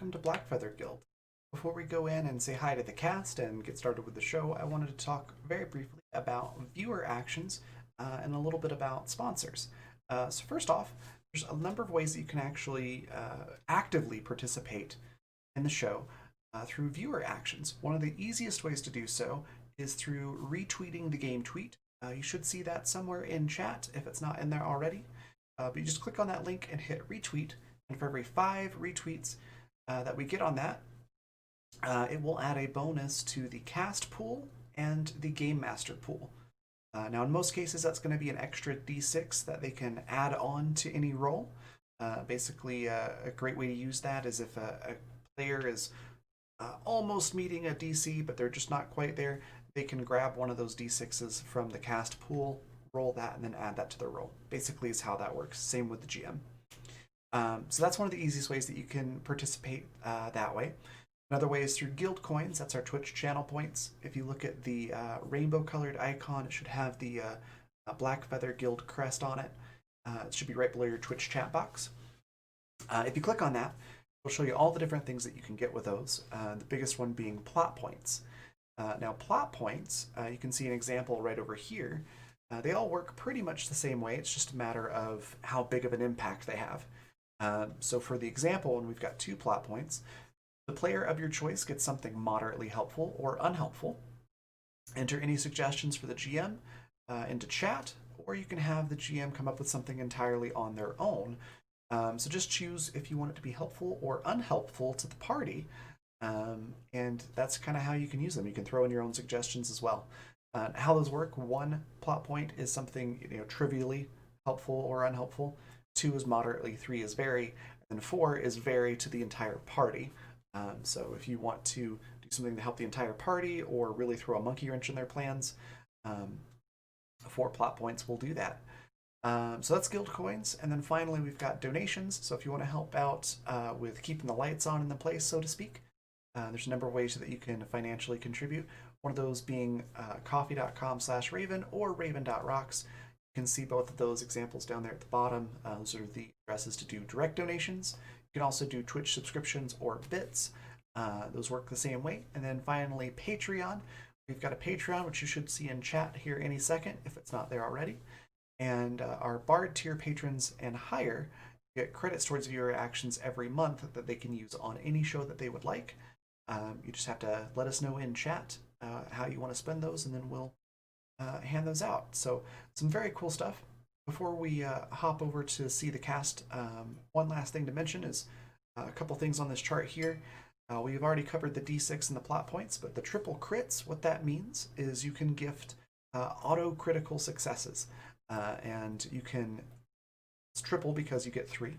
welcome to Blackfeather Guild. Before we go in and say hi to the cast and get started with the show, I wanted to talk very briefly about viewer actions and a little bit about sponsors. So first off, there's a number of ways that you can actually actively participate in the show through viewer actions. One of the easiest ways to do so is through retweeting the game tweet. You should see that somewhere in chat if it's not in there already. But you just click on that link and hit retweet, and for every 5 retweets that we get on that, it will add a bonus to the cast pool and the game master pool. Now, in most cases, that's going to be an extra d6 that they can add on to any roll. Basically, a great way to use that is if a player is almost meeting a DC, but they're just not quite there, they can grab one of those d6s from the cast pool, roll that, and then add that to their roll. Basically, is how that works. Same with the GM. So that's one of the easiest ways that you can participate that way. Another way is through guild coins. That's our Twitch channel points. If you look at the rainbow colored icon, it should have the Blackfeather Guild crest on it. It should be right below your Twitch chat box. If you click on that, it'll show you all the different things that you can get with those. The biggest one being plot points. Now, plot points, you can see an example right over here. They all work pretty much the same way. It's just a matter of how big of an impact they have. So for the example, and we've got 2 plot points, the player of your choice gets something moderately helpful or unhelpful. Enter any suggestions for the GM into chat, or you can have the GM come up with something entirely on their own. So just choose if you want it to be helpful or unhelpful to the party, and that's kind of how you can use them. You can throw in your own suggestions as well. How those work: 1 plot point is something trivially helpful or unhelpful. 2 is moderately, 3 is very, and 4 is very to the entire party. So if you want to do something to help the entire party or really throw a monkey wrench in their plans, 4 plot points will do that. So that's guild coins. And then finally, we've got donations. So if you want to help out with keeping the lights on in the place, so to speak, there's a number of ways that you can financially contribute. One of those being coffee.com/Raven or Raven.rocks. You can see both of those examples down there at the bottom. Those are the addresses to do direct donations. You can also do Twitch subscriptions or bits. Those work the same way. And then finally, Patreon. We've got a Patreon, which you should see in chat here any second, if it's not there already. And our Bard tier patrons and higher get credits towards viewer actions every month that they can use on any show that they would like. You just have to let us know in chat how you want to spend those, and then we'll hand those out. So some very cool stuff. Before we hop over to see the cast, one last thing to mention is a couple things on this chart here. We've already covered the D6 and the plot points, but the triple crits, what that means is you can gift auto critical successes. And you can, it's triple because you get 3.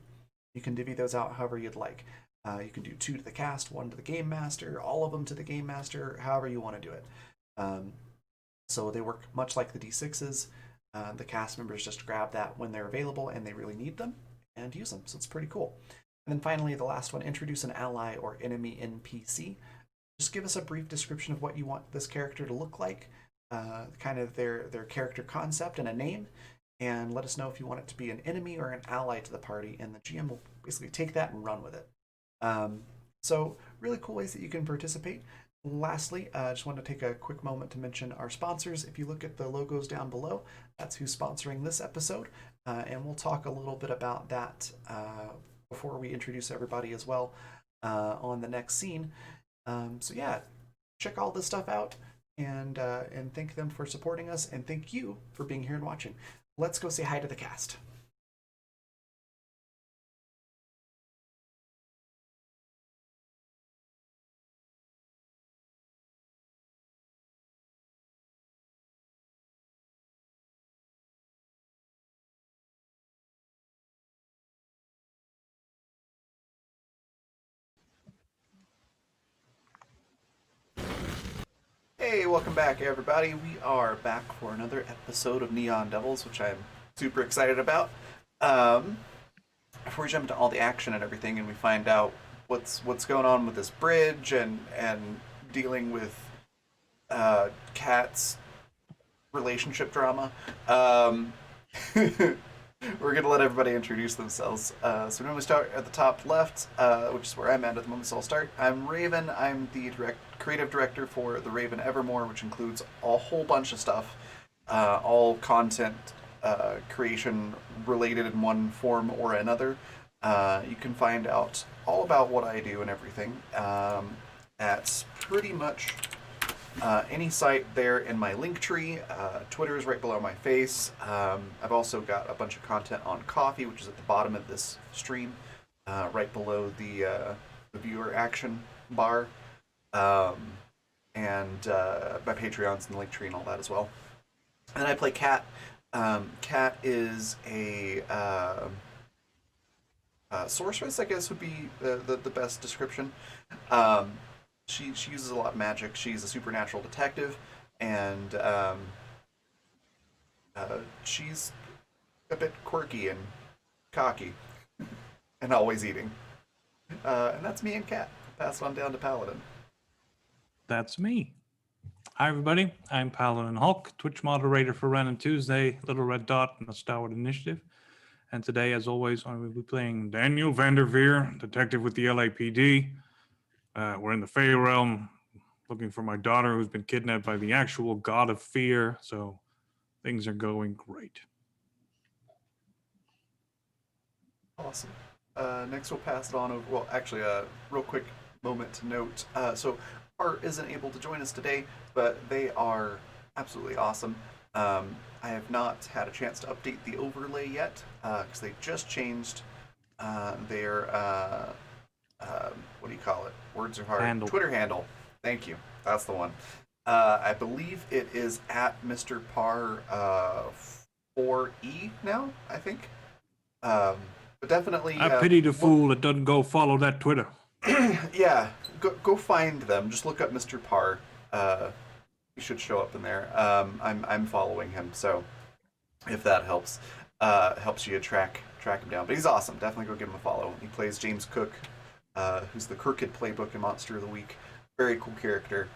You can divvy those out however you'd like. You can do 2 to the cast, 1 to the game master, all of them to the game master, however you want to do it. So they work much like the D6s. The cast members just grab that when they're available and they really need them and use them. So it's pretty cool. And then finally, the last one, introduce an ally or enemy NPC. Just give us a brief description of what you want this character to look like, kind of their character concept and a name, and let us know if you want it to be an enemy or an ally to the party, and the GM will basically take that and run with it. So really cool ways that you can participate. Lastly, I just wanted to take a quick moment to mention our sponsors. If you look at the logos down below, that's who's sponsoring this episode, and we'll talk a little bit about that before we introduce everybody as well on the next scene. So yeah, check all this stuff out, and thank them for supporting us, and thank you for being here and watching. Let's go say hi to the cast. Hey, welcome back, everybody. We are back for another episode of Neon Devils, which I'm super excited about. Before we jump into all the action and everything, and we find out what's going on with this bridge and dealing with Kat's relationship drama. We're gonna let everybody introduce themselves. So we normally start at the top left, which is where I'm at the moment. So I'll start. I'm Raven. I'm the creative director for the Raven Evermore, which includes a whole bunch of stuff, all content creation related in one form or another. You can find out all about what I do and everything at pretty much any site there in my link tree. Twitter is right below my face. I've also got a bunch of content on coffee, which is at the bottom of this stream, right below the viewer action bar. Um, and my Patreon's in the link tree and all that as well. And then I play Cat. Cat is a sorceress, I guess would be the best description. Um, she uses a lot of magic. She's a supernatural detective, and she's a bit quirky and cocky, and always eating. And that's me and Kat. Pass it on down to Paladin. That's me. Hi, everybody. I'm Paladin Hulk, Twitch moderator for Ren and Tuesday, Little Red Dot, and the Starwood Initiative. And today, as always, I will be playing Daniel Vanderveer, detective with the LAPD. We're in the Fey realm, looking for my daughter who's been kidnapped by the actual god of fear. So things are going great. Awesome. Next, we'll pass it on over. Well, actually, real quick moment to note. So, Art isn't able to join us today, but they are absolutely awesome. I have not had a chance to update the overlay yet because they just changed their what do you call it? Words are hard. Handle. Twitter handle. Thank you. That's the one. I believe it is at Mr. Parr 4E now. I think. But definitely. I pity the fool that doesn't go follow that Twitter. Yeah, go find them. Just look up Mr. Parr. He should show up in there. I'm following him, so if that helps you track him down. But he's awesome. Definitely go give him a follow. He plays James Cook, who's the Crooked Playbook and Monster of the Week. Very cool character.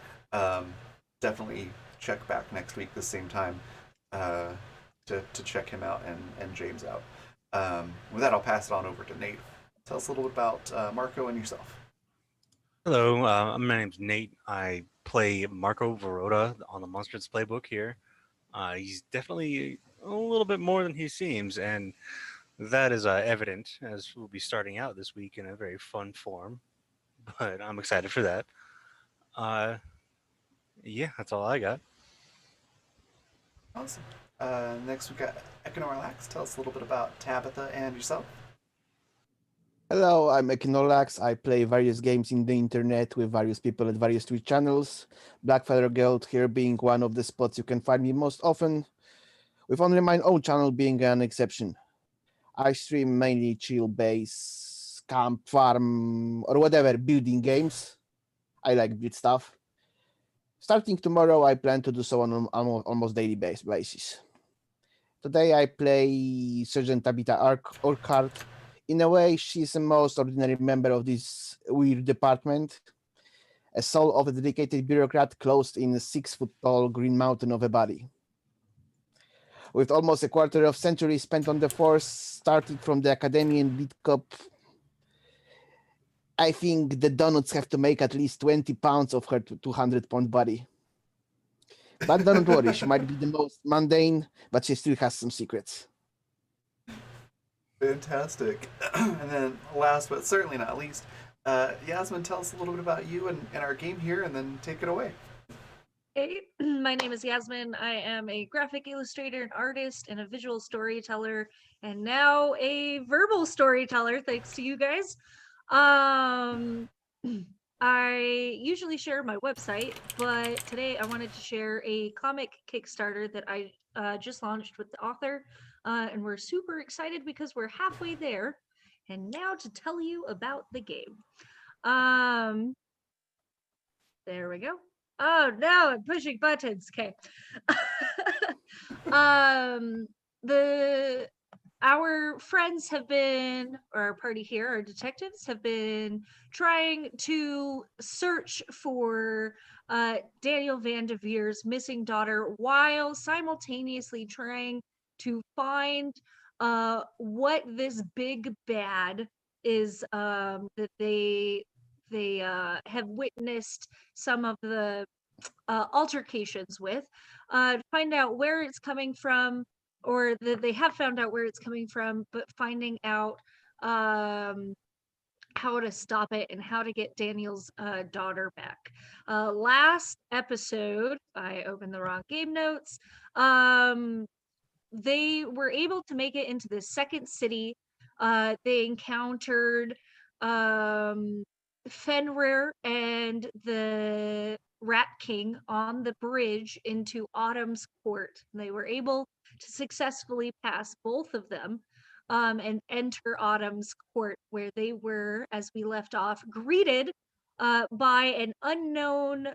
Definitely check back next week the same time to check him out and James out. With that, I'll pass it on over to Nate. Tell us a little bit about Marco and yourself. Hello, my name's Nate. I play Marco Verota on the Monsters Playbook here. He's definitely a little bit more than he seems, and that is evident as we'll be starting out this week in a very fun form. But I'm excited for that. Yeah, that's all I got. Awesome. Next, we've got Econorlax. Tell us a little bit about Tabitha and yourself. Hello, I'm Ekinorlax. I play various games in the internet with various people at various Twitch channels. Blackfeather Guild here being one of the spots you can find me most often, with only my own channel being an exception. I stream mainly chill base, camp, farm, or whatever building games. I like build stuff. Starting tomorrow, I plan to do so on an almost daily basis. Today I play Sergeant Tabitha Urquhart. In a way, she's the most ordinary member of this weird department, a soul of a dedicated bureaucrat closed in a 6-foot-tall green mountain of a body. With almost a quarter of century spent on the force, starting from the academy and beat cop, I think the donuts have to make at least 20 pounds of her 200-pound body. But don't worry, she might be the most mundane, but she still has some secrets. Fantastic. And then last but certainly not least, Yasmin, tell us a little bit about you and our game here, and then take it away. Hey, my name is Yasmin. I am a graphic illustrator, an artist, and a visual storyteller, and now a verbal storyteller, thanks to you guys. I usually share my website, but today I wanted to share a comic Kickstarter that I just launched with the author, and we're super excited because we're halfway there. And now to tell you about the game. There we go. Oh no, I'm pushing buttons. Okay. Our friends have been, or our party here, our detectives have been trying to search for Daniel Vanderveer's missing daughter while simultaneously trying to find what this big bad is, that they have witnessed some of the altercations with, find out where it's coming from, or that they have found out where it's coming from, but finding out how to stop it and how to get Daniel's daughter back. Last episode, I opened the wrong game notes. They were able to make it into the second city. They encountered Fenrir and the Rat King on the bridge into Autumn's court. They were able to successfully pass both of them, and enter Autumn's court, where they were, as we left off, greeted by an unknown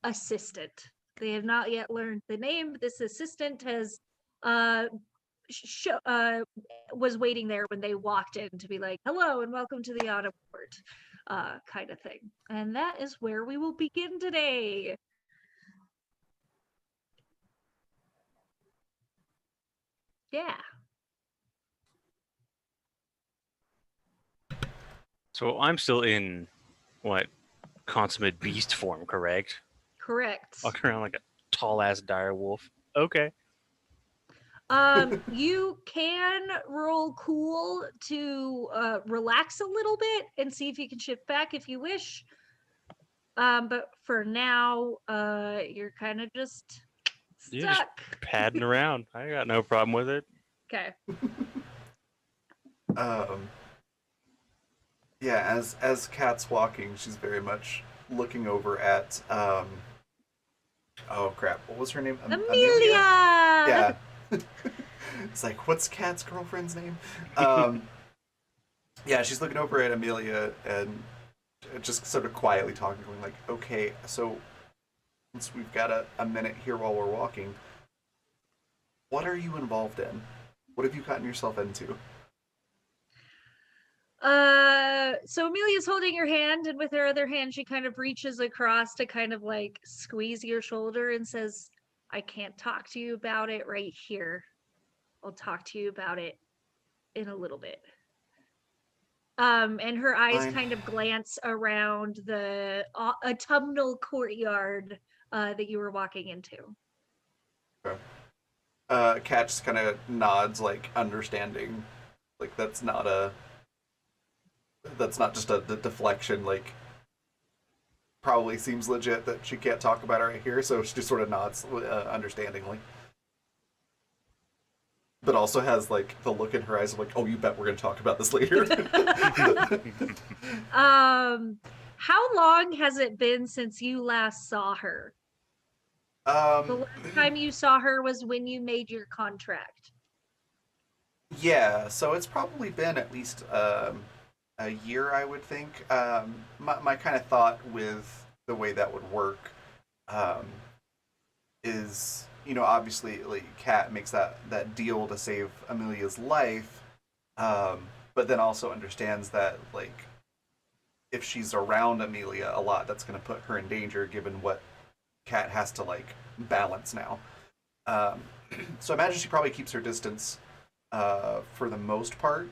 assistant. They have not yet learned the name. This assistant has uh, was waiting there when they walked in to be like, hello and welcome to the Autumn Court, kind of thing. And that is where we will begin today. Yeah. So I'm still in what, consummate beast form, correct? Correct. Walking around like a tall ass dire wolf. Okay. You can roll cool to relax a little bit and see if you can shift back if you wish. But for now, you're kind of just You're just stuck. padding around. I got no problem with it. Okay. Yeah, as Kat's walking, she's very much looking over at oh crap, what was her name? Amelia. Yeah. It's like, what's Kat's girlfriend's name? Yeah, she's looking over at Amelia and just sort of quietly talking, going like, okay, so since we've got a minute here while we're walking, what are you involved in? What have you gotten yourself into? So Amelia's holding your hand, and with her other hand, she kind of reaches across to kind of like squeeze your shoulder and says, I can't talk to you about it right here. I'll talk to you about it in a little bit. And her eyes Fine. kind of glance around the autumnal courtyard that you were walking into. Okay. Kat just kind of nods, like understanding, like that's not just a deflection. Like, probably seems legit that she can't talk about it right here, so she just sort of nods understandingly. But also has like the look in her eyes of like, oh, you bet we're gonna talk about this later. How long has it been since you last saw her? The last time you saw her was when you made your contract. Yeah, so it's probably been at least a year, I would think. My kind of thought with the way that would work is, obviously, like, Kat makes that deal to save Amelia's life, but then also understands that, like, if she's around Amelia a lot, that's going to put her in danger given what Kat has to, like, balance now. So I imagine she probably keeps her distance for the most part.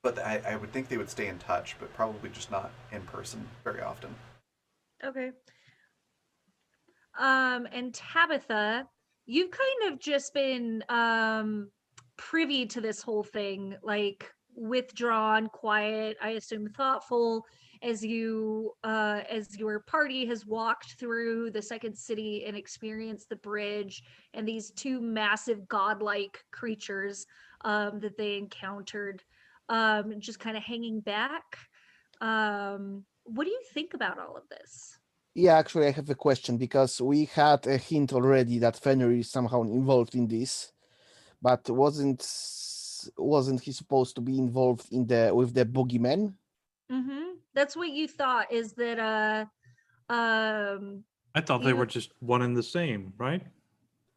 But I would think they would stay in touch, but probably just not in person very often. Okay. And Tabitha, you've kind of just been privy to this whole thing, like withdrawn, quiet, I assume thoughtful, as as your party has walked through the second city and experienced the bridge and these two massive godlike creatures that they encountered, just kind of hanging back. What do you think about all of this? Yeah, actually, I have a question because we had a hint already that Fenrir is somehow involved in this, but wasn't he supposed to be involved in with the boogeyman? Mm-hmm. That's what you thought, is that I thought they were just one and the same, right?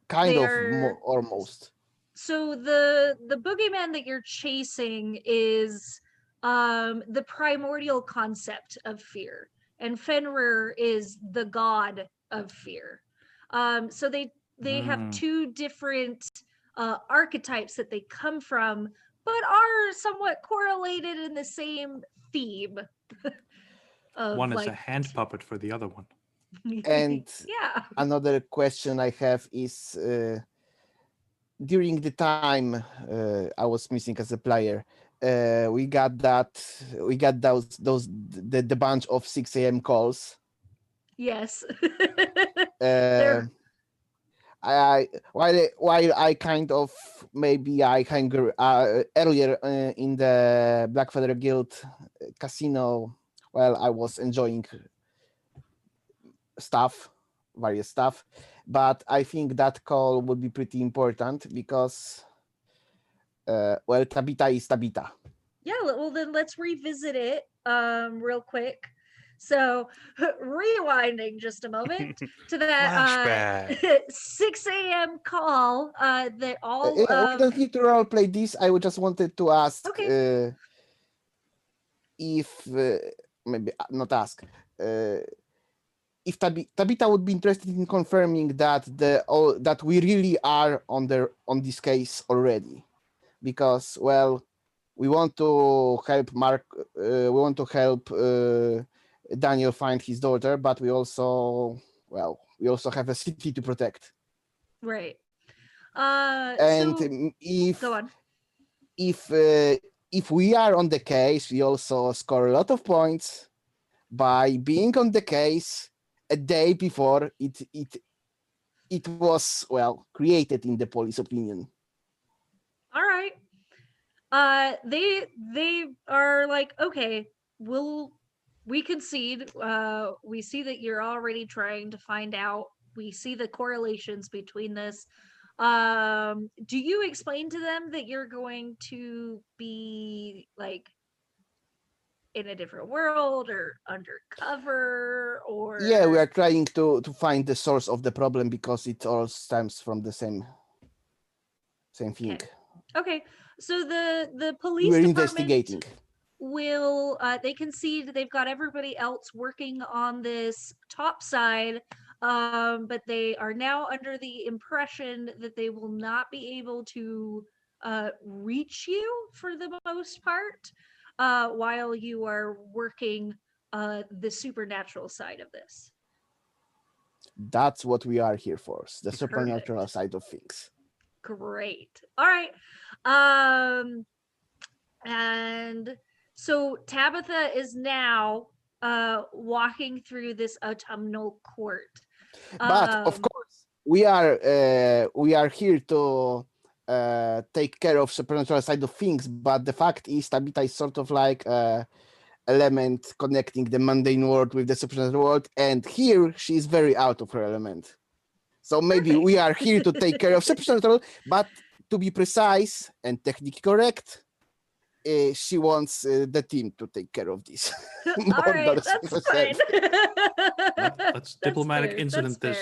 Kind of, they're almost. so the boogeyman that you're chasing is the primordial concept of fear, and Fenrir is the god of fear. So they have two different archetypes that they come from, but are somewhat correlated in the same theme of One is a like hand puppet for the other one. And yeah. another question I have is during the time I was missing as a player, we got the bunch of 6 a.m. calls. Yes. Uh, They're while I kind of maybe I hunger earlier in the Blackfeather Guild casino, well, I was enjoying stuff, various stuff, but I think that call would be pretty important because, well, Tabita is Tabita. yeah, well then let's revisit it real quick. So rewinding just a moment to that Flashback. 6 a.m. call that all We of don't need to role play this. I would just wanted to ask okay. if maybe not ask. If Tabita would be interested in confirming that that we really are on this case already, because well, we want to help Mark. We want to help Daniel find his daughter, but we also have a city to protect. Right. And So go on. if we are on the case, we also score a lot of points by being on the case a day before it was well created in the police opinion. All right. They are like, okay, we concede. We see that you're already trying to find out. We see the correlations between this. Do you explain to them that you're going to be like in a different world or undercover Yeah, we or are trying to find the source of the problem because it all stems from the same thing. okay? So the police We're department investigating. will they concede they've got everybody else working on this top side, but they are now under the impression that they will not be able to reach you for the most part while you are working the supernatural side of this. That's what we are here for, the supernatural Perfect. side of things. Great. All right. And so Tabitha is now walking through this autumnal court. But of course, we are here to take care of supernatural side of things. But the fact is, Tabitha is sort of like element connecting the mundane world with the supernatural world, and here she is very out of her element. So maybe we are here to take care of supernatural, but to be precise and technically correct, she wants the team to take care of this. All right, that's fine. Let's diplomatic fair, incident this.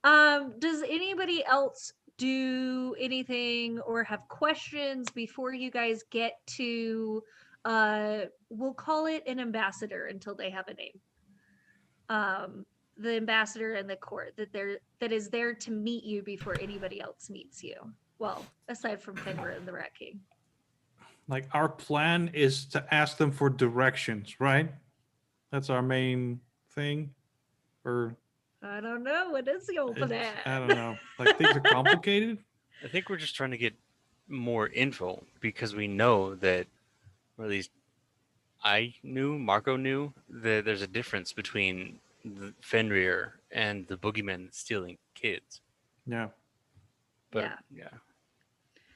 Does anybody else do anything or have questions before you guys get to we'll call it an ambassador until they have a name. The ambassador in the court that is there to meet you before anybody else meets you. Well, aside from Fenrir and the Rat King. Like our plan is to ask them for directions, right? That's our main thing. Or I don't know. What is your plan? I don't know. Like things are complicated. I think we're just trying to get more info because we know that, or at least Marco knew that there's a difference between the Fenrir and the boogeyman stealing kids. Yeah. But yeah.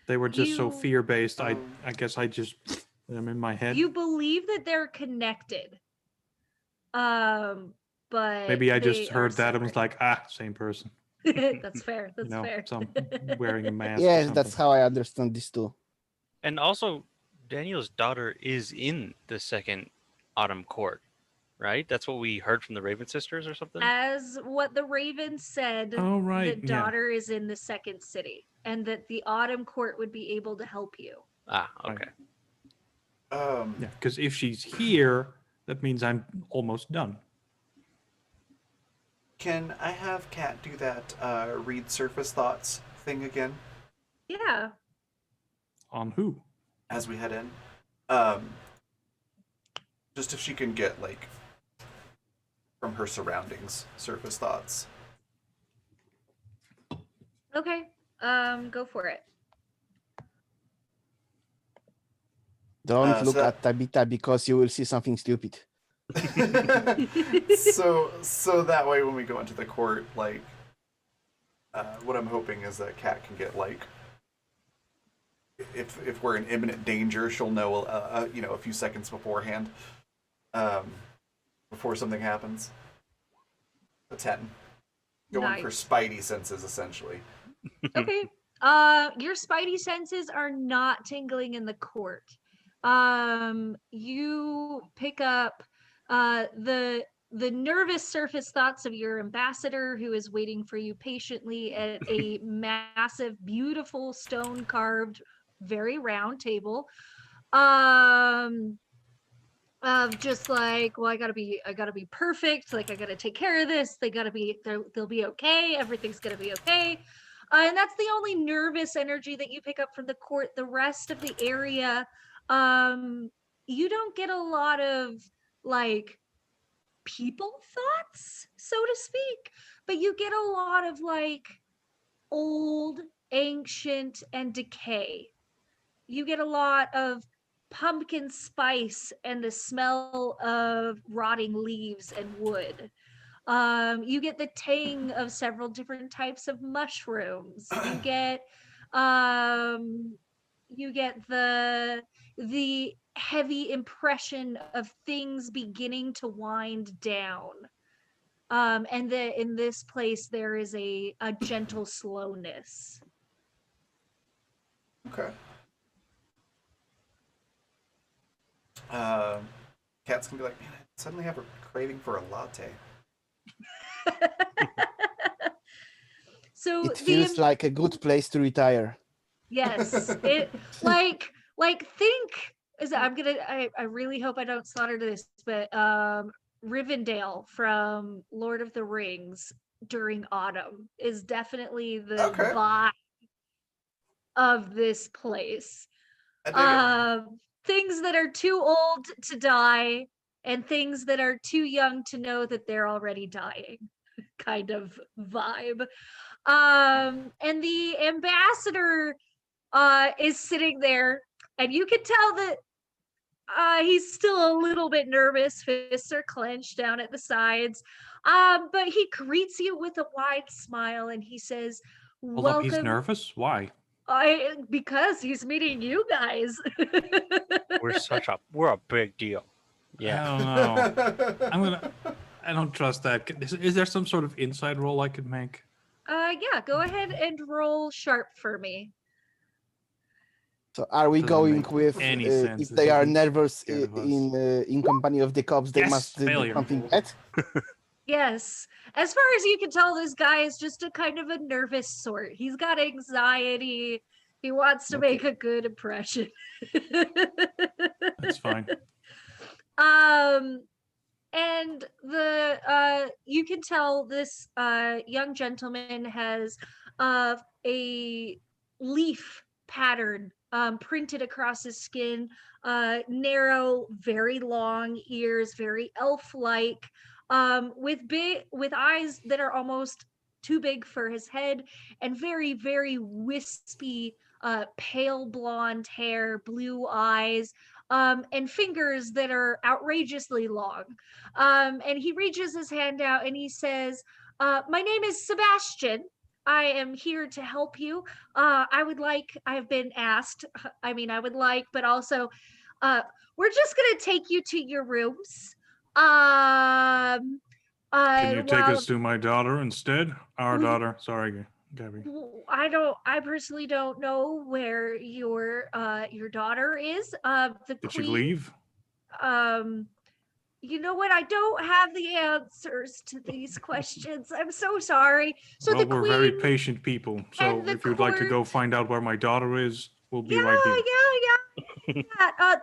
They were just so You- fear-based. I guess I just put them in my head. You believe that they're connected. But Maybe I they just are heard that and was separate. like, same person. That's fair. That's You know, fair. some wearing a mask. or Yes, something. that's how I understand this too. And also, Daniel's daughter is in the second Autumn Court, right? That's what we heard from the Raven sisters or something? As what the Raven said, Oh, right. the daughter is in the second city, and that the Autumn Court would be able to help you. Ah, Right. okay. Yeah, because if she's here, that means I'm almost done. Can I have Kat do that read surface thoughts thing again Yeah. On who? as we head in. Um, just if she can get like from her surroundings surface thoughts. Okay. Go for it. Don't So look at Tabitha because you will see something stupid. so that way when we go into the court, like, what I'm hoping is that Kat can get like, if we're in imminent danger, she'll know, a few seconds beforehand, um, before something happens. A 10. Going for Nice. spidey senses, essentially. Okay. Your spidey senses are not tingling in the court. You pick up the nervous surface thoughts of your ambassador, who is waiting for you patiently at a massive, beautiful stone carved, very round table. Of just like, well, I gotta be perfect, like I gotta take care of this, they'll be okay, everything's gonna be okay. And that's the only nervous energy that you pick up from the court. The rest of the area, you don't get a lot of like people thoughts, so to speak, but you get a lot of like old, ancient, and decay. You get a lot of pumpkin spice and the smell of rotting leaves and wood. You get the tang of several different types of mushrooms. You get the heavy impression of things beginning to wind down. And in this place there is a gentle slowness. Okay. Kat's gonna be like, man, I suddenly have a craving for a latte. So It feels like a good place to retire. yes, it like think is I really hope I don't slaughter this, but Rivendell from Lord of the Rings during autumn is definitely the Okay. vibe of this place. I dig it. Things that are too old to die and things that are too young to know that they're already dying kind of vibe. And the ambassador is sitting there, and you can tell that he's still a little bit nervous. Fists are clenched down at the sides. But he greets you with a wide smile, and he says, Hold up, he's "Welcome." nervous? Why? Because he's meeting you guys. We're a big deal. Yeah. I don't know. I don't trust that. Is there some sort of inside roll I could make? Yeah, go ahead and roll sharp for me. So are we Doesn't going make with any sense. if This they are isn't nervous scared of us. in company of the cops, they Yes, must do failure. something bad? Yes. As far as you can tell, this guy is just a kind of a nervous sort. He's got anxiety. He wants to make a good impression. That's fine. And you can tell this young gentleman has a leaf pattern printed across his skin, narrow, very long ears, very elf-like, with eyes that are almost too big for his head, and very, very wispy, pale blonde hair, blue eyes, and fingers that are outrageously long. And he reaches his hand out and he says, "My name is Sebastian. I am here to help you. I've been asked, I would like, but also, we're just going to take you to your rooms. Can you take While us to my daughter instead? Our daughter. Sorry, Gabby. I personally don't know where your daughter is. The Did she queen, leave? you know what? I don't have the answers to these questions. I'm so sorry. So Well, the we're queen, very patient people. So and the if you'd like to go court- find out where my daughter is, we'll be yeah, right here.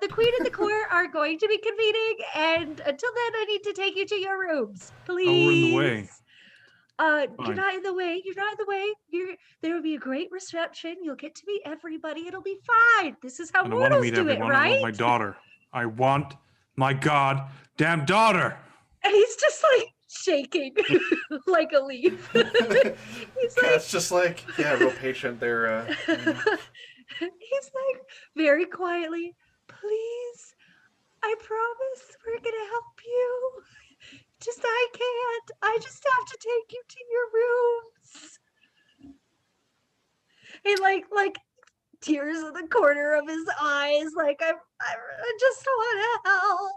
the queen and the court are going to be convening, and until then, I need to take you to your rooms, please. Oh, we're in the way. You're Fine. not in the way. You're not in the way. There will be a great reception. You'll get to meet everybody. It'll be fine. This is how I don't want to mortals meet do it, everyone. I want my right? daughter. I want my goddamn daughter. And he's just like shaking like a leaf. He's Cat's just like, yeah, real patient there. he's like very quietly, please, I promise we're gonna help you. Just I can't. I just have to take you to your rooms. And like tears in the corner of his eyes, like I just want to help.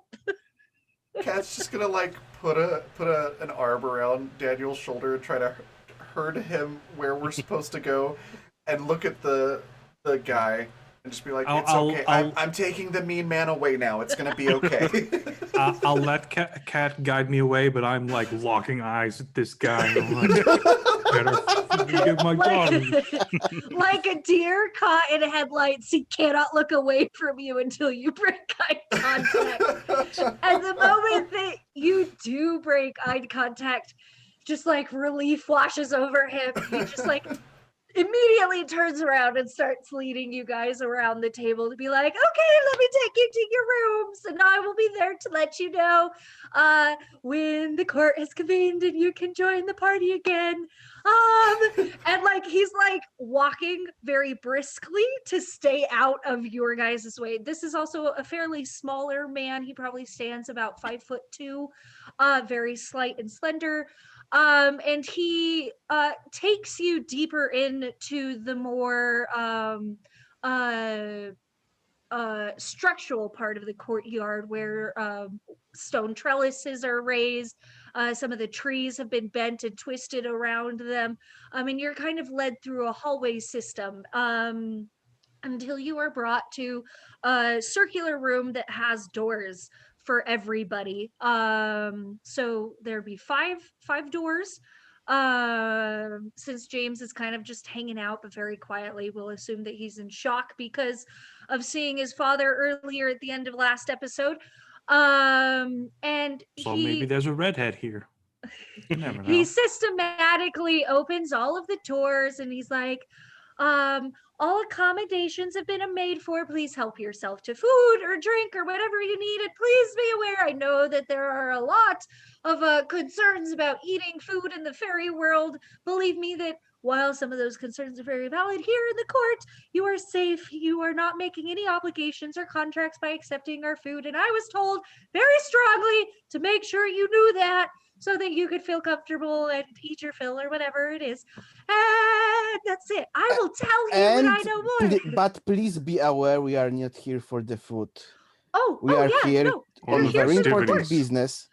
Cat's just gonna like put an arm around Daniel's shoulder and try to herd him where we're supposed to go, and look at the guy and just be like, "It's okay. I'm taking the mean man away now. It's gonna be okay." I'll let Cat guide me away, but I'm like locking eyes at this guy. I'm like, better get my daughter. Like a deer caught in headlights, he cannot look away from you until you break eye contact. And the moment that you do break eye contact, just like relief washes over him. He just like immediately turns around and starts leading you guys around the table to be like, okay, let me take you to your rooms, and I will be there to let you know when the court has convened and you can join the party again. And like he's like walking very briskly to stay out of your guys' way. This is also a fairly smaller man. He probably stands about 5'2", very slight and slender. And he takes you deeper into the more structural part of the courtyard where stone trellises are raised. Some of the trees have been bent and twisted around them. And you're kind of led through a hallway system until you are brought to a circular room that has doors for everybody. So there'd be five doors. Since James is kind of just hanging out, but very quietly, we'll assume that he's in shock because of seeing his father earlier at the end of last episode. And So maybe there's a redhead here. You never know. he systematically opens all of the doors and he's like, all accommodations have been made for. Please help yourself to food or drink or whatever you need. And please be aware, I know that there are a lot of concerns about eating food in the fairy world. Believe me that while some of those concerns are very valid here in the court, you are safe. You are not making any obligations or contracts by accepting our food. And I was told very strongly to make sure you knew that, so that you could feel comfortable and eat your fill or whatever it is. And that's it. I will tell you when I know more. But please be aware, we are not here for the food. We are here no, on you're here very for the important court. business.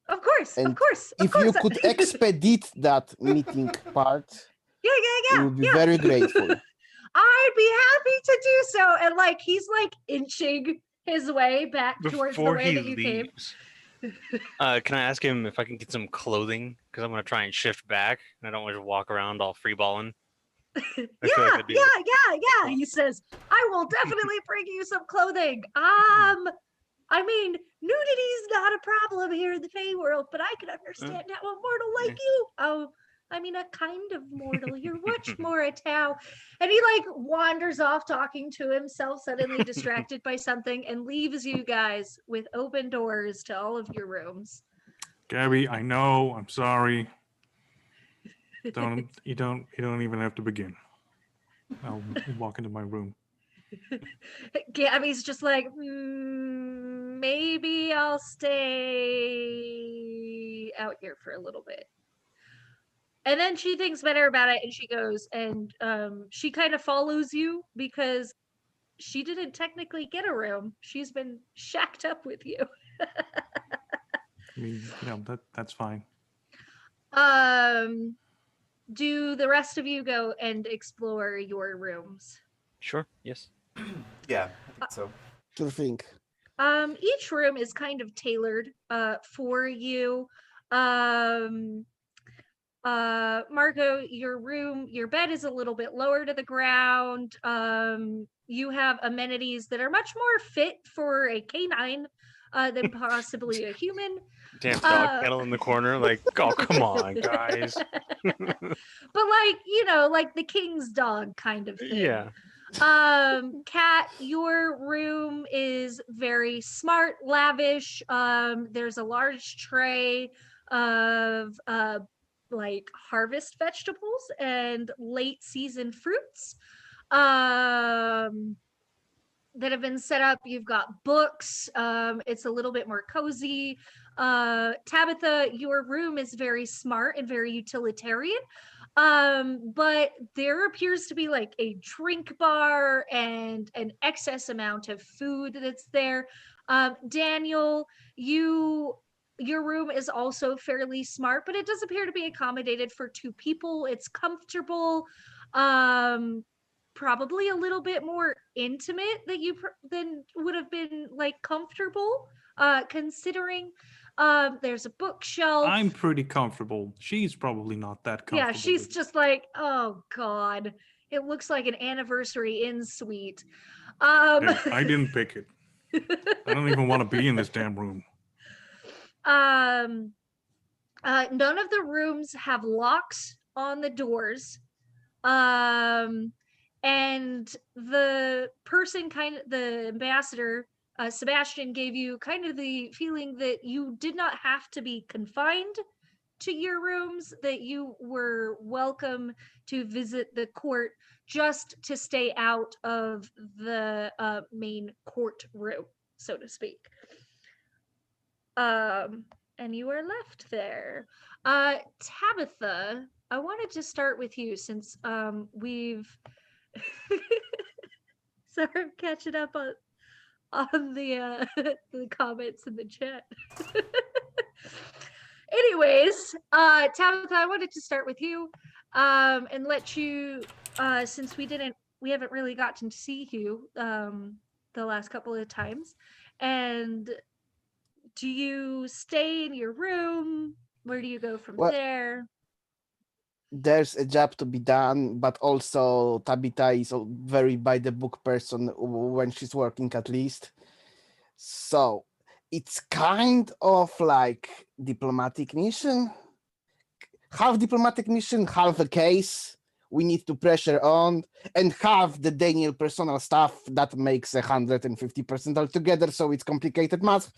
Of course, And of course. If you could expedite that meeting part, we would be very grateful. I'd be happy to do so. And like he's like inching his way back towards the way that you came. Can I ask him if I can get some clothing? Because I'm going to try and shift back. And I don't want to walk around all free balling. Yeah. He says, I will definitely bring you some clothing. I mean, nudity's not a problem here in the Fey world, but I can understand how a mortal like you. I mean, a kind of mortal. You're much more a Tao. And he like wanders off talking to himself, suddenly distracted by something, and leaves you guys with open doors to all of your rooms. Gabby, I know. I'm sorry. You don't even have to begin. I'll walk into my room. Gabby's just like, maybe I'll stay out here for a little bit. And then she thinks better about it and she goes and she kind of follows you because she didn't technically get a room. She's been shacked up with you. I mean, that's fine. Do the rest of you go and explore your rooms? Sure, yes. Yeah, I think so. Sure thing. Each room is kind of tailored for you. Marco, your bed is a little bit lower to the ground. You have amenities that are much more fit for a canine than possibly a human. Damn dog Uh, kennel in the corner. Like, oh, come on, guys. but like, you know, like the king's dog kind of thing. Yeah. Kat, your room is very smart, lavish. There's a large tray of like harvest vegetables and late season fruits that have been set up. You've got books. It's a little bit more cozy. Tabitha, your room is very smart and very utilitarian. But there appears to be like a drink bar and an excess amount of food that's there. Daniel, your room is also fairly smart, but it does appear to be accommodated for two people. It's comfortable. Probably a little bit more intimate than would have been like comfortable considering there's a bookshelf. I'm pretty comfortable. She's probably not that comfortable. Yeah, she's with it. just like, oh god, it looks like an anniversary in suite. Hey, I didn't pick it. I don't even want to be in this damn room. None of the rooms have locks on the doors. And the ambassador, Sebastian, gave you kind of the feeling that you did not have to be confined to your rooms, that you were welcome to visit the court just to stay out of the main courtroom, so to speak. And you are left there. Tabitha, I wanted to start with you since we've sorry, I'm catching up on the the comments in the chat. Anyways, Tabitha, I wanted to start with you and let you since we haven't really gotten to see you the last couple of times. And do you stay in your room? Where do you go from Well, there? there's a job to be done, but also Tabitha is a very by the book person when she's working, at least. So it's kind of like diplomatic mission, half diplomatic mission, half a case. We need to pressure on, and half the Daniel personal stuff that makes 150% altogether. So it's complicated math.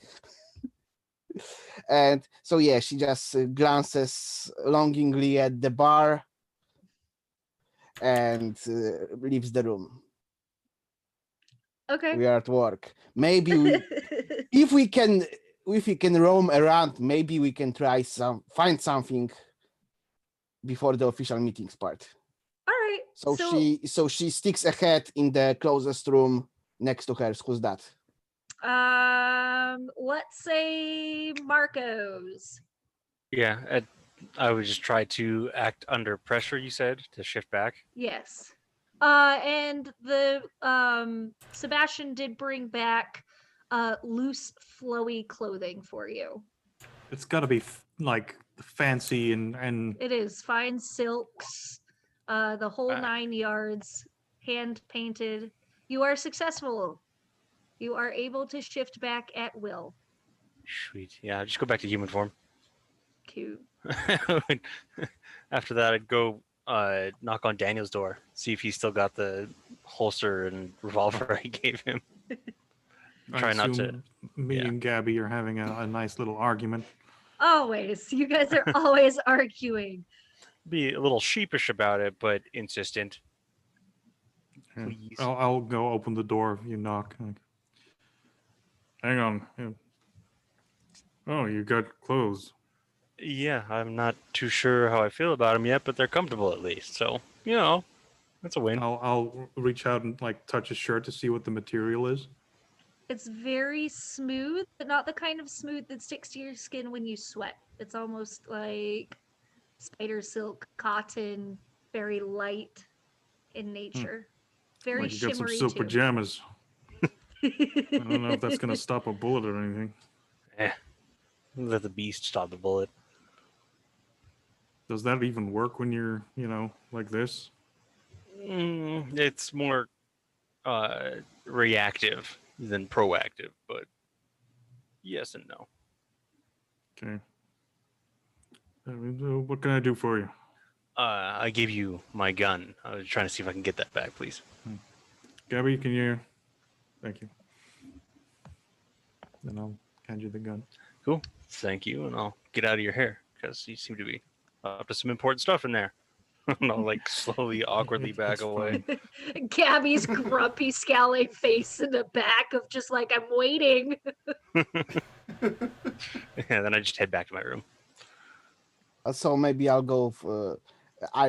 And so yeah, she just glances longingly at the bar and leaves the room. Okay. We are at work. Maybe if we can roam around, maybe we can find something before the official meetings part. All right. So she sticks a head in the closest room next to hers. Who's that? Let's say Marco's. Yeah, I would just try to act under pressure, you said, to shift back. Yes. And the Sebastian did bring back loose flowy clothing for you. It's got to be like fancy and It is fine silks, the whole 9 yards, hand painted. You are successful. You are able to shift back at will. Sweet. Yeah, just go back to human form. Cute. After that, I'd go knock on Daniel's door, see if he's still got the holster and revolver I gave him. Try not to. Me yeah. and Gabby are having a nice little argument. Always. You guys are always arguing. Be a little sheepish about it, but insistent. Yeah. Please. I'll go open the door if you knock. Like, hang on. Yeah. Oh, you got clothes. Yeah, I'm not too sure how I feel about them yet, but they're comfortable at least. So, that's a win. I'll reach out and like touch his shirt to see what the material is. It's very smooth, but not the kind of smooth that sticks to your skin when you sweat. It's almost like spider silk, cotton, very light in nature. Very Like you got some shimmery silk too. pajamas. I don't know if that's gonna stop a bullet or anything. Let the beast stop the bullet. Does that even work when you're, like this? It's more reactive than proactive, but yes and no. Okay. What can I do for you? I gave you my gun. I was trying to see if I can get that back, please. Gabby, can you? Thank you. Then I'll hand you the gun. Cool. Thank you, and I'll get out of your hair because you seem to be up to some important stuff in there. And I'll like slowly, awkwardly back It's away. fine. Gabby's grumpy, scowling face in the back of just like, I'm waiting. Yeah, then I just head back to my room. So maybe I'll go.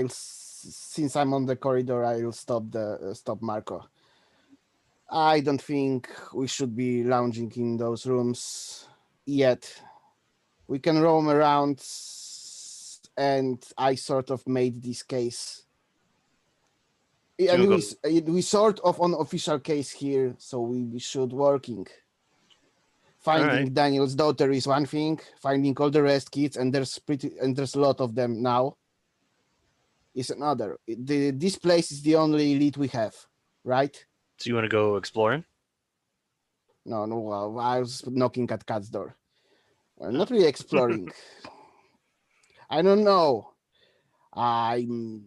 Since I'm on the corridor, I'll stop Marco. I don't think we should be lounging in those rooms yet. We can roam around, and I sort of made this case. So And you'll we sort of on official case here, so we should working. All Finding right. Daniel's daughter is one thing. Finding all the rest kids, and there's a lot of them now, is another. This place is the only lead we have, right? So you want to go exploring? No, well, I was knocking at Kat's door. Well, Oh. not really exploring. I don't know. I'm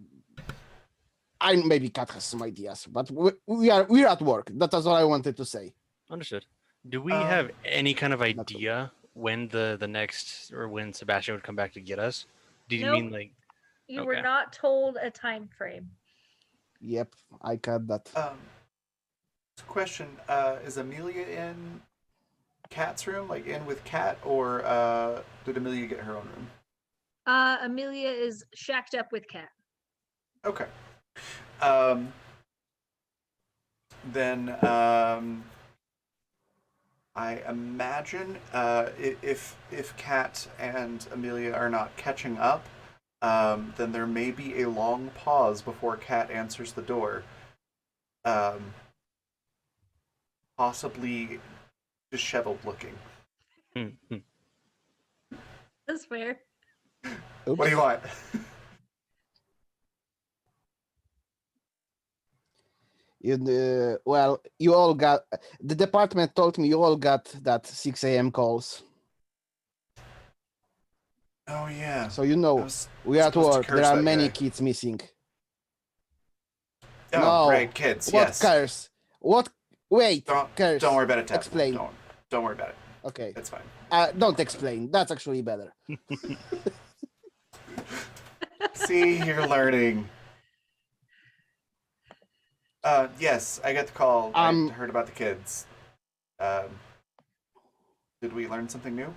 maybe Kat has some ideas, but we're at work. That's all I wanted to say. Understood. Do we have any kind of not- idea when the next or when Sebastian would come back to get us? Do you Nope. mean like You were Okay. not told a time frame. Yep, I got that. Question: is Amelia in Kat's room, like in with Kat, or did Amelia get her own room? Amelia is shacked up with Kat. Okay. Then I imagine if Kat and Amelia are not catching up, then there may be a long pause before Kat answers the door. Possibly disheveled looking. Hmm. That's fair. What do you want? Well, you all got the department told me you all got that 6 a.m. calls, Oh yeah. so you know we are at supposed to work. There curse are that many guy. kids missing. Oh, No, right, kids. what Yes. curse? What? Wait, curse. Don't worry about it, Tab. Explain. Don't worry about it. Okay, It's fine. don't explain. That's actually better. See, you're learning. Yes, I got the call. I heard about the kids. Did we learn something new?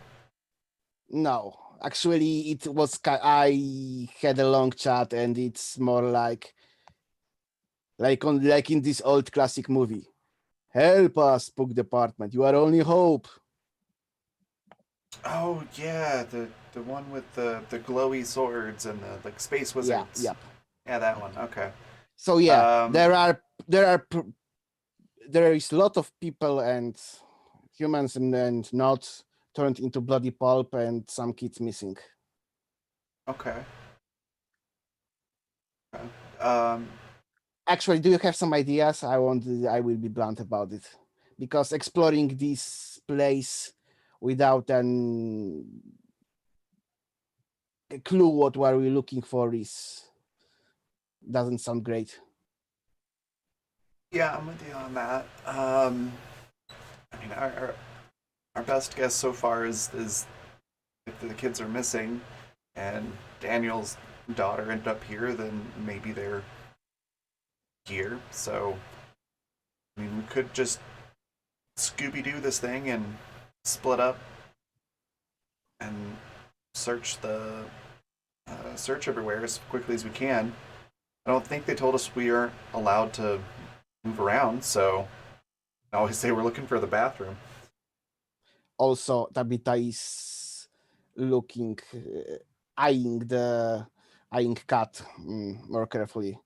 No, actually, it was. I had a long chat, and it's more like in this old classic movie. Help us, book department. You are only hope. Oh yeah, the one with the glowy swords and the like space wizards. Yeah. Yeah, that one. Okay. So yeah, Um, there is a lot of people and humans and not turned into bloody pulp, and some kids missing. Okay. Um, Actually, do you have some ideas? I will be blunt about it, because exploring this place without a clue what are we looking for doesn't sound great. yeah, I'm with you on that. I mean, our best guess so far is if the kids are missing, and Daniel's daughter ended up here, then maybe they're here. So, I mean, we could just Scooby Doo this thing and split up and search search everywhere as quickly as we can. I don't think they told us we aren't allowed to move around, so I always say we're looking for the bathroom. Also, Tabitha is looking, eyeing Cat more carefully.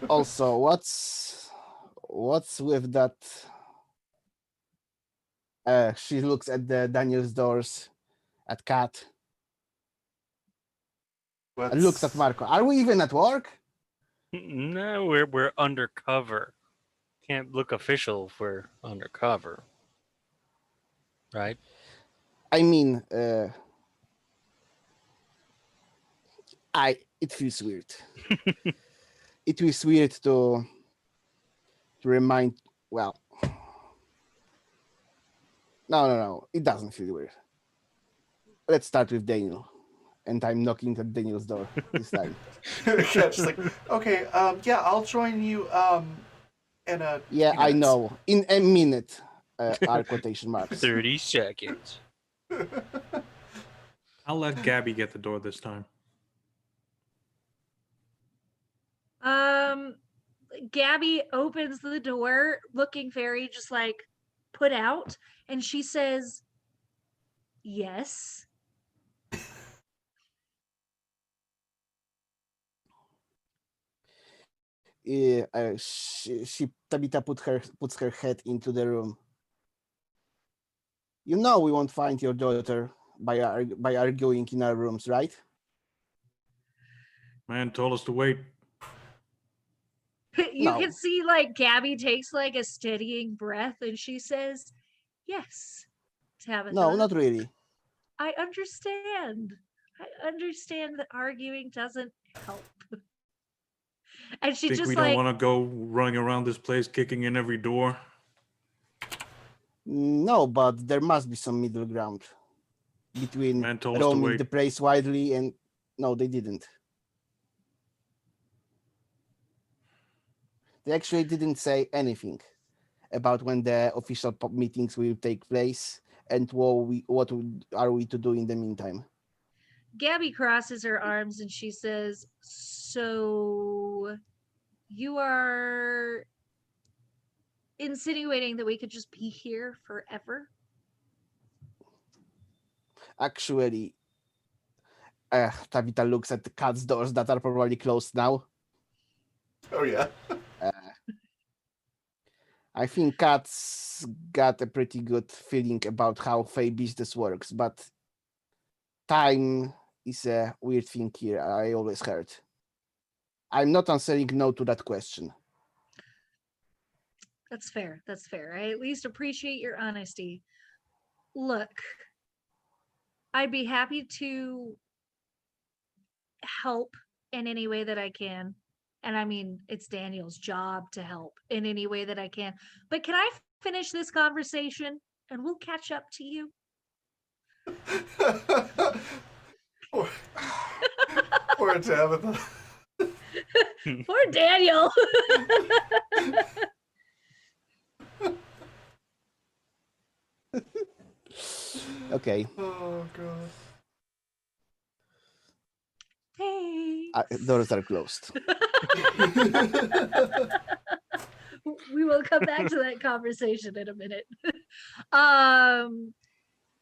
Also, what's with that? She looks at the Daniel's doors, at Cat, and looks at Marco. Are we even at work? No, we're undercover. Can't look official if we're undercover. Right? I mean, it feels weird. It feels weird to remind. Well, no. It doesn't feel weird. Let's start with Daniel, and I'm knocking at Daniel's door this time. Yeah, just like, okay, yeah, I'll join you in a Yeah, few I minutes. know. In a minute, are quotation marks. 30 seconds. I'll let Gabby get the door this time. Gabby opens the door looking very just like put out, and she says, yes. Tabitha puts her head into the room. You know we won't find your daughter by arguing in our rooms, right? Man told us to wait. You No. can see like Gabby takes like a steadying breath and she says, yes, Tabitha. No, not really. I understand. I understand that arguing doesn't help. And she Think just we like, don't want to go running around this place kicking in every door? No, but there must be some middle ground between Man told us to roaming wait. the place widely and no, they didn't. They actually didn't say anything about when the official meetings will take place and what are we to do in the meantime. Gabby crosses her arms and she says, so you are insinuating that we could just be here forever? Actually, Tabitha looks at the cat's doors that are probably closed now. Oh yeah. I think Kat's got a pretty good feeling about how Fey business works, but time is a weird thing here, I always heard. I'm not answering no to that question. That's fair. That's fair. I at least appreciate your honesty. Look, I'd be happy to help in any way that I can. And I mean, it's Daniel's job to help in any way that I can. But can I finish this conversation and we'll catch up to you? Poor Tabitha. Poor Daniel. Okay, Oh god. Hey. doors are closed. We will come back to that conversation in a minute.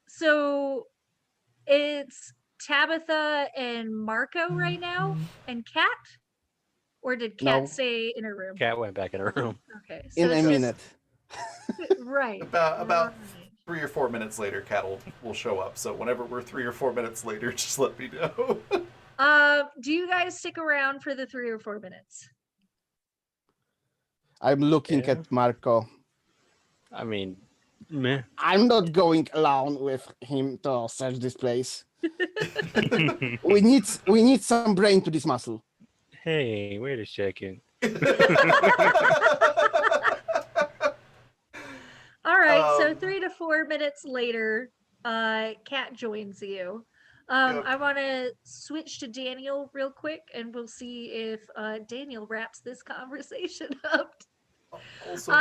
So it's Tabitha and Marco right now, and Kat? Or did Kat No. stay in her room? Cat went back in her room. Okay. So In a it's just- minute. Right. About right. 3 or 4 minutes later, Cat will show up. So whenever we're 3 or 4 minutes later, just let me know. Do you guys stick around for the 3 or 4 minutes? I'm looking Yeah. at Marco. I mean, meh. I'm not going alone with him to search this place. We need some brain to this muscle. Hey, wait a second. All right, so Um, 3 to 4 minutes later, Kat joins you. Yep. I want to switch to Daniel real quick, and we'll see if Daniel wraps this conversation up. Also,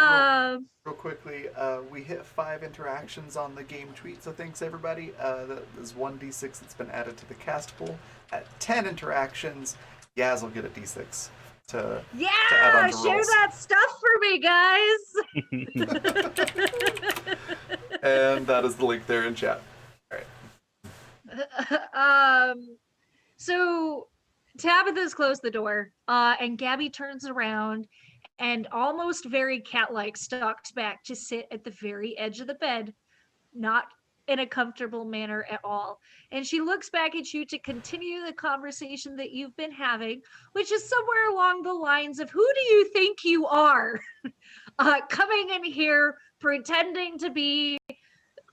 real quickly, we hit 5 interactions on the game tweet, so thanks everybody. That is 1d6 that's been added to the cast pool. At 10 interactions, Yaz will get a d6 to Yeah, add on to share rolls. that stuff for me, guys. And that is the link there in chat. So Tabitha's closed the door, and Gabby turns around and almost very cat-like stalks back to sit at the very edge of the bed, not in a comfortable manner at all. And she looks back at you to continue the conversation that you've been having, which is somewhere along the lines of, who do you think you are? Coming in here pretending to be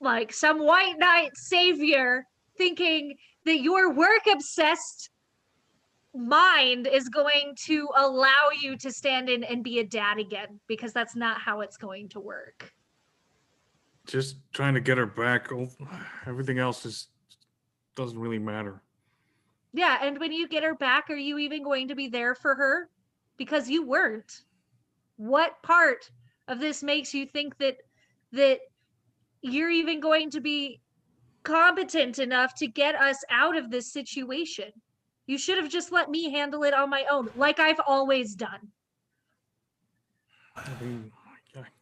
like some white knight savior thinking that your work obsessed mind is going to allow you to stand in and be a dad again, because that's not how it's going to work. Just trying to get her back. Everything else doesn't really matter. Yeah, and when you get her back, are you even going to be there for her? Because you weren't. What part of this makes you think that you're even going to be competent enough to get us out of this situation? You should have just let me handle it on my own, like I've always done. I mean,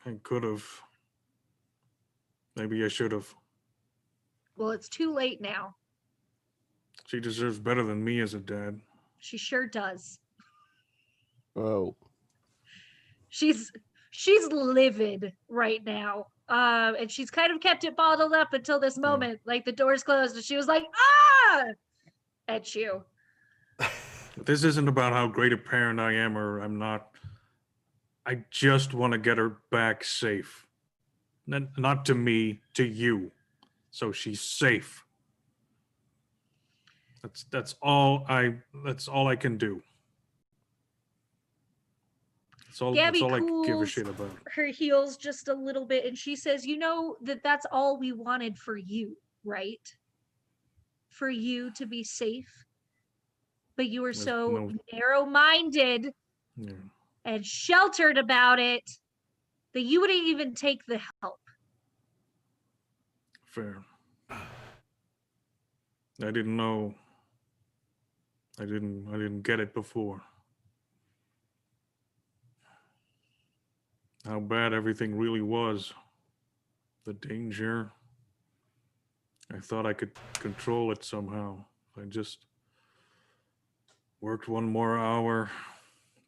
I could have. Maybe I should have. Well, it's too late now. She deserves better than me as a dad. She sure does. Oh. She's livid right now. And she's kind of kept it bottled up until this moment. Like the doors closed and she was like, ah, at you. This isn't about how great a parent I am or I'm not. I just want to get her back safe. Not to me, to you. So she's safe. That's all I can do. Gabby that's all I can give a cools shit about. her heels just a little bit and she says, you know that's all we wanted for you, right? For you to be safe. But you were so narrow-minded and sheltered about it that you wouldn't even take the help. Fair. I didn't know. I didn't get it before. How bad everything really was. The danger. I thought I could control it somehow. I just worked one more hour,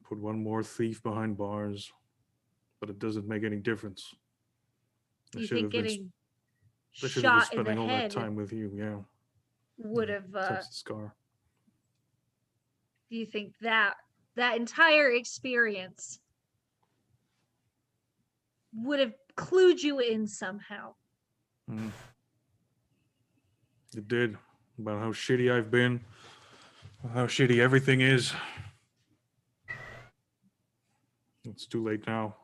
put one more thief behind bars, but it doesn't make any difference. You think getting I should have been shot in the spending all that head time with you, yeah. would have Such a scar. do you think that entire experience would have clued you in somehow? It did. About how shitty I've been, how shitty everything is. It's too late now.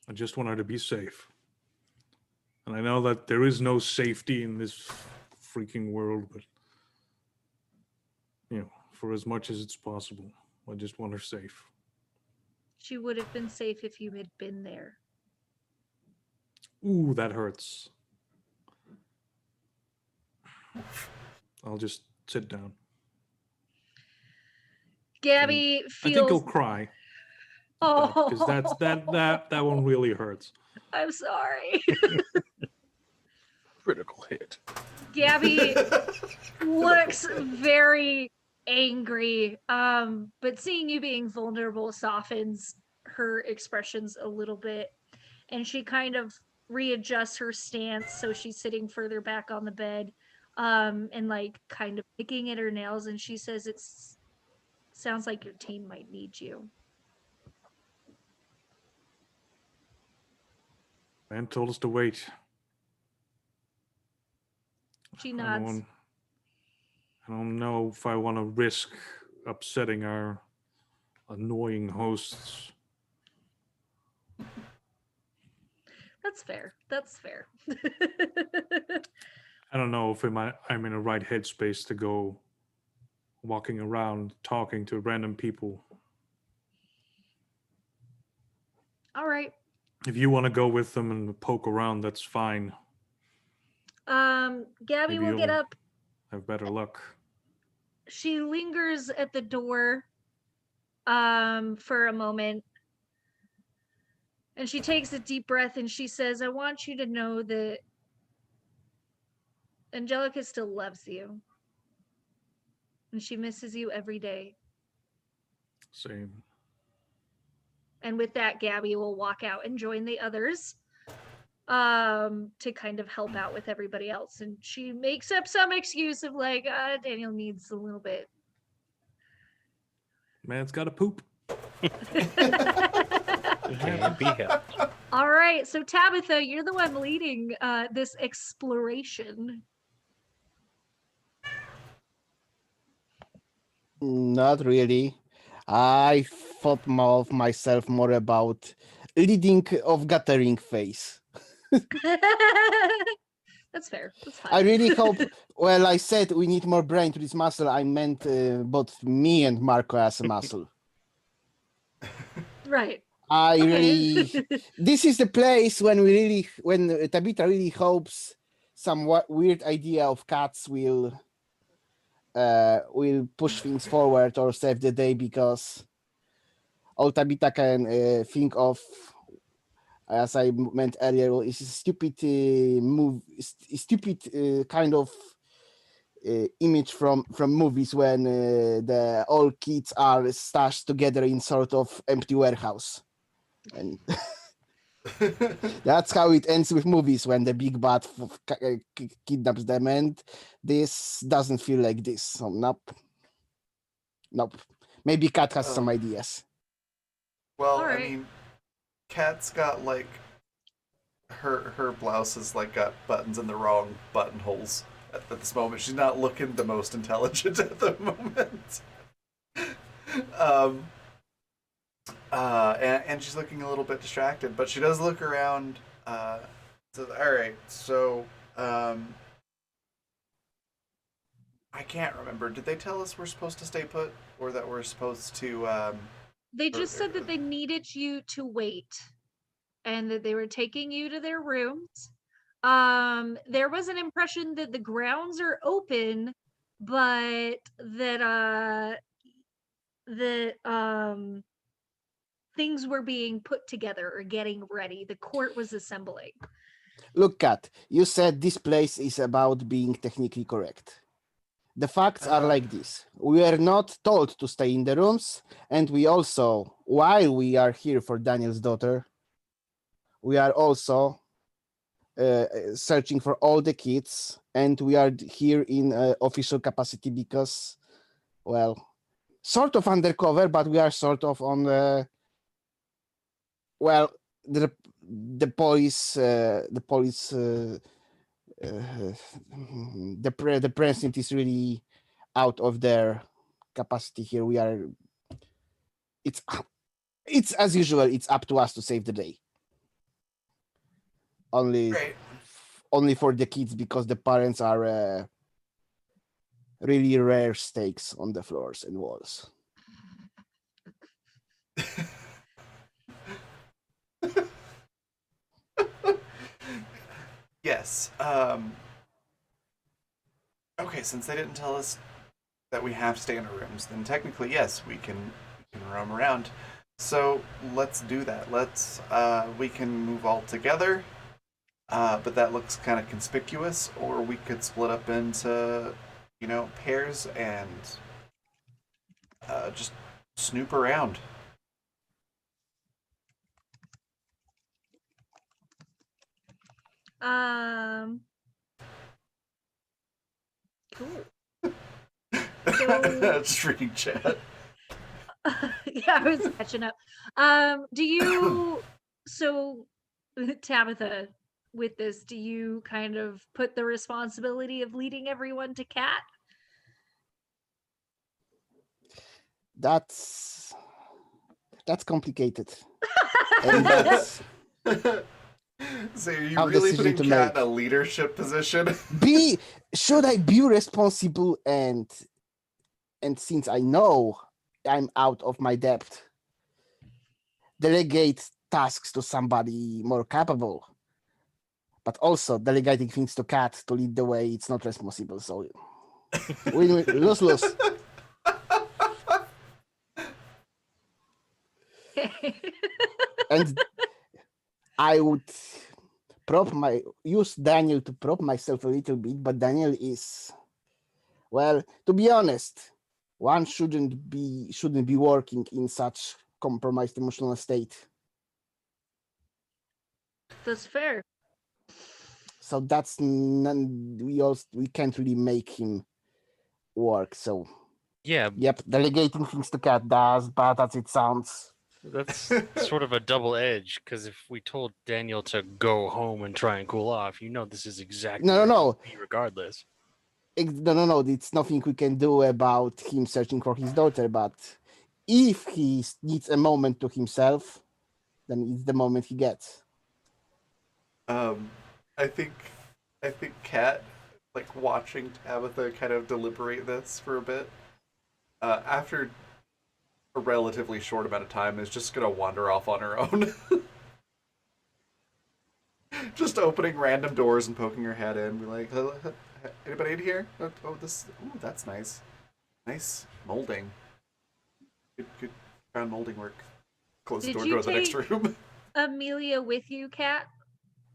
I just want her to be safe. And I know that there is no safety in this freaking world, but, for as much as it's possible, I just want her safe. She would have been safe if you had been there. Ooh, that hurts. I'll just sit down. Gabby I think feels. he'll cry. Oh, Because that one really hurts. I'm sorry. Critical hit. Gabby looks very angry, but seeing you being vulnerable softens her expressions a little bit, and she kind of readjusts her stance so she's sitting further back on the bed, and like kind of picking at her nails, and she says, "It sounds like your team might need you." Man told us to wait. She nods. I don't know if I want to risk upsetting our annoying hosts. That's fair. That's fair. I don't know if I'm in a right headspace to go walking around talking to random people. All right. If you want to go with them and poke around, that's fine. Gabby will get up. Have better luck. She lingers at the door for a moment, and she takes a deep breath and she says, I want you to know that Angelica still loves you, and she misses you every day. Same. And with that, Gabby will walk out and join the others to kind of help out with everybody else. And she makes up some excuse of like, Daniel needs a little bit. Man's got to poop. Can't be helped. All right, so Tabitha, you're the one leading this exploration. Not really. I thought more of myself more about leading of gathering phase. That's fair. That's fine. I really hope. Well, I said we need more brain to this muscle. I meant both me and Marco as a muscle. Right. I Okay. really. This is the place when Tabitha really hopes some weird idea of cats will push things forward or save the day, because all Tabitha can think of, as I meant earlier, is a stupid kind of image from movies when the all kids are stashed together in sort of empty warehouse, and that's how it ends with movies when the big bad kidnaps them, and this doesn't feel like this. So nope. Maybe Kat has some ideas. Well, All I right. mean, Kat's got like her blouse has like got buttons in the wrong buttonholes at this moment. She's not looking the most intelligent at the moment. um, and she's looking a little bit distracted, but she does look around. All right, so I can't remember. Did they tell us we're supposed to stay put, or that we're supposed to? They just said that they needed you to wait and that they were taking you to their rooms. There was an impression that the grounds are open, but that things were being put together or getting ready. The court was assembling. Look, Kat, you said this place is about being technically correct. The facts are like this. We are not told to stay in the rooms, and we also, while we are here for Daniel's daughter, we are also searching for all the kids, and we are here in official capacity because, well, sort of undercover, but we are sort of on the, well, the police, the president is really out of their capacity here. We are. It's as usual. It's up to us to save the day. Great. Only for the kids, because the parents are really rare stakes on the floors and walls. Yes. Okay, since they didn't tell us that we have to stay in our rooms, then technically, yes, we can roam around. So let's do that. We can move all together, but that looks kind of conspicuous. Or we could split up into, pairs and just snoop around. Cool. Just reading chat. Yeah, I was catching up. So Tabitha, with this, do you kind of put the responsibility of leading everyone to Cat? That's complicated. And that's So are you Tough really decision putting to Kat in make. a leadership position? Should I be responsible, and since I know I'm out of my depth, delegate tasks to somebody more capable, but also delegating things to Kat to lead the way, it's not responsible. So win-win, lose-lose. And I would use Daniel to prop myself a little bit, but Daniel is, well, to be honest, one shouldn't be working in such compromised emotional state. That's fair. So that's we can't really make him work. So Yeah, yep, delegating things to Cat does, but as it sounds, That's sort of a double edge, because if we told Daniel to go home and try and cool off, this is exactly No, where no, he no. would be regardless. No. It's nothing we can do about him searching for his daughter. But if he needs a moment to himself, then it's the moment he gets. I think Kat, like watching Tabitha kind of deliberate this for a bit, after a relatively short amount of time, is just gonna wander off on her own. Just opening random doors and poking her head in, be like, "Hello, anybody in here? Oh, this. Ooh, that's nice. Nice molding. Good ground molding work." Close the Did door, you go to the next take room. Amelia with you, Kat?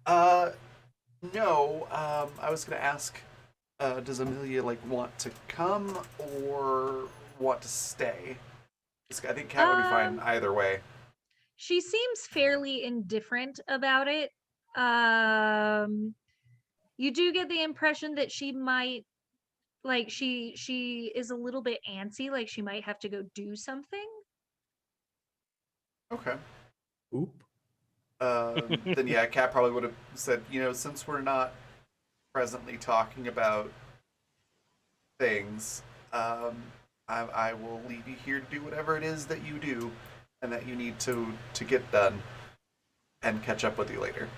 Uh, no. I was gonna ask, does Amelia like want to come or want to stay? I think Kat would be fine Um, either way. she seems fairly indifferent about it. Um, you do get the impression that she might like she is a little bit antsy, like she might have to go do something. Okay. Oop. Then yeah, Kat probably would have said, since we're not presently talking about things, I will leave you here to do whatever it is that you do, and that you need to get done, and catch up with you later.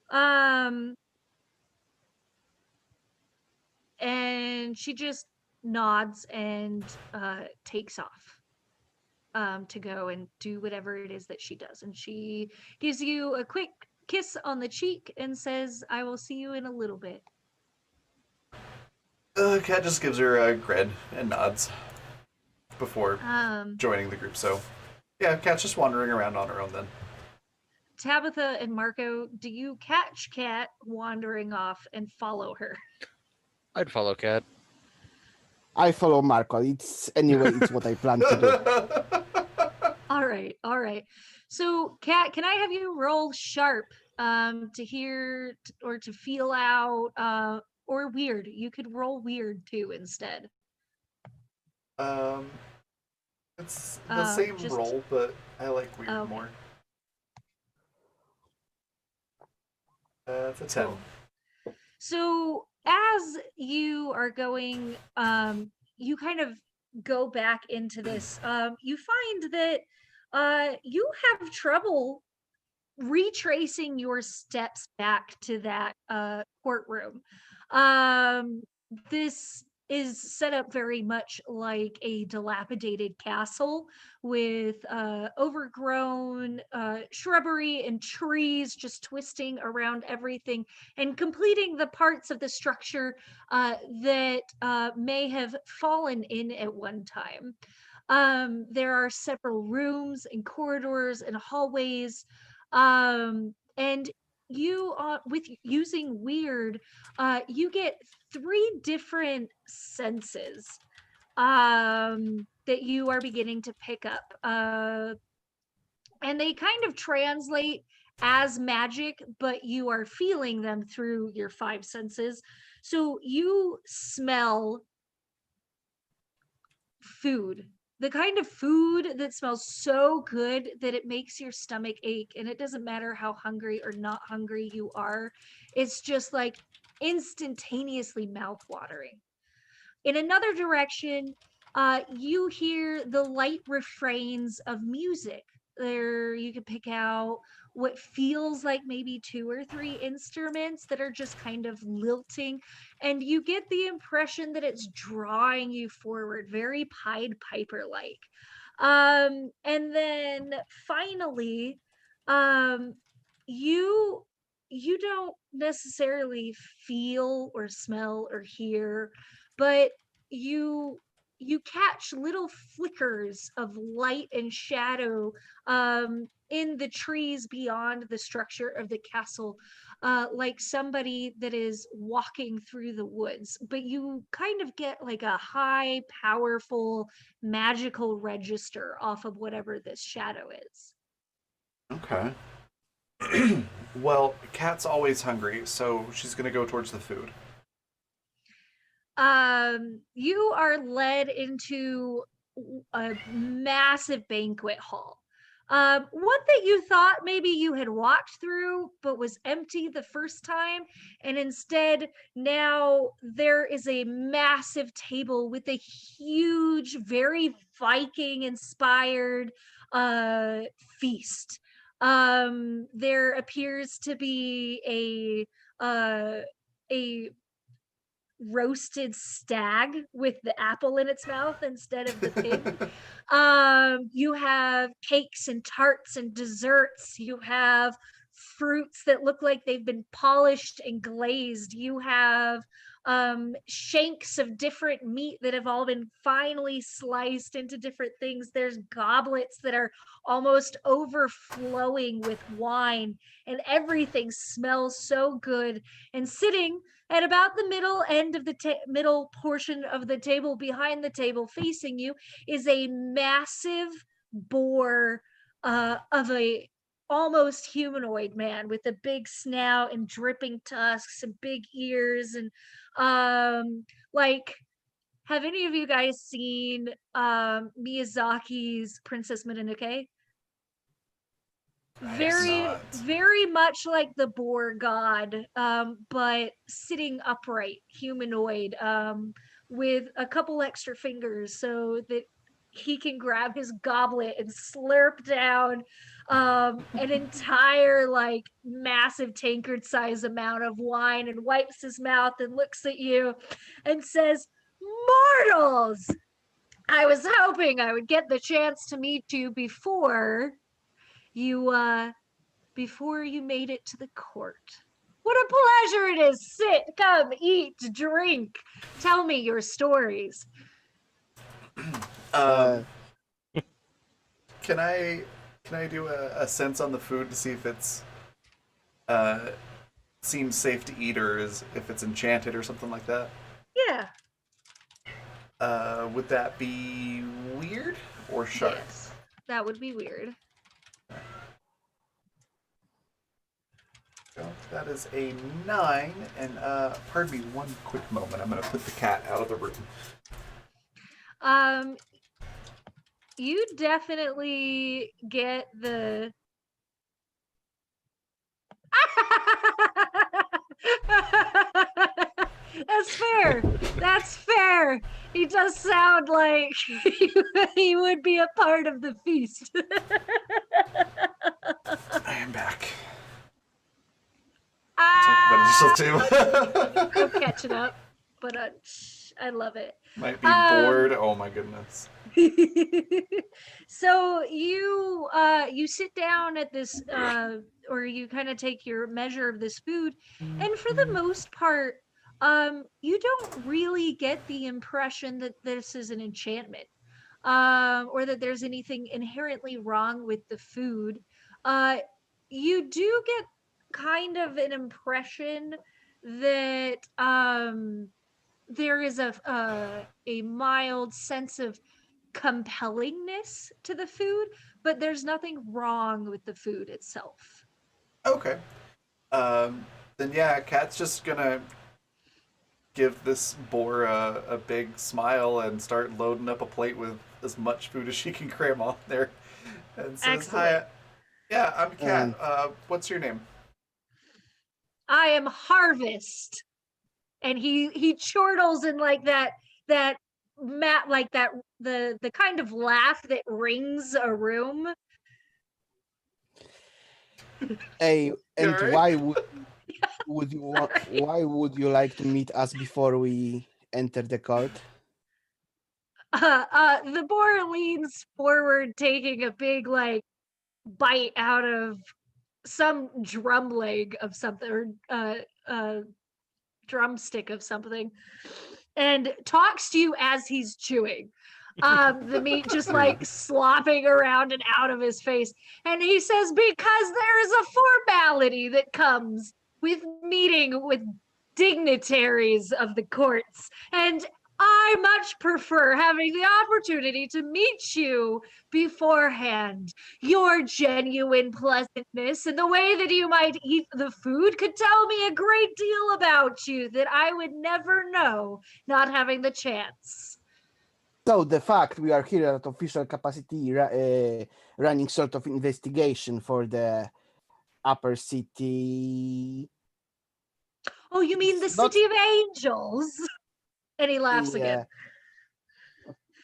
Um, and she just nods and takes off to go and do whatever it is that she does. And she gives you a quick kiss on the cheek and says, "I will see you in a little bit." Kat just gives her a grin and nods before Um, joining the group. So yeah, Kat's just wandering around on her own then. Tabitha and Marco, do you catch Kat wandering off and follow her? I'd follow Cat. I follow Marco. It's what I plan to do. All right, all right. So, Kat, can I have you roll sharp to hear or to feel out or weird? You could roll weird too instead. um, it's the same Just role, but I like weird okay, more. It's a 10. cool. So, as you are going, you kind of go back into this. You find that you have trouble retracing your steps back to that courtroom. Um, this is set up very much like a dilapidated castle with overgrown shrubbery and trees just twisting around everything and completing the parts of the structure that may have fallen in at one time. There are several rooms and corridors and hallways, and you with using weird you get three different senses that you are beginning to pick up, and they kind of translate as magic, but you are feeling them through your five senses. So you smell food, the kind of food that smells so good that it makes your stomach ache, and it doesn't matter how hungry or not hungry you are. It's just like instantaneously mouth-watering. In another direction, you hear the light refrains of music. There, you can pick out what feels like maybe two or three instruments that are just kind of lilting, and you get the impression that it's drawing you forward, very Pied Piper like. And then finally, um, you you don't necessarily feel or smell or hear, but you you catch little flickers of light and shadow in the trees beyond the structure of the castle, like somebody that is walking through the woods. But you kind of get like a high, powerful, magical register off of whatever this shadow is. Okay. Well, Kat's always hungry, so she's gonna go towards the food. you are led into a massive banquet hall. One that you thought maybe you had walked through, but was empty the first time. And instead, now there is a massive table with a huge, very Viking inspired feast. There appears to be a roasted stag with the apple in its mouth instead of the pig. You have cakes and tarts and desserts. You have fruits that look like they've been polished and glazed. You have shanks of different meat that have all been finely sliced into different things. There's goblets that are almost overflowing with wine, and everything smells so good. And sitting at about the middle end of the middle portion of the table, behind the table facing you, is a massive boar of a almost humanoid man with a big snout and dripping tusks and big ears. And like, have any of you guys seen Miyazaki's Princess Mononoke? I have Very not. very much like the boar god, but sitting upright, humanoid, with a couple extra fingers so that he can grab his goblet and slurp down an entire like massive tankard size amount of wine, and wipes his mouth and looks at you and says, "Mortals, I was hoping I would get the chance to meet you you before you made it to the court. What a pleasure it is. Sit, come, eat, drink. Tell me your stories." Uh, Can I do a sense on the food to see if it's seems safe to eat, or if it's enchanted or something like that? Yeah. Would that be weird or sharp? Yes. That would be weird. So that is a 9, and pardon me one quick moment. I'm gonna put the cat out of the room. You definitely get the That's fair. That's fair. He does sound like he would be a part of the feast. I am back. Ah, But too. I'm catching up, but I love it. Might be bored. Oh my goodness. So you sit down at this or you kind of take your measure of this food, and for the most part you don't really get the impression that this is an enchantment, or that there's anything inherently wrong with the food. You do get kind of an impression that there is a mild sense of compellingness to the food, but there's nothing wrong with the food itself. Okay. Then yeah, Kat's just gonna give this boar a big smile and start loading up a plate with as much food as she can cram on there, and says, Excellent. "Hi, yeah, I'm Kat. What's your name?" I am Harvest. And he chortles in like that like that the kind of laugh that rings a room. hey, and Alright. why would you like to meet us before we enter the court? The boar leans forward, taking a big like bite out of some drum leg of something, or drumstick of something, and talks to you as he's chewing. The meat just like slopping around and out of his face. And he says, because there is a formality that comes with meeting with dignitaries of the courts. And I much prefer having the opportunity to meet you beforehand. Your genuine pleasantness and the way that you might eat the food could tell me a great deal about you that I would never know not having the chance. So the fact we are here at official capacity running sort of investigation for the upper city. Oh, you mean the It's not- City of Angels? And he laughs Yeah. again.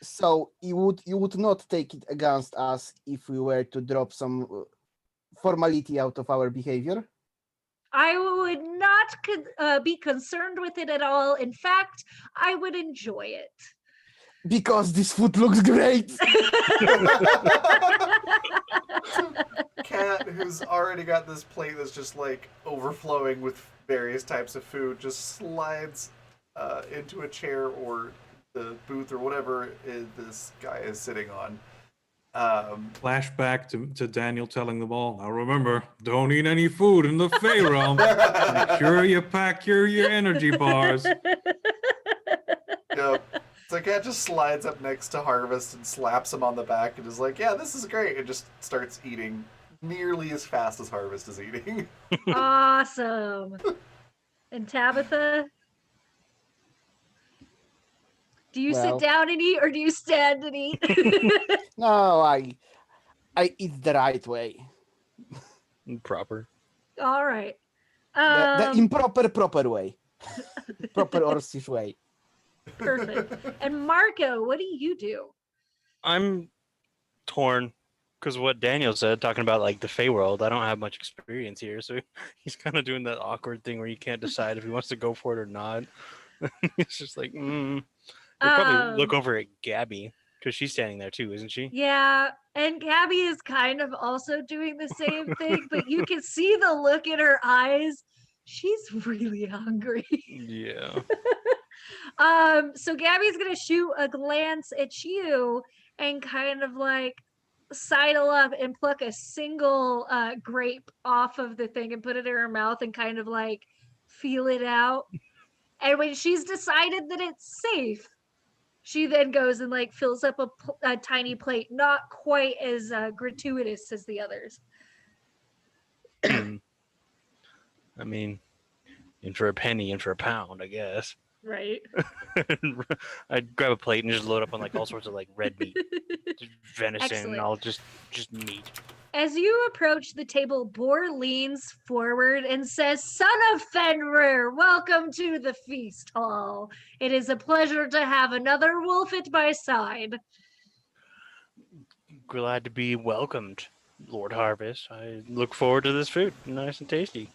So you would not take it against us if we were to drop some formality out of our behavior? I would not be concerned with it at all. In fact, I would enjoy it. Because this food looks great. Cat, who's already got this plate that's just like overflowing with various types of food, just slides into a chair or the booth or whatever this guy is sitting on. Flashback to Daniel telling them all, now remember, don't eat any food in the Fey realm. Make sure you pack your energy bars. Yep. So Cat just slides up next to Harvest and slaps him on the back and is like, "Yeah, this is great," and just starts eating nearly as fast as Harvest is eating. Awesome. And Tabitha? Do you Well. sit down and eat or do you stand and eat? No, I eat the right way. Proper. All right. The improper proper way. Proper Orcish way. Perfect. And Marco, what do you do? I'm torn because what Daniel said, talking about like the Fey world, I don't have much experience here, so he's kind of doing that awkward thing where you can't decide if he wants to go for it or not. It's just like, He'll probably look over at Gabby because she's standing there too, isn't she? Yeah, and Gabby is kind of also doing the same thing, but you can see the look in her eyes. She's really hungry. Yeah. So Gabby's gonna shoot a glance at you and kind of like sidle up and pluck a single grape off of the thing and put it in her mouth and kind of like feel it out. And when she's decided that it's safe, she then goes and like fills up a tiny plate, not quite as gratuitous as the others. I mean, in for a penny, in for a pound, I guess. Right. I'd grab a plate and just load up on like all sorts of like red meat, just venison, Excellent. all just meat. As you approach the table, Boar leans forward and says, "Son of Fenrir, welcome to the feast hall. It is a pleasure to have another wolf at my side." Glad to be welcomed, Lord Harvest. I look forward to this food. Nice and tasty.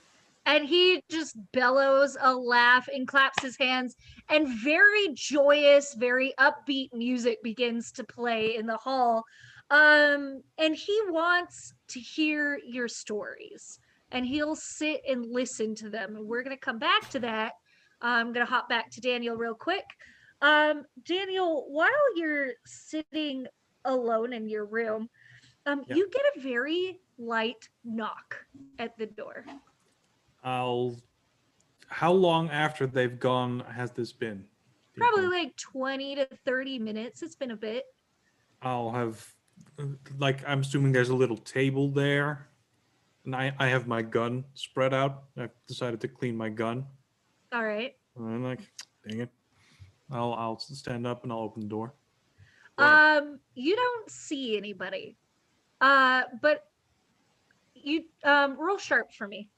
And he just bellows a laugh and claps his hands, and very joyous, very upbeat music begins to play in the hall. And he wants to hear your stories, and he'll sit and listen to them. And we're gonna come back to that. I'm gonna hop back to Daniel real quick. Daniel, while you're sitting alone in your room, you get a very light knock at the door. How long after they've gone has this been? Probably like 20 to 30 minutes. It's been a bit. I'll have, like, I'm assuming there's a little table there, and I have my gun spread out. I've decided to clean my gun. All right. And I'm like, dang it. I'll stand up and I'll open the door. You don't see anybody. But you roll sharp for me.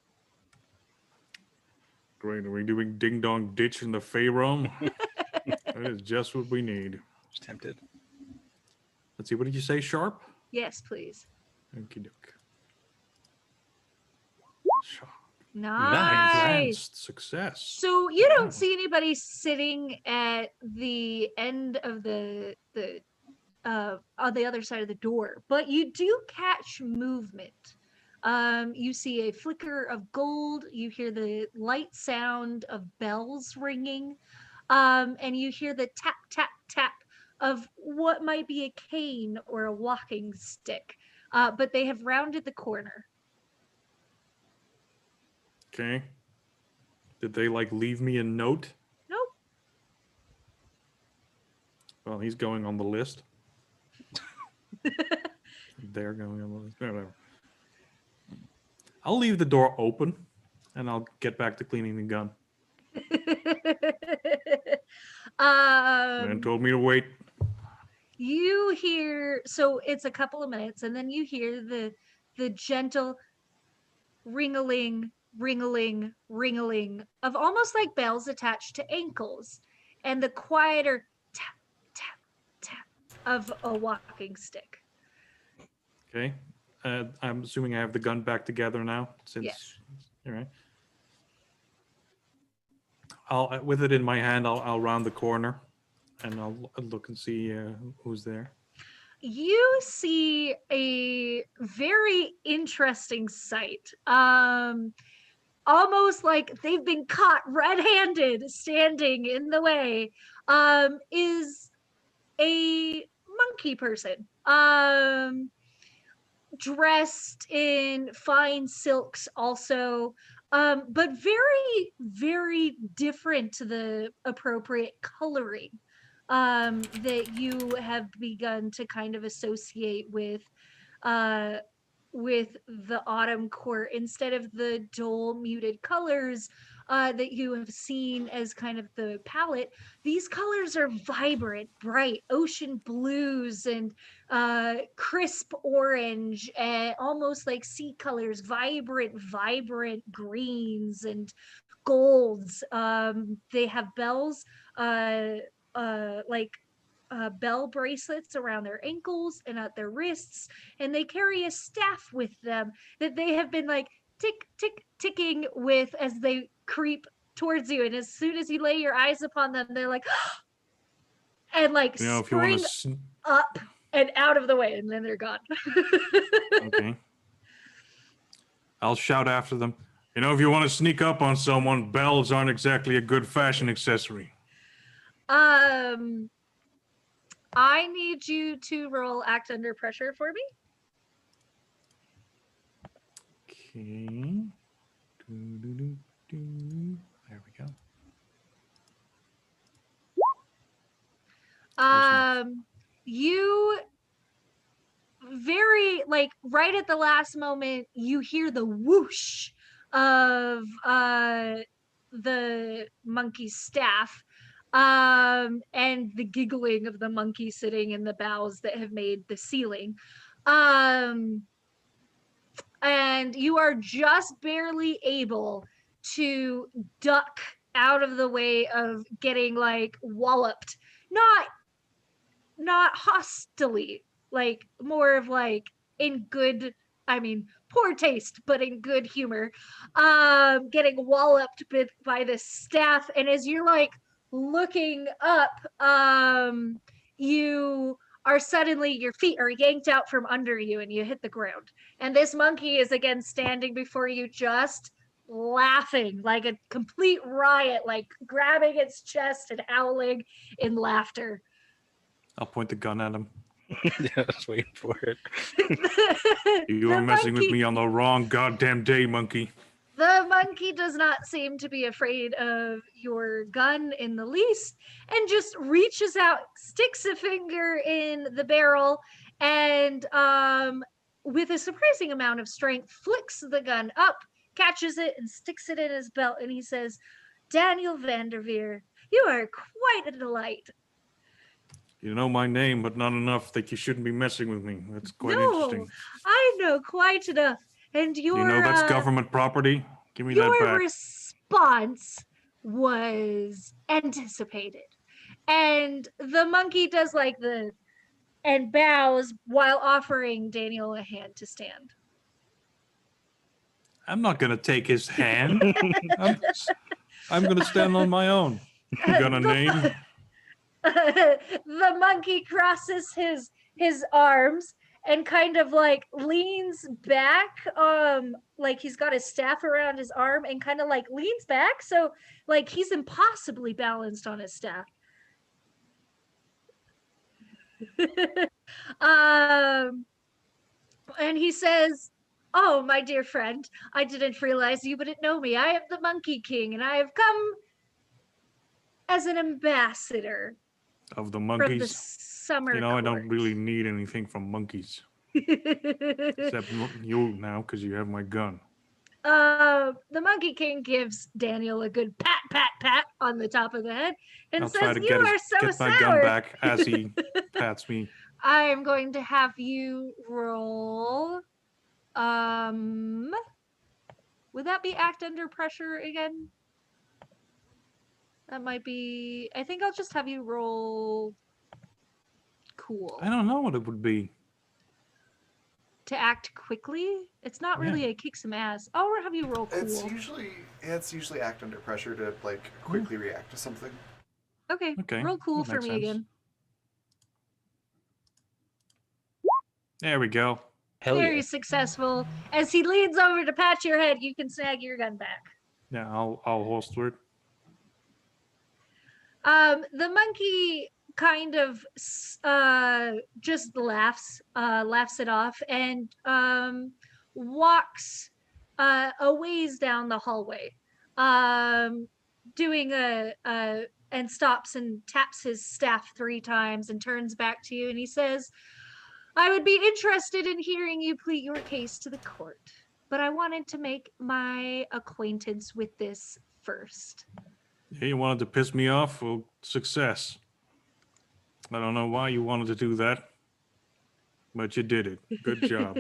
Great. Are we doing ding dong ditch in the Fey realm? That is just what we need. Just tempted. Let's see. What did you say? Sharp? Yes, please. Okie doke. Sharp. Nice. Advanced success. So you don't see anybody sitting at the end of the on the other side of the door, but you do catch movement. You see a flicker of gold. You hear the light sound of bells ringing, and you hear the tap tap tap of what might be a cane or a walking stick. But they have rounded the corner. Okay. Did they like leave me a note? Nope. Well, he's going on the list. They're going on the list. Whatever. I'll leave the door open, and I'll get back to cleaning the gun. Man told me to wait. You hear, so it's a couple of minutes, and then you hear the gentle ring-a-ling, ring-a-ling, ring-a-ling of almost like bells attached to ankles, and the quieter tap, tap, tap of a walking stick. Okay. I'm assuming I have the gun back together now. Since, Yes. All right. I'll with it in my hand. I'll round the corner, and I'll look and see who's there. You see a very interesting sight. Almost like they've been caught red-handed standing in the way, is a monkey person. Dressed in fine silks also, but very, very different to the appropriate coloring that you have begun to kind of associate uh, with the autumn court, instead of the dull muted colors that you have seen as kind of the palette. These colors are vibrant, bright ocean blues and crisp orange and almost like sea colors, vibrant greens and golds. They have bells, like bell bracelets around their ankles and at their wrists, and they carry a staff with them that they have been like tick tick ticking with as they creep towards you. And as soon as you lay your eyes upon them, they're like and like You know, if you want spring to. up and out of the way, and then they're gone. Okay. I'll shout after them. You know, if you want to sneak up on someone, bells aren't exactly a good fashion accessory. I need you to roll act under pressure for me. Okay. There we go. You very like right at the last moment, you hear the whoosh of the monkey staff, and the giggling of the monkey sitting in the boughs that have made the ceiling. And you are just barely able to duck out of the way of getting like walloped, not hostilely, like more of like in good, I mean poor taste, but in good humor, getting walloped by the staff. And as you're like looking up, you are suddenly, your feet are yanked out from under you and you hit the ground, and this monkey is again standing before you, just laughing like a complete riot, like grabbing its chest and howling in laughter. I'll point the gun at him. Yeah, I was waiting for it. You are messing with me on the wrong goddamn day, monkey. The monkey does not seem to be afraid of your gun in the least, and just reaches out, sticks a finger in the barrel, and with a surprising amount of strength, flicks the gun up, catches it, and sticks it in his belt. And he says, "Daniel Vanderveer, you are quite a delight." You know my name, but not enough that you shouldn't be messing with me. That's quite interesting. I know quite enough. And your You know that's government property? Give me that your back. response was anticipated. And the monkey does like the and bows while offering Daniel a hand to stand. I'm not going to take his hand. I'm going to stand on my own. You got a name? The monkey crosses his arms and kind of like leans back, like he's got his staff around his arm and kind of like leans back, so like he's impossibly balanced on his staff. And he says, "Oh, my dear friend, I didn't realize you wouldn't know me. I am the Monkey King, and I have come as an ambassador." Of the from the monkeys. summer You know, I don't court. really need anything from monkeys. Except you now, because you have my gun. The Monkey King gives Daniel a good pat, pat, pat on the top of the head and I'll says, try to "You are so get my sour." gun back as he pats me. I'm going to have you roll. Would that be act under pressure again? That might be. I think I'll just have you roll cool I don't know what it would be. to act quickly. It's not really a kick some ass. I'll have you roll cool. It's usually act under pressure to like quickly react to something. Okay. Okay, Roll cool that for makes me sense. again. There we go. Hell Very yeah. successful. As he leans over to pat your head, you can snag your gun back. Yeah, I'll holster it. The monkey kind of just laughs it off, and walks a ways down the hallway, doing and stops and taps his staff 3 times and turns back to you, and he says, "I would be interested in hearing you plead your case to the court, but I wanted to make my acquaintance with this first." Yeah, you wanted to piss me off? Well, success. I don't know why you wanted to do that, but you did it. Good job.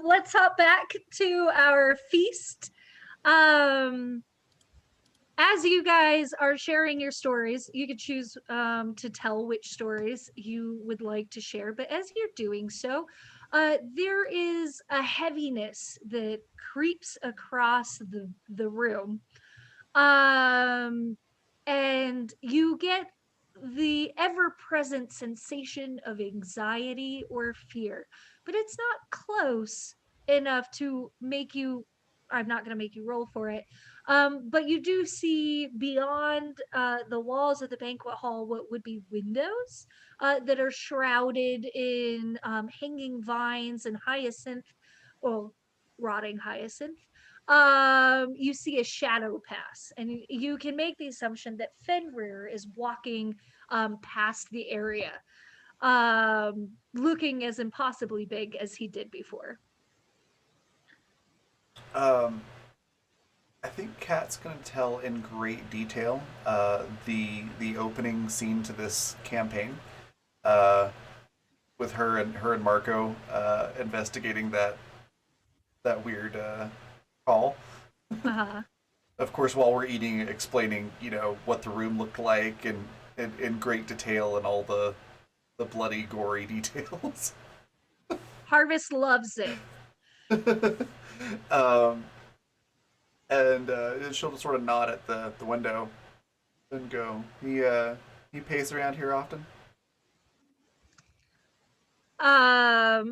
Let's hop back to our feast. As you guys are sharing your stories, you could choose to tell which stories you would like to share. But as you're doing so, there is a heaviness that creeps across the room. And you get the ever-present sensation of anxiety or fear, but it's not close enough to make you. I'm not going to make you roll for it, but you do see beyond the walls of the banquet hall what would be windows that are shrouded in hanging vines and hyacinth, well, rotting hyacinth. You see a shadow pass, and you can make the assumption that Fenrir is walking past the area, looking as impossibly big as he did before. I think Kat's going to tell in great detail the opening scene to this campaign, with her and Marco investigating that weird call. Uh-huh. Of course, while we're eating, explaining what the room looked like and in great detail and all the bloody, gory details. Harvest loves it. And she'll just sort of nod at the window and go, he pays around here often? Are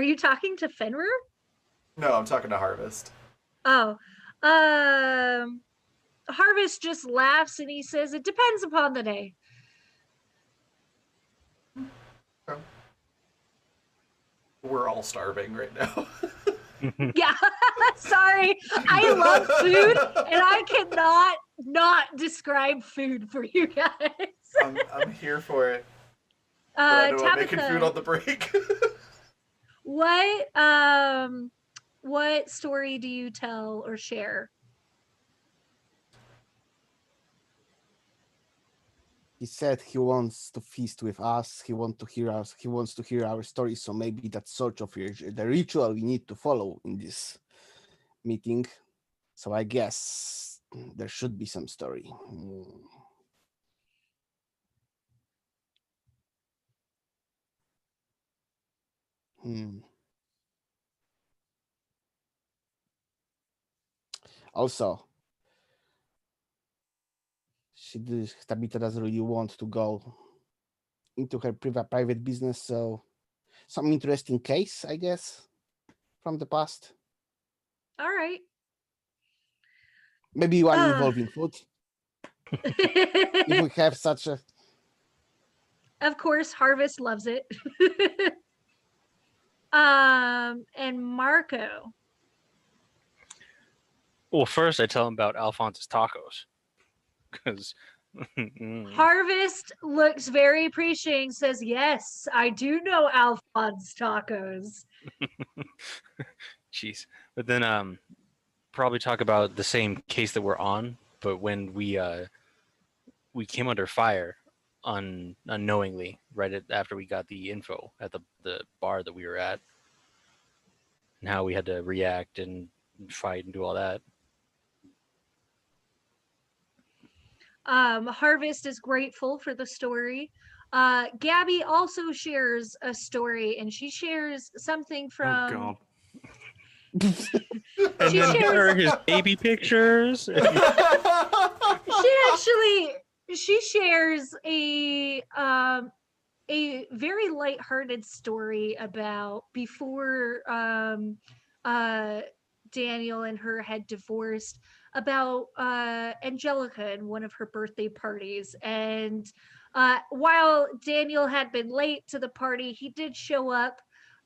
you talking to Fenrir? No, I'm talking to Harvest. Oh, Harvest just laughs and he says, "It depends upon the day." Okay. We're all starving right now. Yeah, sorry. I love food and I cannot not describe food for you guys. I'm here for it. But I know I'm making food Tabitha, on the break. what story do you tell or share? He said he wants to feast with us. He wants to hear our stories. So maybe that's sort of the ritual we need to follow in this meeting. So I guess there should be some story. Also, Tabitha doesn't really want to go into her private business, so some interesting case, I guess, from the past. All right. Maybe one involving food. If we have such a... Of course, Harvest loves it. And Marco. Well, first I tell him about Alphonse's tacos because Harvest looks very appreciating, says, yes, I do know Alphonse tacos. Jeez. But then probably talk about the same case that we're on, but when we came under fire unknowingly after we got the info at the bar that we were at, and how we had to react and fight and do all that. Harvest is grateful for the story. Gabby also shares a story, and she shares something Oh from. God. And She then shares- there are his baby pictures. She shares a very lighthearted story about before Daniel and her had divorced, about Angelica and one of her birthday parties. And while Daniel had been late to the party, he did show up,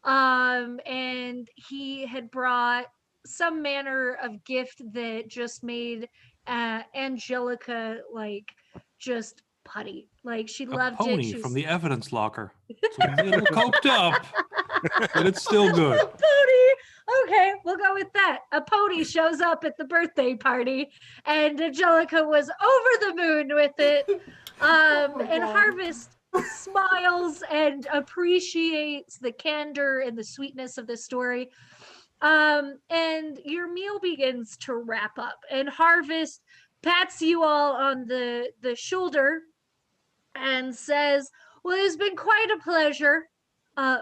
and he had brought some manner of gift that just made Angelica like just putty. Like she A loved it. pony She from was the evidence locker. It's a little coked up, but it's still good. pony. Okay, we'll go with that. A pony shows up at the birthday party, and Angelica was over the moon with it. And God. Harvest smiles and appreciates the candor and the sweetness of the story. And your meal begins to wrap up, and Harvest pats you all on the shoulder and says, well, it's been quite a pleasure,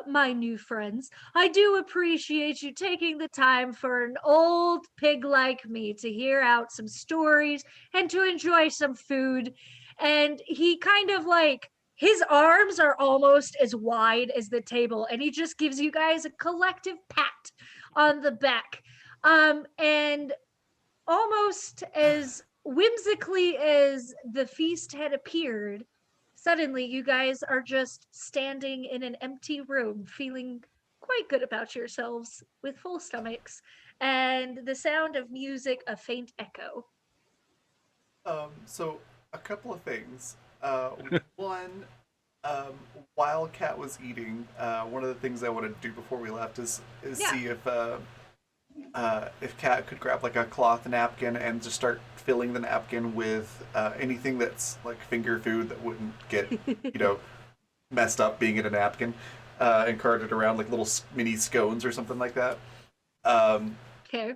my new friends. I do appreciate you taking the time for an old pig like me to hear out some stories and to enjoy some food. And he kind of like, his arms are almost as wide as the table, and he just gives you guys a collective pat on the back. And almost as whimsically as the feast had appeared, suddenly you guys are just standing in an empty room, feeling quite good about yourselves with full stomachs, and the sound of music a faint echo. So a couple of things. One, while Kat was eating, one of the things I wanted to do before we left is Yeah. see if Kat could grab like a cloth napkin and just start filling the napkin with anything that's like finger food that wouldn't get messed up being in a napkin, and carted around like little mini scones or something like that. Um, Okay.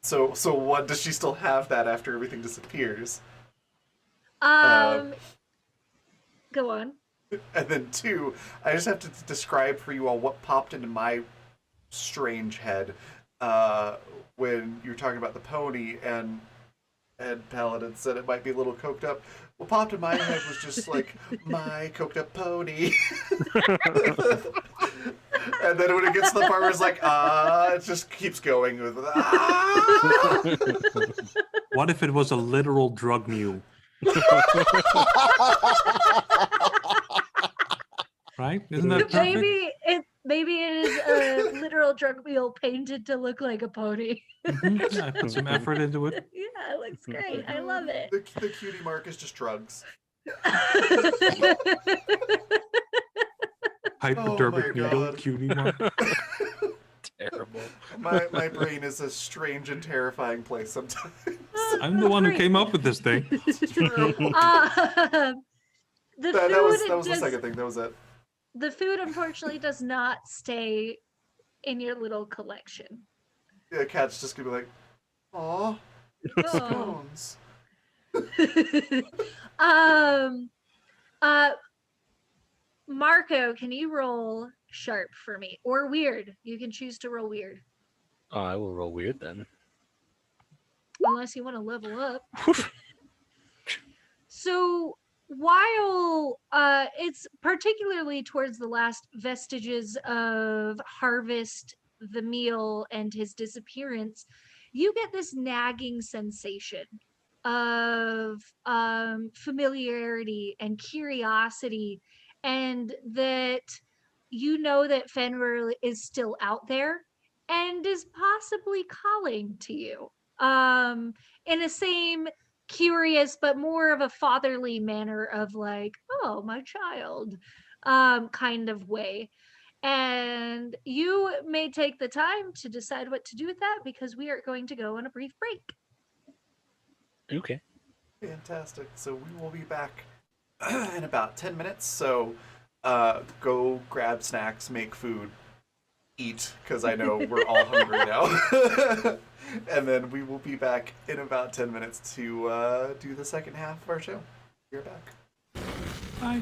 so what does she still have that after everything disappears? Go on. And then two, I just have to describe for you all what popped into my strange head when you were talking about the pony and Paladin said it might be a little coked up. What popped in my head was just like my coked up pony. And then when it gets to the part where it's like it just keeps going with What if it was a literal drug mule? Right? Isn't that perfect? Maybe it is a literal drug wheel painted to look like a pony. Mhm. Yeah, I put some effort into it. Yeah, it looks great. I love it. the cutie mark is just drugs. Hypodermic my needle, God. cutie mark. Terrible. My brain is a strange and terrifying place sometimes. I'm the one who came up with this thing. True. The that food was the does- second thing. That was it. The food unfortunately does not stay in your little collection. Yeah, Kat's just gonna be like, "Aw, Oh. scones." Marco, can you roll sharp for me? Or weird. You can choose to roll weird. Oh, I will roll weird then. Unless you want to level up. So while it's particularly towards the last vestiges of Harvest, the meal, and his disappearance, you get this nagging sensation of familiarity and curiosity, and that you know that Fenrir is still out there and is possibly calling to you. In the same curious, but more of a fatherly manner of like, oh, my child, kind of way. And you may take the time to decide what to do with that because we are going to go on a brief break. Okay. Fantastic. So we will be back in about 10 minutes. So go grab snacks, make food, eat, because I know we're all hungry now. And then we will be back in about 10 minutes to do the second half of our show. You're back. Bye.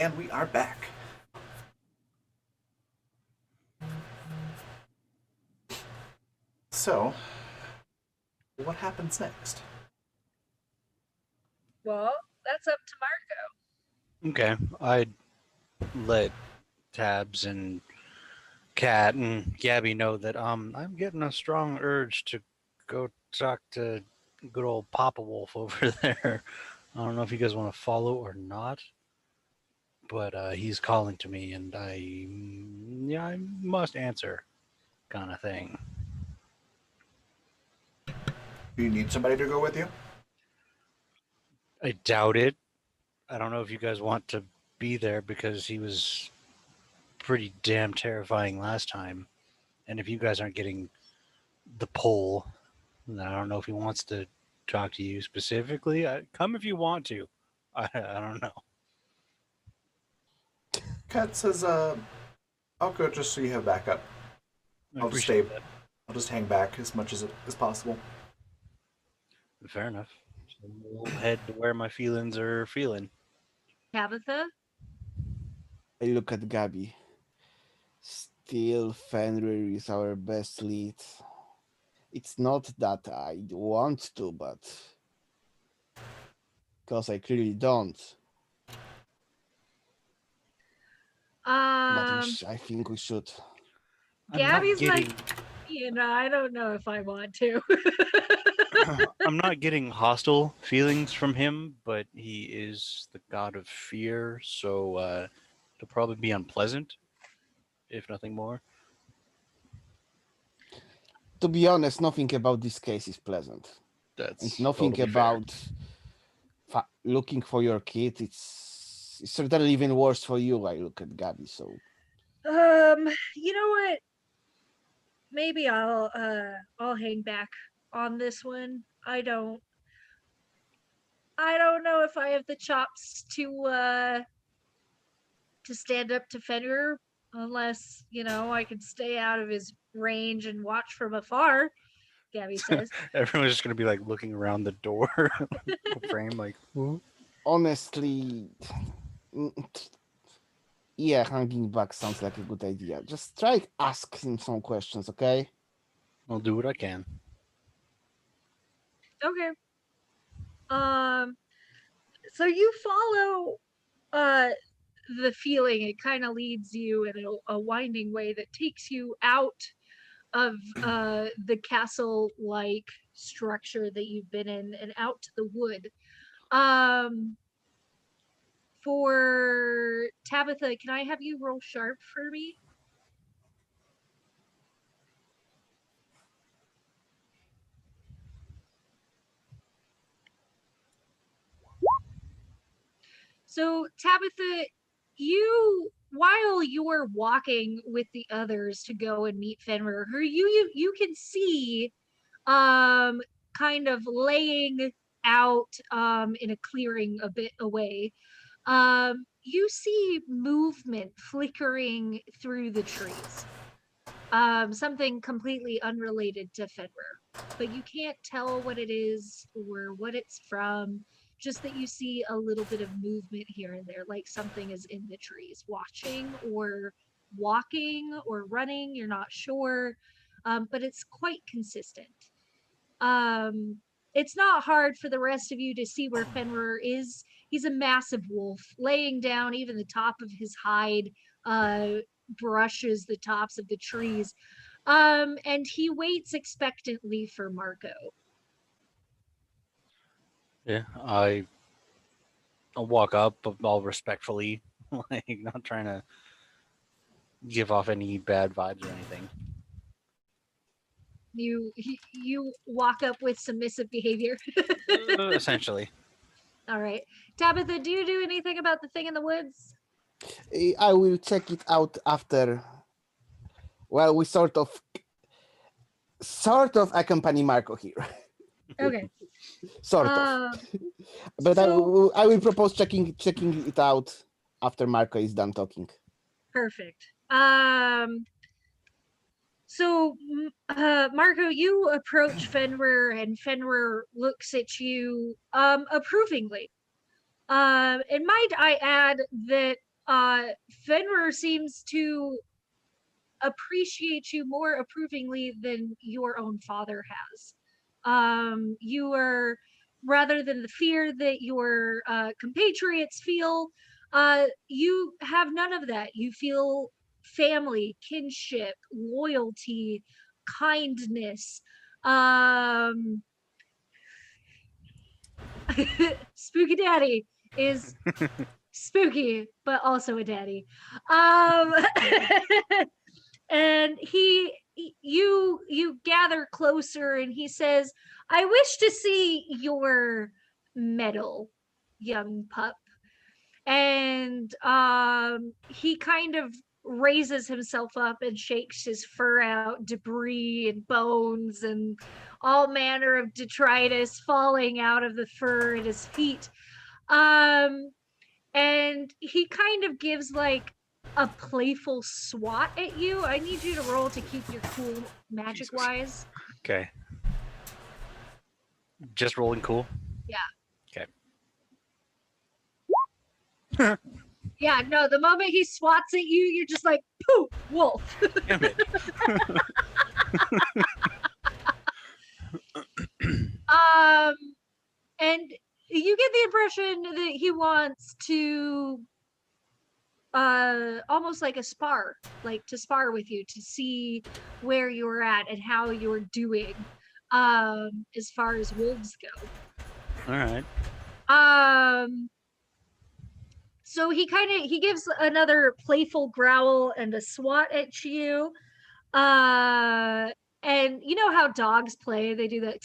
And we are back. So, what happens next? Well, that's up to Marco. Okay, I'd let Tabs and Kat and Gabby know that I'm getting a strong urge to go talk to good old Papa Wolf over there. I don't know if you guys want to follow or not, but he's calling to me, and I must answer, kind of thing. Do you need somebody to go with you? I doubt it. I don't know if you guys want to be there because he was pretty damn terrifying last time, and if you guys aren't getting the pull, then I don't know if he wants to talk to you specifically. Come if you want to. I don't know. Kat says, I'll go just so you have backup. I I'll just appreciate stay. I'll just hang back as much as possible. that. Fair enough. So we'll head to where my feelings are feeling. Tabitha? I look at Gabby. Still, Fenrir is our best lead. It's not that I want to, but because I clearly don't. But I think we should. I'm not Gabby's getting. like, I don't know if I want to. I'm not getting hostile feelings from him, but he is the god of fear, so it'll probably be unpleasant, if nothing more. To be honest, nothing about this case is pleasant. That's And nothing totally fair. about looking for your kid. It's certainly even worse for you. I look at Gabby, so You know what? Maybe I'll hang back on this one. I don't know if I have the chops to stand up to Fenrir unless, I can stay out of his range and watch from afar, Gabby says. Everyone's just gonna be like looking around the door frame, like, "Whoa." honestly, yeah, hanging back sounds like a good idea. Just try ask him some questions, okay? I'll do what I can. Okay. So you follow the feeling. It kind of leads you in a winding way that takes you out of the castle-like structure that you've been in and out to the wood. For Tabitha, can I have you roll sharp for me? So Tabitha, while you're walking with the others to go and meet Fenrir, you can see kind of laying out in a clearing a bit away. You see movement flickering through the trees. Something completely unrelated to Fenrir, but you can't tell what it is or what it's from. Just that you see a little bit of movement here and there, like something is in the trees, watching or walking or running. You're not sure, but it's quite consistent. Um, it's not hard for the rest of you to see where Fenrir is. He's a massive wolf, laying down even the top of his hide, brushes the tops of the trees. And he waits expectantly for Marco. Yeah, I'll walk up all respectfully, like not trying to give off any bad vibes or anything. You walk up with submissive behavior. Essentially. All right. Tabitha, do you do anything about the thing in the woods? I will check it out after. Well, we sort of accompany Marco here. Okay. Sort of. But So, I will propose checking it out after Marco is done talking. perfect. So, Marco, you approach Fenrir, and Fenrir looks at you approvingly. And might I add that Fenrir seems to appreciate you more approvingly than your own father has. You are, rather than the fear that your compatriots feel, you have none of that. You feel family, kinship, loyalty, kindness. Um, Spooky Daddy is spooky, but also a daddy. Um, and you gather closer, and he says, "I wish to see your medal, young pup." And he kind of raises himself up and shakes his fur out, debris and bones and all manner of detritus falling out of the fur at his feet. um and he kind of gives like a playful swat at you. I need you to roll to keep your cool magic Jesus. wise. Okay. Just rolling cool. Yeah. Okay. Yeah, no, the moment he swats at you, you're just like, poof, wolf. Damn it. um and you get the impression that he wants to almost like a spar, like to spar with you to see where you're at and how you're doing as far as wolves go. All right. So he gives another playful growl and a swat at you. And you know how dogs play? They do that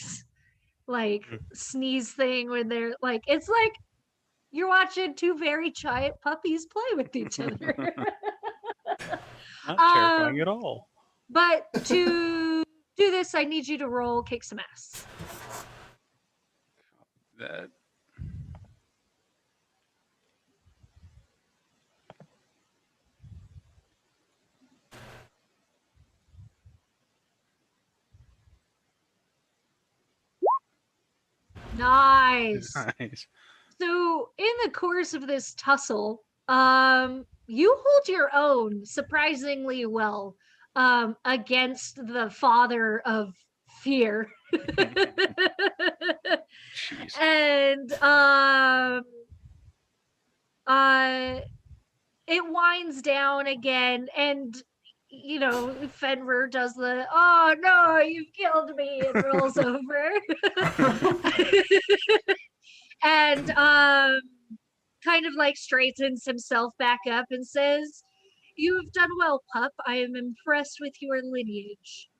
like sneeze thing when they're like, it's like you're watching two very giant puppies play with each other. Not terrifying at all. But to do this, I need you to roll kick some ass. That. Nice. Nice. So in the course of this tussle, you hold your own surprisingly well against the father of fear. Jeez. And it winds down again, and you know, Fenrir does the "oh no, you've killed me" and rolls over. And kind of like straightens himself back up and says, "You have done well, pup. I am impressed with your lineage."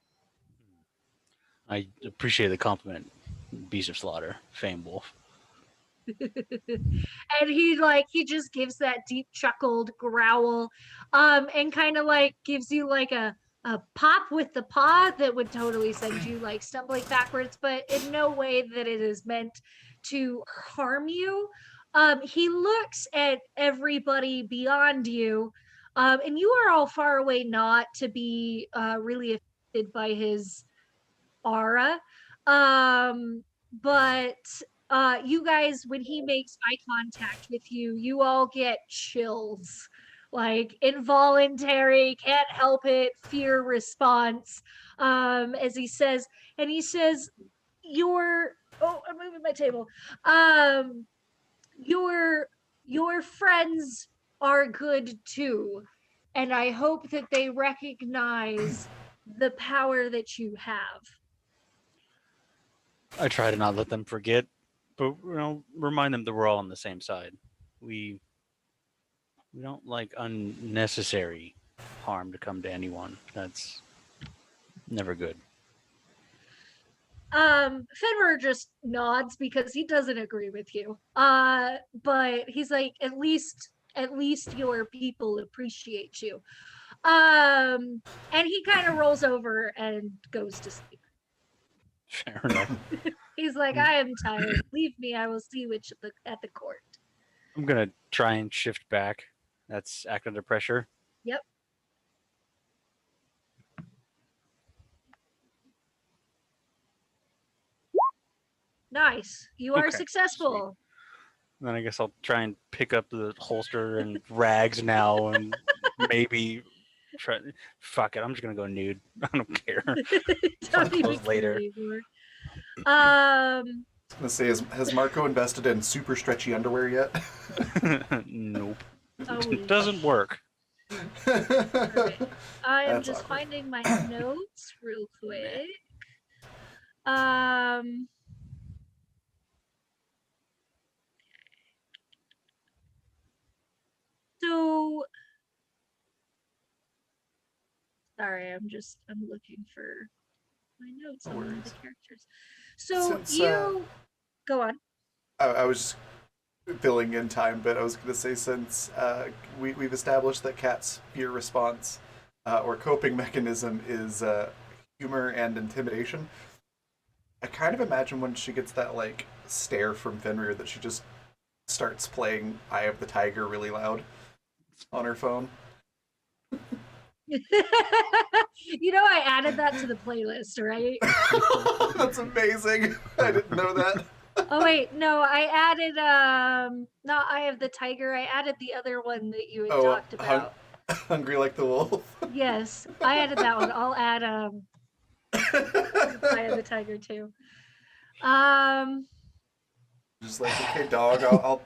I appreciate the compliment, Beast of Slaughter, Fame Wolf. And he just gives that deep chuckled growl, and kind of like gives you like a pop with the paw that would totally send you like stumbling backwards, but in no way that it is meant to harm you. He looks at everybody beyond you, and you are all far away not to be really affected by his aura. But you guys, when he makes eye contact with you, you all get chills, like involuntary, can't help it, fear response. As he says, "Your oh, I'm moving my table. Um, your friends are good too, and I hope that they recognize the power that you have." I try to not let them forget, but remind them that we're all on the same side. We don't like unnecessary harm to come to anyone. That's never good. Fenrir just nods because he doesn't agree with you. But he's like, at least your people appreciate you. And he kind of rolls over and goes to sleep. Fair enough. He's like, "I am tired. Leave me. I will see you at the court." I'm gonna try and shift back. That's act under pressure. Yep. Nice. You are Okay, successful. Then I guess I'll try and pick up the holster and rags now, and maybe try. Fuck it, I'm just gonna go nude. I don't care. Don't even Clothes care later. anymore. I was gonna say, has Marco invested in super stretchy underwear yet? Nope. Oh, It doesn't work. Perfect. I am That's just awkward. finding my notes real quick. So sorry, I'm looking for my notes No on one of the worries. characters. So Since you go on. I was just filling in time, but I was gonna say since we've established that Kat's fear response or coping mechanism is humor and intimidation. I kind of imagine when she gets that like stare from Fenrir that she just starts playing Eye of the Tiger really loud on her phone. I added that to the playlist, right? That's amazing. I didn't know that. Oh wait, no, I added not Eye of the Tiger, I added the other one that you had Oh, talked about. Hungry like the wolf. Yes, I added that one. I'll add Eye of the Tiger too. Just like, okay, dog, I'll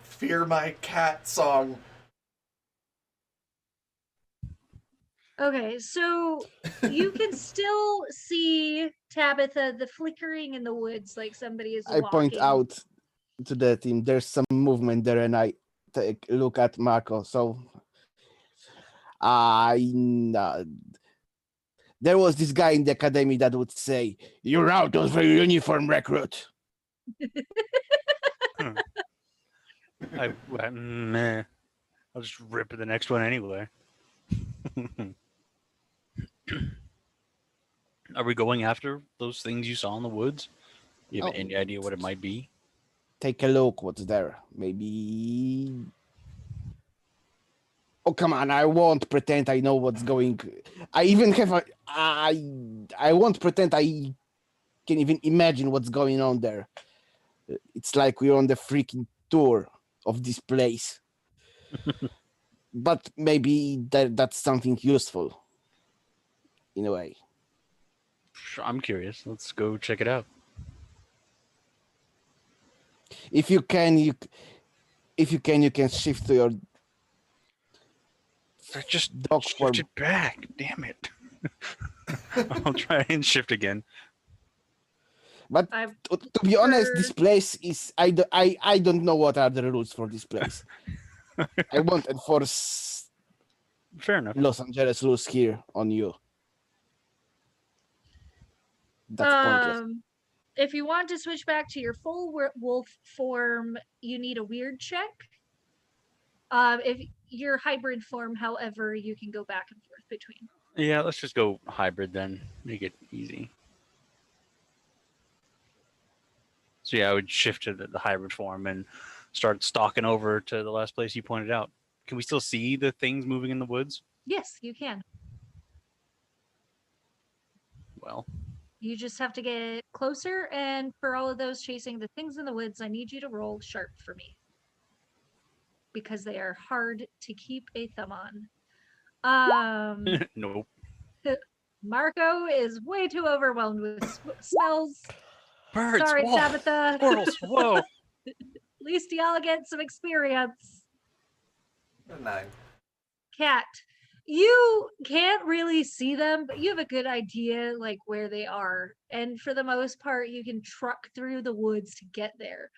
fear my cat song. Okay, so you can still see Tabitha, the flickering in the woods, like somebody is I point walking. out to the team there's some movement there, and I take a look at Marco. So there was this guy in the academy that would say, "You're out of your uniform, recruit." Meh. I'll just rip the next one anyway. Are we going after those things you saw in the woods? You have Oh. any idea what it might be? Take a look. What's there? Maybe. Oh, come on! I won't pretend I know what's going. I even have a. I won't pretend I can even imagine what's going on there. It's like we're on the freaking tour of this place. But maybe that's something useful in a way. I'm curious. Let's go check it out. If you can, you can shift to your I just dog form. shifted back. Damn it. I'll try and shift again. But I to be honest, this prefer- place is I don't know what are the rules for this place. I won't enforce Fair enough. Los Angeles rules here on you. That's pointless. If you want to switch back to your full wolf form, you need a weird check. If your hybrid form, however, you can go back and forth between. Yeah, let's just go hybrid then. Make it easy. So yeah, I would shift to the hybrid form and start stalking over to the last place you pointed out. Can we still see the things moving in the woods? Yes, you can. Well, You just have to get closer, and for all of those chasing the things in the woods, I need you to roll sharp for me. Because they are hard to keep a thumb on. nope. Marco is way too overwhelmed with smells. Birds. Sorry, whoa, Tabitha. Squirrels. Whoa. At least y'all get some experience. 9. Cat, you can't really see them, but you have a good idea like where they are. And for the most part, you can truck through the woods to get there.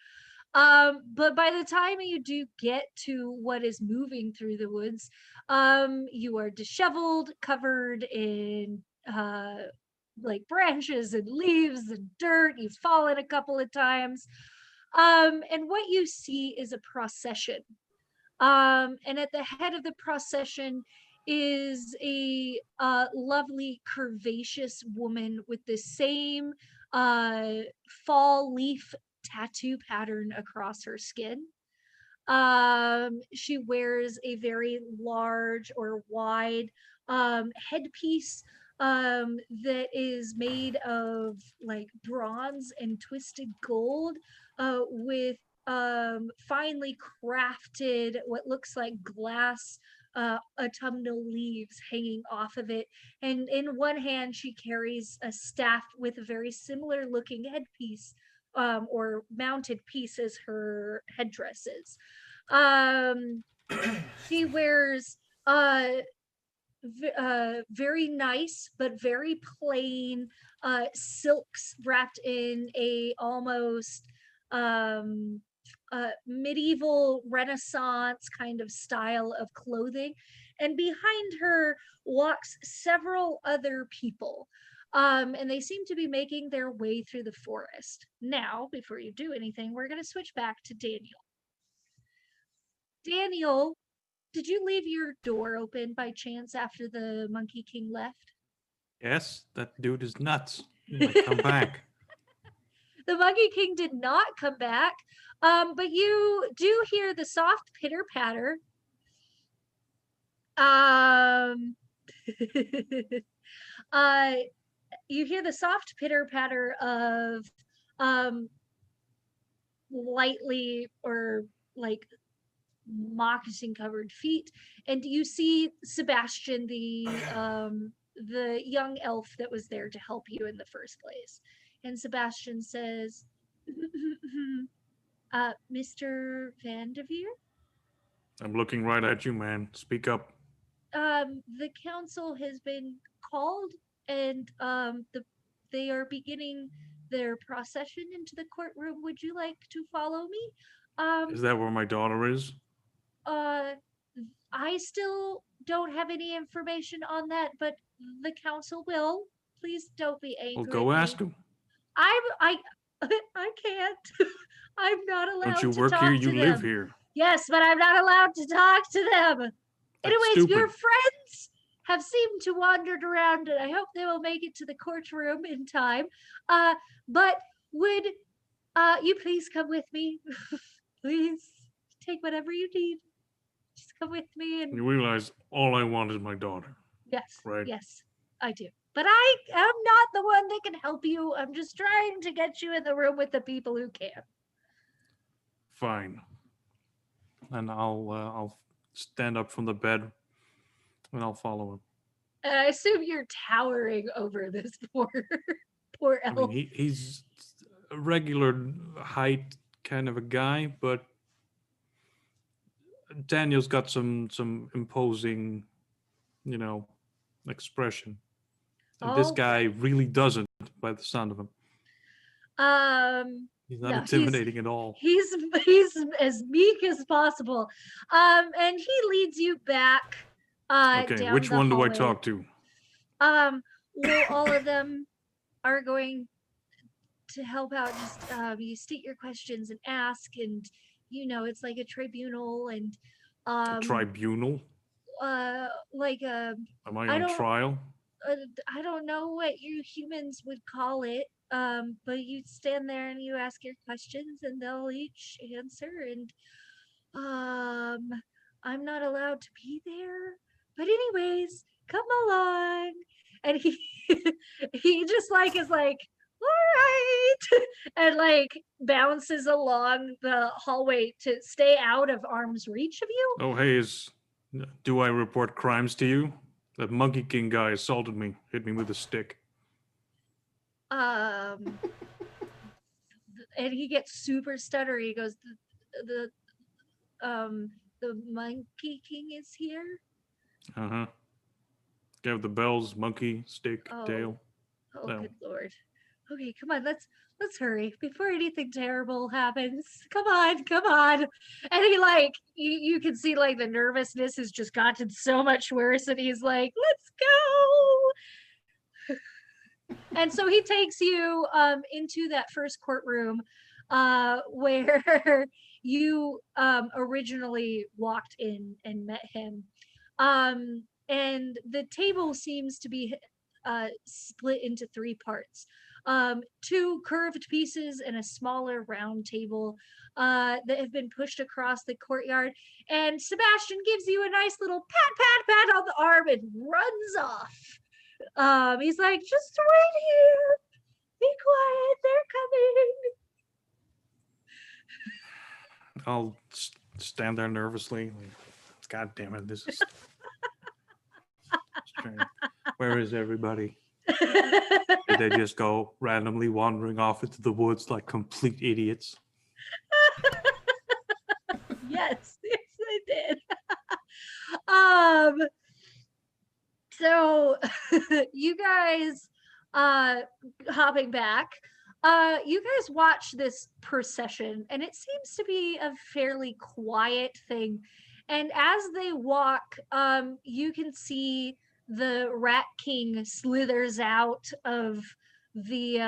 But by the time you do get to what is moving through the woods, you are disheveled, covered in like branches and leaves and dirt. You've fallen a couple of times. And what you see is a procession. And at the head of the procession is a lovely curvaceous woman with the same fall leaf tattoo pattern across her skin. She wears a very large or wide headpiece that is made of like bronze and twisted gold with finely crafted, what looks like glass autumnal leaves hanging off of it. And in one hand, she carries a staff with a very similar looking headpiece, or mounted piece as her headdresses. She wears very nice but very plain silks wrapped in a almost medieval Renaissance kind of style of clothing. And behind her walks several other people. And they seem to be making their way through the forest. Now, before you do anything, we're going to switch back to Daniel. Daniel, did you leave your door open by chance after the Monkey King left? Yes, that dude is nuts. He might come back. The Monkey King did not come back, but you do hear the soft pitter patter. You hear the soft pitter patter of lightly or like moccasin covered feet, and you see Sebastian, the young elf that was there to help you in the first place. And Sebastian says, Mr. Vanderveer, I'm looking right at you, man. Speak up. the council has been called, and they are beginning their procession into the courtroom. Would you like to follow me? Is that where my daughter is? I still don't have any information on that, but the council will. Please don't be angry. Well, go at me. ask him. I can't. I'm not allowed Don't you to work talk here? to You them. live here. Yes, but I'm not allowed to talk to them. That's Anyways, your stupid. friends have seemed to wandered around, and I hope they will make it to the courtroom in time. But would you please come with me? Please take whatever you need. Just come with me, and You realize all I want is my daughter. yes, Right. yes, I do. But I am not the one that can help you. I'm just trying to get you in the room with the people who can. Fine. And I'll stand up from the bed and I'll follow him. And I assume you're towering over this poor I elf. mean, he's a regular height kind of a guy, but Daniel's got some imposing, expression. And this Oh, guy really doesn't, by the sound of him. He's not no, intimidating at all. He's as meek as possible. And he leads you back Okay, down which the one hallway. do I talk to? Well, all of them are going to help out. Just you state your questions and ask, and it's like a tribunal, and A tribunal? like Am I I on don't- trial? I don't know what you humans would call it, but you stand there and you ask your questions, and they'll each answer. And I'm not allowed to be there, but anyways, come along. And he he just like is like, all right, and like bounces along the hallway to stay out of arm's reach of you. Oh, hey, do I report crimes to you? That Monkey King guy assaulted me, hit me with a stick. And he gets super stuttery. He goes, the Monkey King is here. Uh-huh. Give the bells, monkey, stick, Oh. tail. Oh, No. good lord. Okay, come on, let's hurry before anything terrible happens. Come on. And he like you can see like the nervousness has just gotten so much worse, and he's like, let's go. And so he takes you into that first courtroom where you originally walked in and met him. And the table seems to be split into three parts. Two curved pieces and a smaller round table that have been pushed across the courtyard. And Sebastian gives you a nice little pat on the arm and runs off. He's like, just wait here. Be quiet. They're coming. I'll stand there nervously. Like, God damn it! This is strange. Where is everybody? Did they just go randomly wandering off into the woods like complete idiots? Yes, they did. um so you guys hopping back, you guys watch this procession and it seems to be a fairly quiet thing, and as they walk, you can see the Rat King slithers out of the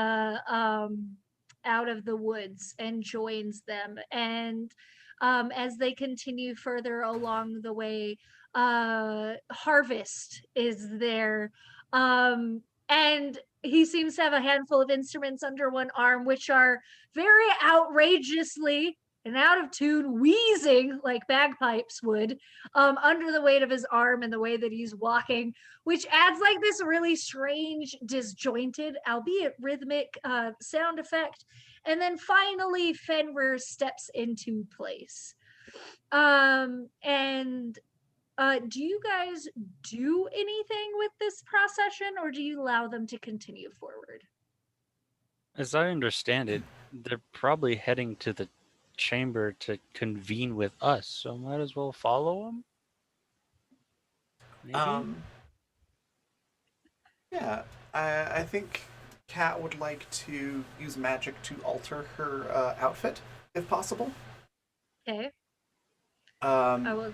woods and joins them, and as they continue further along the way, Harvest is there, and he seems to have a handful of instruments under one arm, which are very outrageously and out of tune, wheezing like bagpipes would, under the weight of his arm and the way that he's walking, which adds like this really strange, disjointed, albeit rhythmic sound effect. And then finally, Fenrir steps into place. And do you guys do anything with this procession, or do you allow them to continue forward? As I understand it, they're probably heading to the chamber to convene with us, so might as well follow them. Maybe. Yeah, I think Kat would like to use magic to alter her outfit, if possible. Okay, I will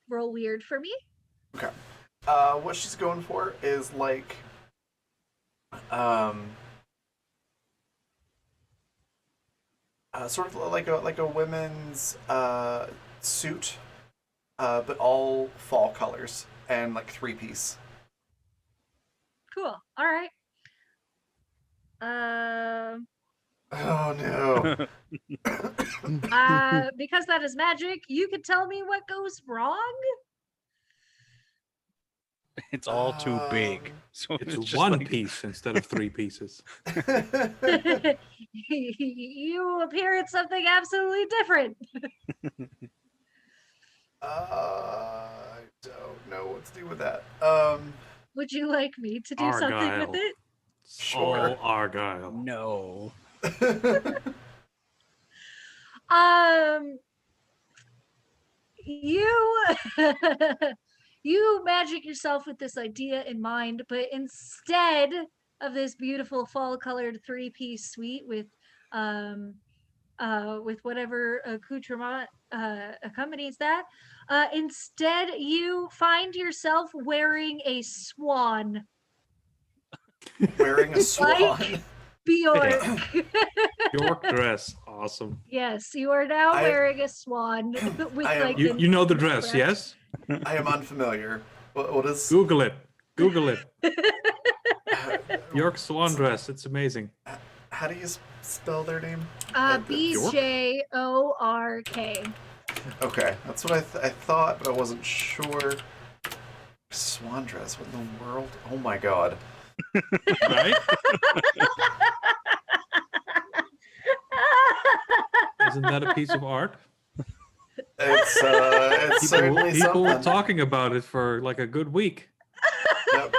roll weird for me. Okay. What she's going for is like, sort of like a women's suit, but all fall colors and like 3-piece. Cool. All right. Oh no. Because that is magic, you could tell me what goes wrong. It's all too big. So It's just one like- piece instead of 3 pieces. You appear at something absolutely different. I don't know what to do with that. Would you like me to do something Argyle. with it? Sure. All Argyle. No. You you magic yourself with this idea in mind, but instead of this beautiful fall colored 3-piece suite with whatever accoutrement accompanies that, instead you find yourself wearing a swan. Wearing a swan. Like Bjork. York dress. Awesome. Yes, you are now wearing a swan with like You know the dress, yes? I am unfamiliar. What is? Google it. Google it. York swan dress. It's amazing. How do you spell their name? BJORK. Okay, that's what I thought, but I wasn't sure. Swan dress. What in the world? Oh my god. Right? Isn't that a piece of art? It's certainly People were something. talking about it for like a good week. Yep.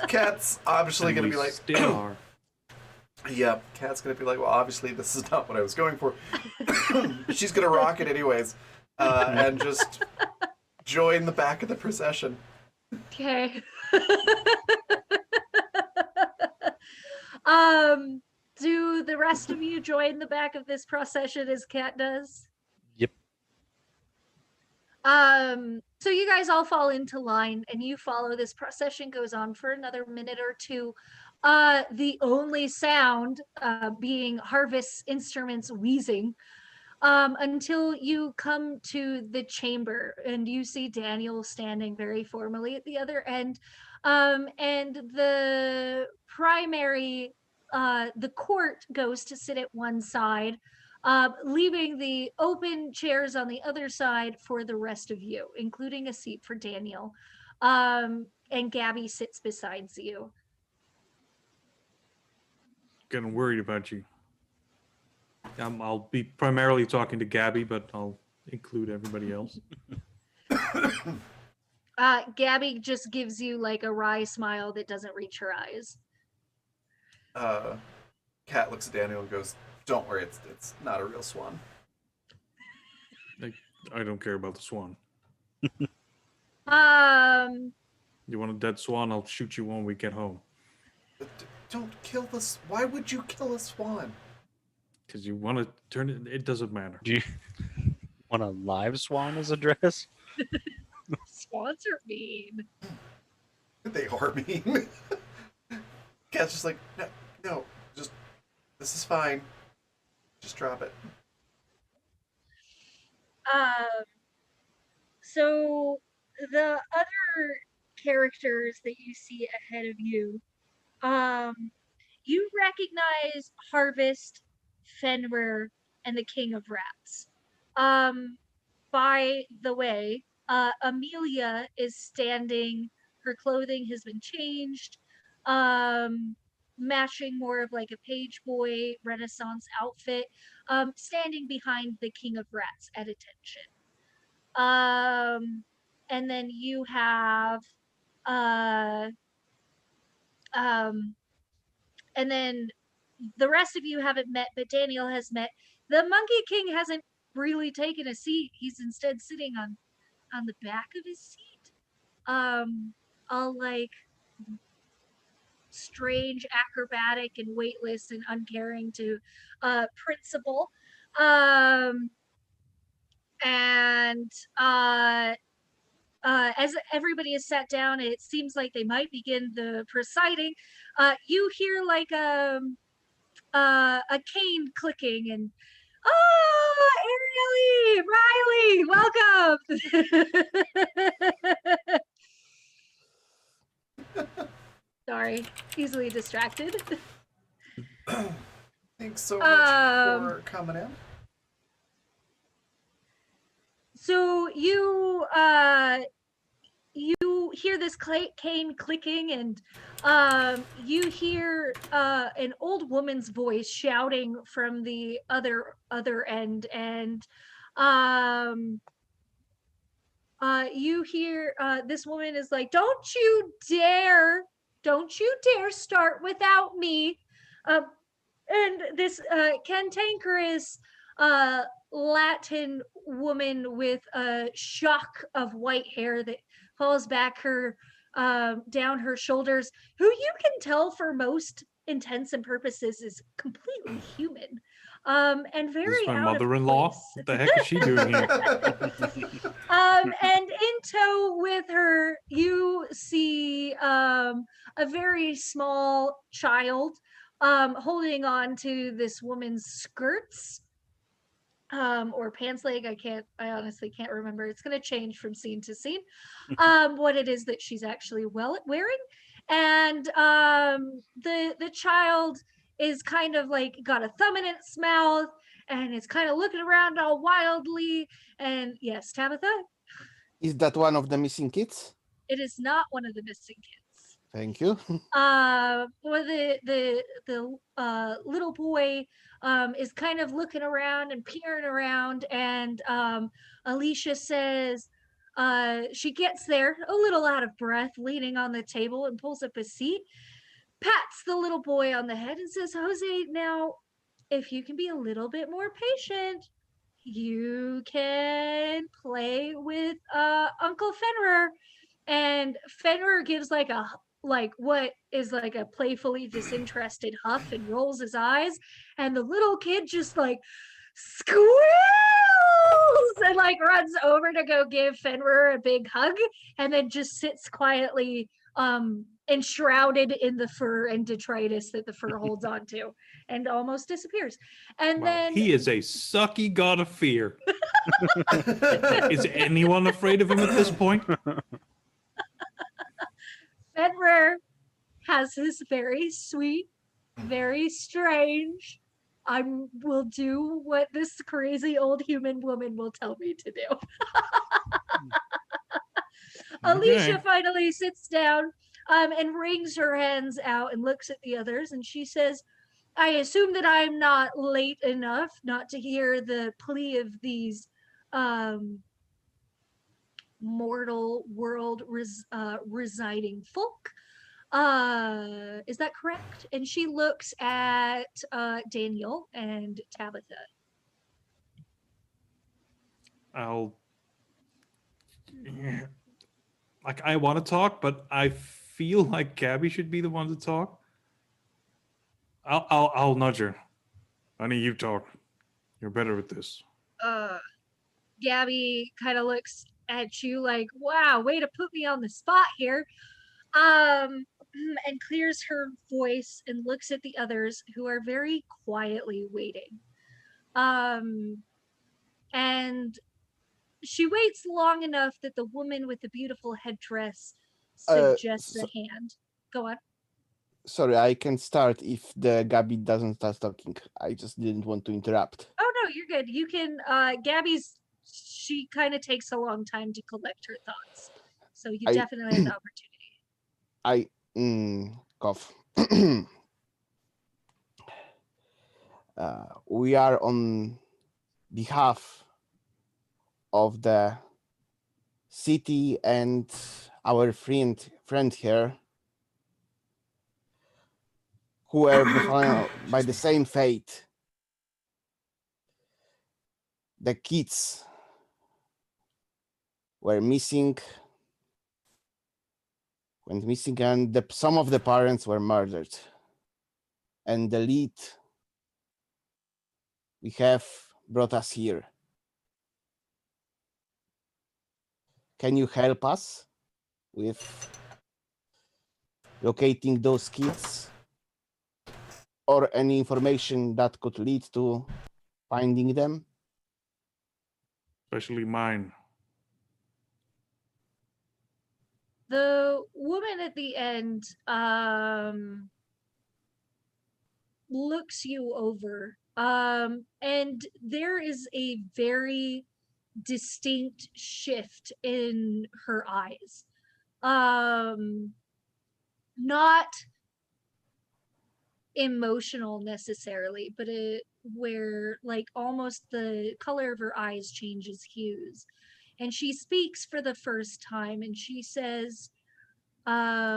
Cat's obviously And gonna we be like, still are. yeah. Cat's gonna be like, well, obviously this is not what I was going for. But she's gonna rock it anyways, and just join the back of the procession. Okay. Do the rest of you join the back of this procession as Kat does? Yep. So you guys all fall into line and you follow. This procession goes on for another minute or two. The only sound being Harvest's instruments wheezing, until you come to the chamber and you see Daniel standing very formally at the other end. And the primary, the court goes to sit at one side, leaving the open chairs on the other side for the rest of you, including a seat for Daniel. And Gabby sits beside you. Getting worried about you. I'll be primarily talking to Gabby, but I'll include everybody else. Gabby just gives you like a wry smile that doesn't reach her eyes. Cat looks at Daniel and goes, "Don't worry, it's not a real swan." I don't care about the swan. You want a dead swan? I'll shoot you when we get home. Don't kill this. Why would you kill a swan? Because you want to turn it. It doesn't matter. Do you want a live swan as a dress? Swans are mean. They are mean. Cat's just like, no, just this is fine. Just drop it. So the other characters that you see ahead of you, you recognize Harvest, Fenrir, and the King of Rats. By the way, Amelia is standing. Her clothing has been changed, matching more of like a page boy Renaissance outfit, standing behind the King of Rats at attention. And then you have, uh, and then the rest of you haven't met, but Daniel has met. The Monkey King hasn't really taken a seat. He's instead sitting on the back of his seat, all like strange, acrobatic, and weightless and uncaring to principle. And as everybody is sat down, it seems like they might begin the presiding. You hear like a cane clicking, and Ariely, welcome. Sorry, easily distracted. Thanks so much for coming in. So you hear this cane clicking, and you hear an old woman's voice shouting from the other end, and you hear this woman is like, don't you dare start without me. And this cantankerous Latin woman with a shock of white hair that falls back her down her shoulders, who you can tell for most intents and purposes is completely human, and very This is my out of mother-in-law. place. What the heck is she doing here? And in tow with her, you see a very small child holding on to this woman's skirts, or pants leg. I honestly can't remember. It's going to change from scene to scene, what it is that she's actually wearing. And the child is kind of like got a thumb in its mouth, and it's kind of looking around all wildly. And yes, Tabitha, Is that one of the missing kids? it is not one of the missing kids. Thank you. Well, the little boy is kind of looking around and peering around, and Alicia says, she gets there a little out of breath, leaning on the table, and pulls up a seat, pats the little boy on the head, and says, Jose, now, if you can be a little bit more patient, you can play with Uncle Fenrir. And Fenrir gives like what is like a playfully disinterested huff and rolls his eyes, and the little kid just like squeals and like runs over to go give Fenrir a big hug, and then just sits quietly enshrouded in the fur and detritus that the fur holds on to, and almost disappears. And Wow, then he is a sucky god of fear. Is anyone afraid of him at this point? Fenrir has his very sweet, very strange, I will do what this crazy old human woman will tell me to do. Alicia finally sits down and wrings her hands out and looks at the others, and she says, I assume that I'm not late enough not to hear the plea of these um, mortal world residing folk. Is that correct? And she looks at Daniel and Tabitha. I'll. Like, I want to talk, but I feel like Gabby should be the one to talk. I'll nudge her. Honey, you talk. You're better at this. Uh, Gabby kind of looks at you like, wow, way to put me on the spot here. And clears her voice and looks at the others who are very quietly waiting. And she waits long enough that the woman with the beautiful headdress suggests a hand. Go on. Sorry, I can start if the Gabby doesn't start talking. I just didn't want to interrupt. Oh no, you're good. You can she kind of takes a long time to collect her thoughts. So you definitely have the opportunity. Cough. We are on behalf of the city and our friend here, who were befallen by the same fate. The kids were missing, went missing, and some of the parents were murdered. And the lead we have brought us here. Can you help us with locating those kids or any information that could lead to finding them? Especially mine. The woman at the end looks you over, and there is a very distinct shift in her eyes. Not emotional necessarily, but where like almost the color of her eyes changes hues. And she speaks for the first time and she says, I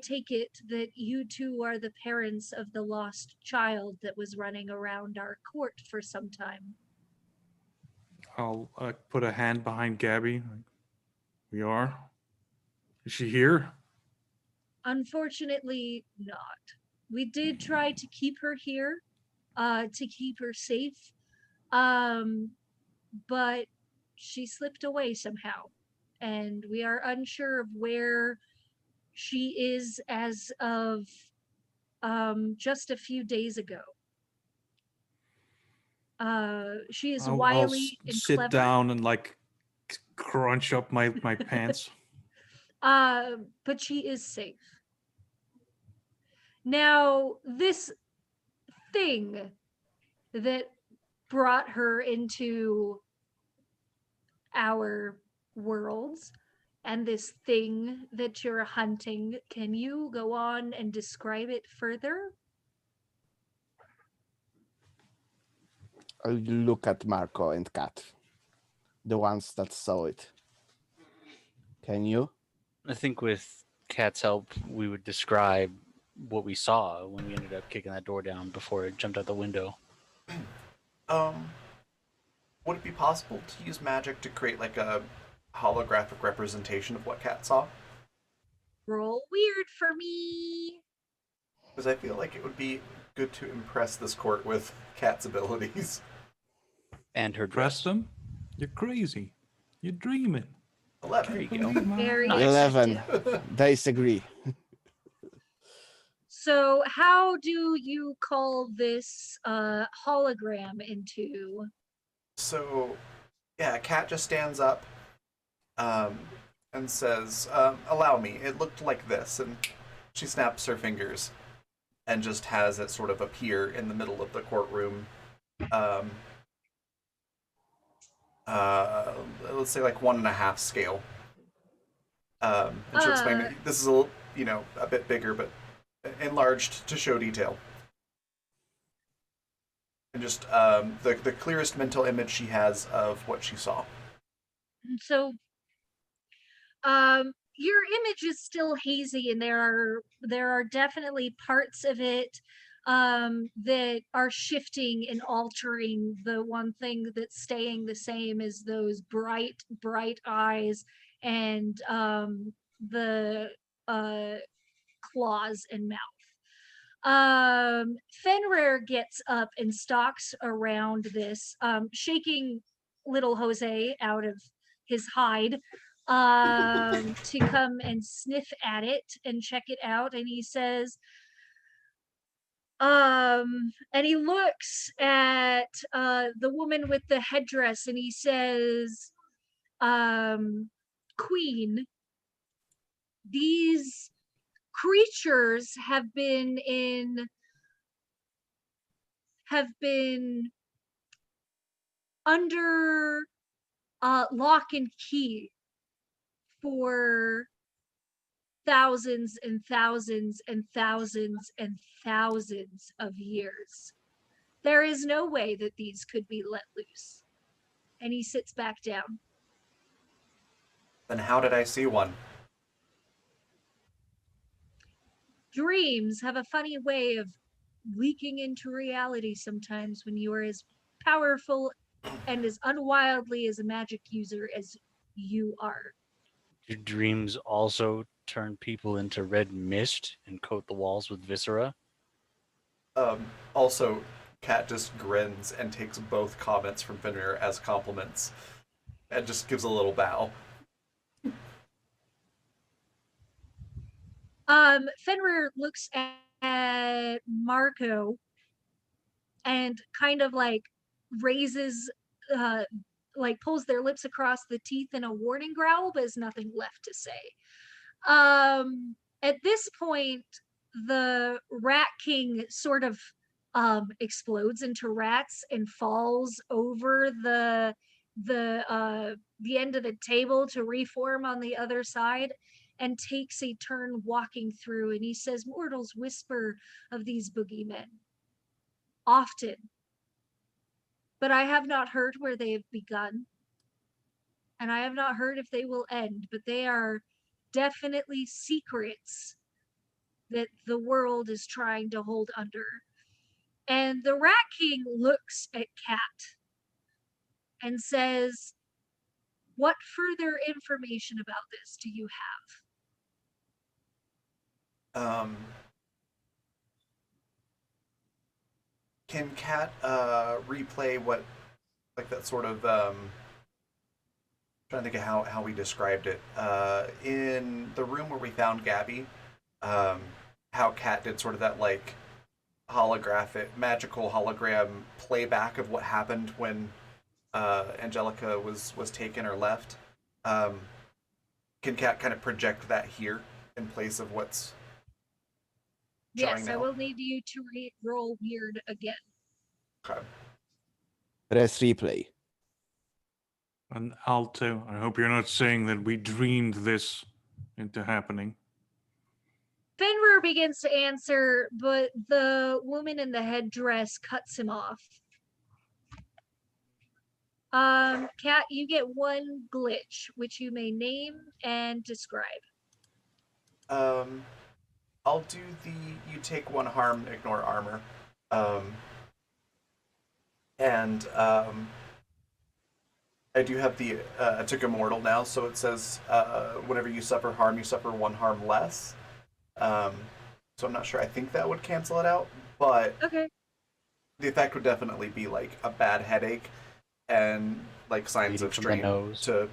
take it that you two are the parents of the lost child that was running around our court for some time. I'll put a hand behind Gabby. We are. Is she here? Unfortunately, not. We did try to keep her here, to keep her safe, but she slipped away somehow, and we are unsure of where she is as of just a few days ago. She is wily and sit clever. down and like crunch up my pants. But she is safe. Now, this thing that brought her into our worlds and this thing that you're hunting, can you go on and describe it further? I'll look at Marco and Kat, the ones that saw it. Can you? I think with Kat's help, we would describe what we saw when we ended up kicking that door down before it jumped out the window. Would it be possible to use magic to create like a holographic representation of what Kat saw? Roll weird for me. Because I feel like it would be good to impress this court with Kat's abilities. And her Press dress. them? You're crazy. You're dreaming. 11. There you go. Very Nice. 11. Disagree. So how do you call this hologram into? So, yeah, Kat just stands up and says, allow me, it looked like this. And she snaps her fingers and just has it sort of appear in the middle of the courtroom. Let's say like 1.5 scale. And she'll explain, this is a bit bigger, but enlarged to show detail. and just the clearest mental image she has of what she saw. So your image is still hazy, and there are definitely parts of it that are shifting and altering. The one thing that's staying the same is those bright eyes and the claws and mouth. Fenrir gets up and stalks around this, shaking little Jose out of his hide to come and sniff at it and check it out. And he says, and he looks at the woman with the headdress and he says, Queen, these creatures have been under lock and key for thousands and thousands and thousands and thousands of years. There is no way that these could be let loose. And he sits back down. Then how did I see one? Dreams have a funny way of leaking into reality sometimes when you are as powerful and as unwildly as a magic user as you are. Do dreams also turn people into red mist and coat the walls with viscera? Also, Kat just grins and takes both comments from Fenrir as compliments, and just gives a little bow. Fenrir looks at Marco and kind of like raises, like pulls their lips across the teeth in a warning growl, but has nothing left to say. At this point, the Rat King sort of explodes into rats and falls over the end of the table to reform on the other side and takes a turn walking through, and he says, mortals whisper of these boogeymen often, but I have not heard where they have begun, and I have not heard if they will end, but they are definitely secrets that the world is trying to hold under. And the Rat King looks at Kat and says, what further information about this do you Um, can Kat replay what, like that sort of trying to think of how we described it in the room where we found Gabby, how Kat did sort of that like holographic magical hologram playback of what happened when Angelica was taken or left. Can Kat kind of project that here in place of what's showing Yes, now? I will need you to roll weird again. Okay. Press replay. And Alto, I hope you're not saying that we dreamed this into happening. Fenrir begins to answer, but the woman in the headdress cuts him off. Kat, you get one glitch, which you may name and describe. I'll do the you take one harm, ignore armor. I do have the I took immortal now, so it says whenever you suffer harm, you suffer one harm less. So I'm not sure. I think that would cancel it out, but Okay. the effect would definitely be like a bad headache and like signs Bleeding of from the strain nose. to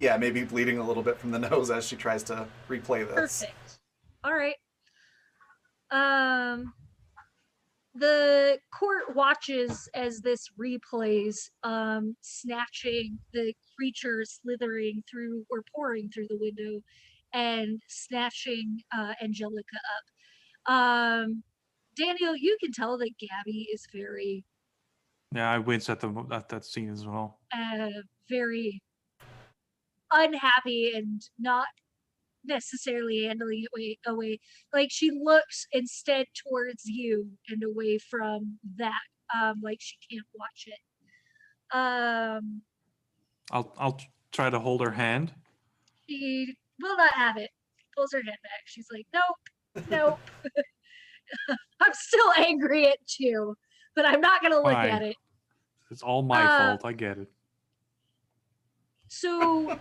yeah, maybe bleeding a little bit from the nose as she tries to replay this. Perfect. All right. The court watches as this replays, snatching the creature slithering through or pouring through the window and snatching Angelica up. Daniel, you can tell that Gabby is very, Yeah, I wince at that scene as well. very unhappy and not necessarily handling it away. Like she looks instead towards you and away from that like she can't watch it. Um, I'll try to hold her hand. she will not have it. Pulls her head back. She's like, nope, nope. I'm still angry at you, but I'm not gonna look at Fine. it. It's all my fault. I get it. So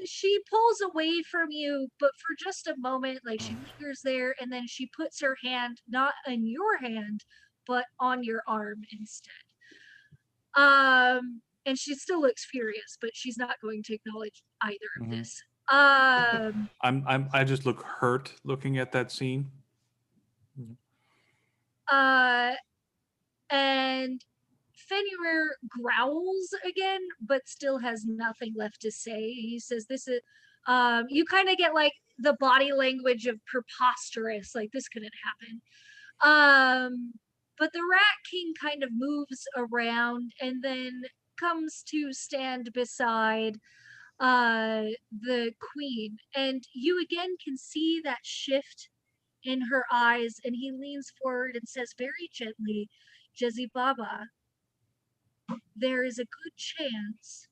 she pulls away from you, but for just a moment, like she lingers there, and then she puts her hand not on your hand, but on your arm instead. And she still looks furious, but she's not going to acknowledge either of Mhm. this. I just look hurt looking at that scene. And Fenrir growls again, but still has nothing left to say. He says, "This is." You kind of get like the body language of preposterous, like this couldn't happen. But the Rat King kind of moves around and then comes to stand beside the Queen, and you again can see that shift in her eyes, and he leans forward and says very gently, Jezi Baba, there is a good chance,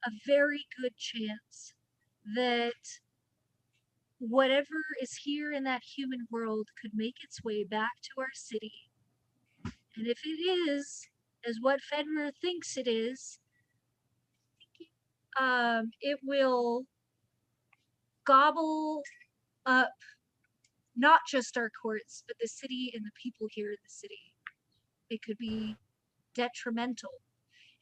a very good chance, that whatever is here in that human world could make its way back to our city. And if it is, as what Fenrir thinks it is, it will gobble up not just our courts, but the city and the people here in the city. It could be detrimental.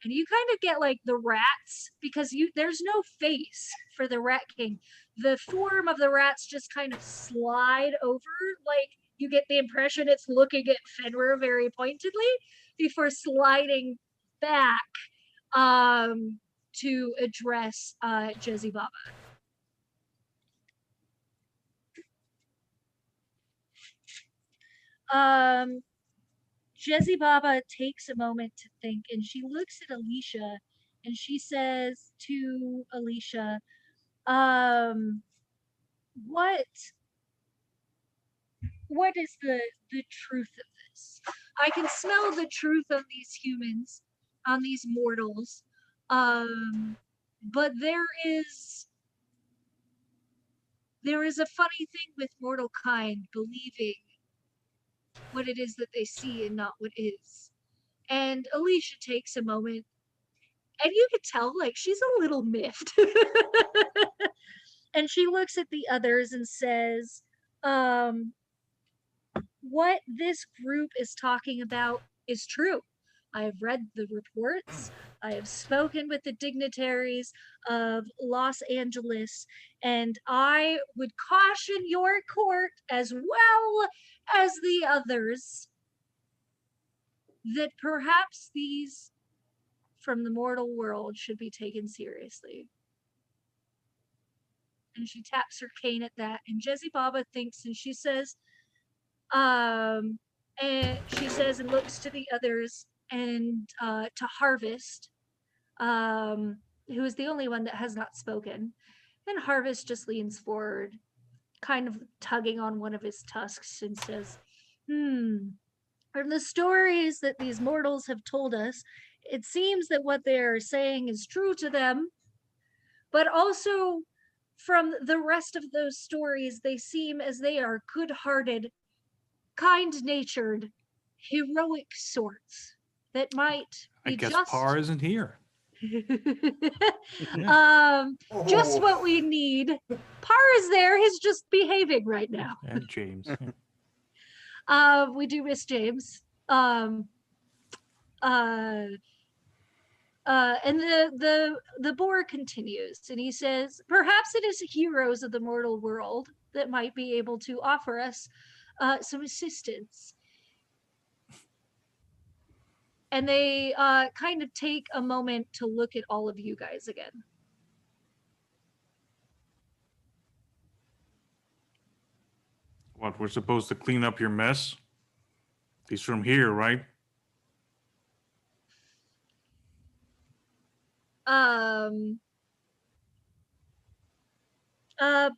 And you kind of get like the rats, because there's no face for the Rat King. The form of the rats just kind of slide over, like you get the impression it's looking at Fenrir very pointedly before sliding back to address Jezi Baba. Jezi Baba takes a moment to think, and she looks at Alicia, and she says to Alicia, what is the truth of this? I can smell the truth on these humans, on these mortals, but there is a funny thing with mortal kind believing what it is that they see and not what is. And Alicia takes a moment, and you could tell like she's a little miffed. And she looks at the others and says, what this group is talking about is true. I have read the reports. I have spoken with the dignitaries of Los Angeles, and I would caution your court as well as the others that perhaps these from the mortal world should be taken seriously. And she taps her cane at that, and Jezi Baba thinks, and she says, and looks to the others and to Harvest, who is the only one that has not spoken. And Harvest just leans forward, kind of tugging on one of his tusks, and says, from the stories that these mortals have told us, it seems that what they're saying is true to them, but also from the rest of those stories, they seem as they are good-hearted, kind-natured, heroic sorts that might I be guess just Par isn't here. just what we need. Par is there, he's just behaving right now. And James. We do miss James. And the boar continues, and he says, perhaps it is heroes of the mortal world that might be able to offer us some assistance. And they kind of take a moment to look at all of you guys again. What, we're supposed to clean up your mess? He's from here, right?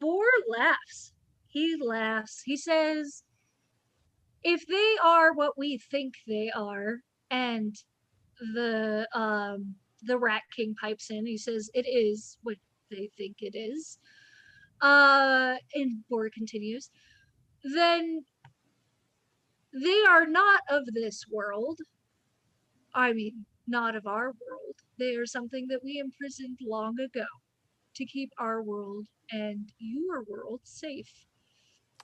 Boar laughs. He laughs. He says, if they are what we think they are, and the Rat King pipes in, he says it is what they think it is. And Bor continues, then they are not of this world. I mean, not of our world. They are something that we imprisoned long ago to keep our world and your world safe.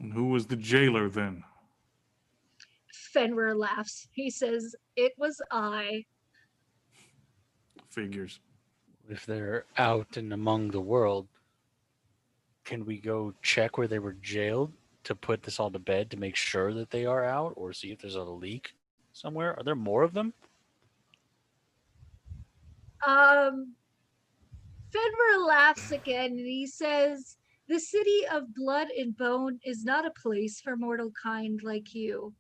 And who was the jailer then? Fenrir laughs. He says, it was I. Figures. If they're out and among the world, can we go check where they were jailed to put this all to bed to make sure that they are out, or see if there's a leak somewhere? Are there more of them? Um, Fenrir laughs again and he says, the city of blood and bone is not a place for mortal kind like you.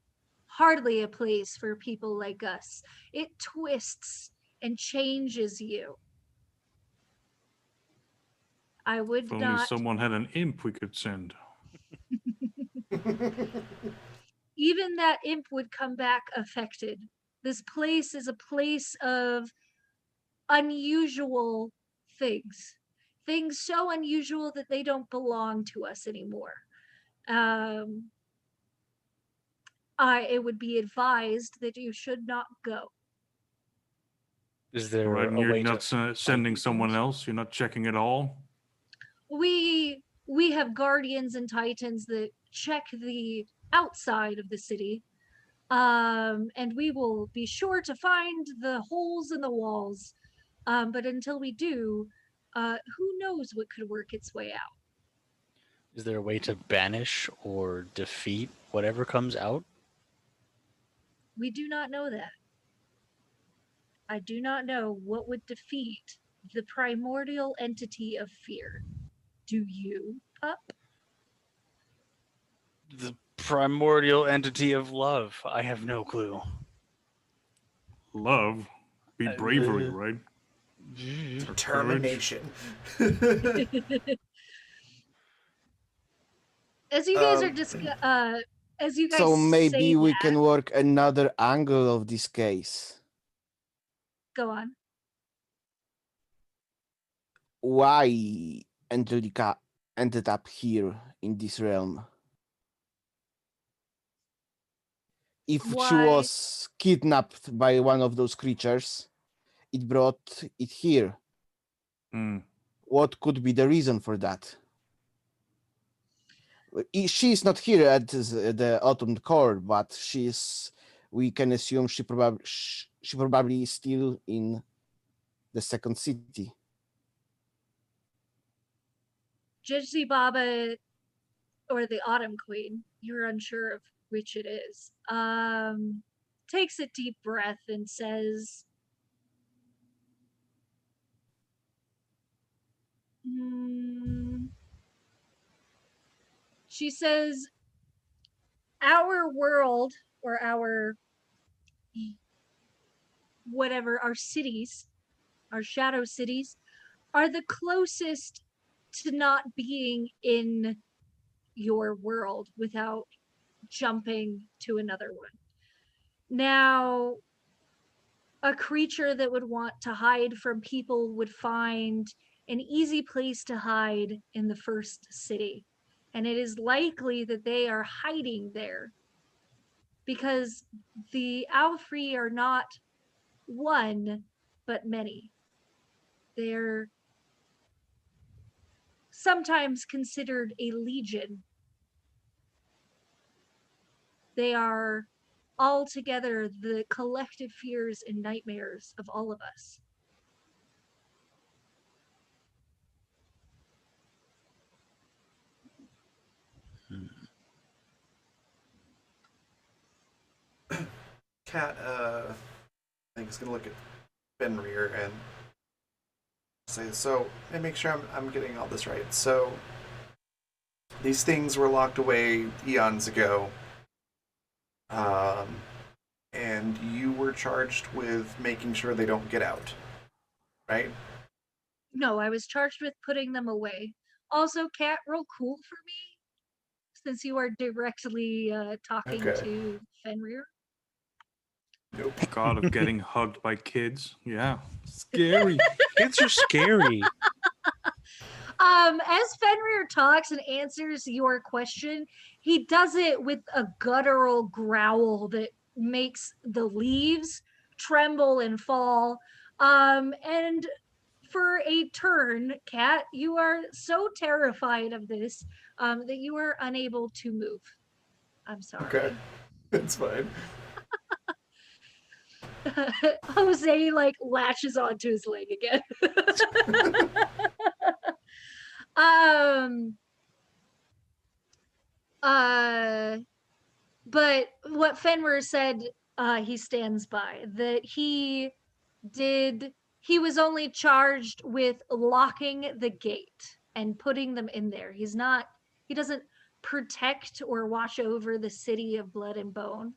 Hardly a place for people like us. It twists and changes you. I If would only not, someone had an imp we could send. even that imp would come back affected. This place is a place of unusual things. Things so unusual that they don't belong to us anymore. Um, it would be advised that you should not go. Is All there right, and a you're way not to sending these someone things? else? You're not checking it all? We have guardians and titans that check the outside of the city, and we will be sure to find the holes in the walls. But until we do, who knows what could work its way out? Is there a way to banish or defeat whatever comes out? We do not know that. I do not know what would defeat the primordial entity of fear. Do you, pup? The primordial entity of love. I have no clue. Love? Be bravery, Uh, right? Or courage? Determination. As you guys are um, as you guys So say maybe we that, can work another angle of this case. go on. Why Angelica ended up here in this realm? If she Why? was kidnapped by one of those creatures, it brought it here. Hmm. What could be the reason for that? She's not here at the Autumn Court, but she's. We can assume she probably is still in the second city. Jijji Baba or the Autumn Queen, you're unsure of which it is, takes a deep breath and says, mm, she says, our world or our whatever, our cities, our shadow cities, are the closest to not being in your world without jumping to another one. Now, a creature that would want to hide from people would find an easy place to hide in the first city. And it is likely that they are hiding there because the Alfree are not one, but many. They're sometimes considered a legion. They are altogether the collective fears and nightmares of all of us. Cat, I think is gonna look at Fenrir and say, so, and make sure I'm getting all this right. So, these things were locked away eons ago, um, and you were charged with making sure they don't get out, right? No, I was charged with putting them away. Also, cat, roll cool for me. since you are directly talking Okay. to Fenrir. Nope. God of getting hugged by kids. Yeah. Scary. Kids are scary. As Fenrir talks and answers your question, he does it with a guttural growl that makes the leaves tremble and fall. And for a turn, Cat, you are so terrified of this that you are unable to move. I'm sorry. Okay. It's fine. Jose like latches onto his leg again. um but what Fenrir said, he stands by, that he was only charged with locking the gate and putting them in there. He doesn't protect or watch over the city of blood and bone.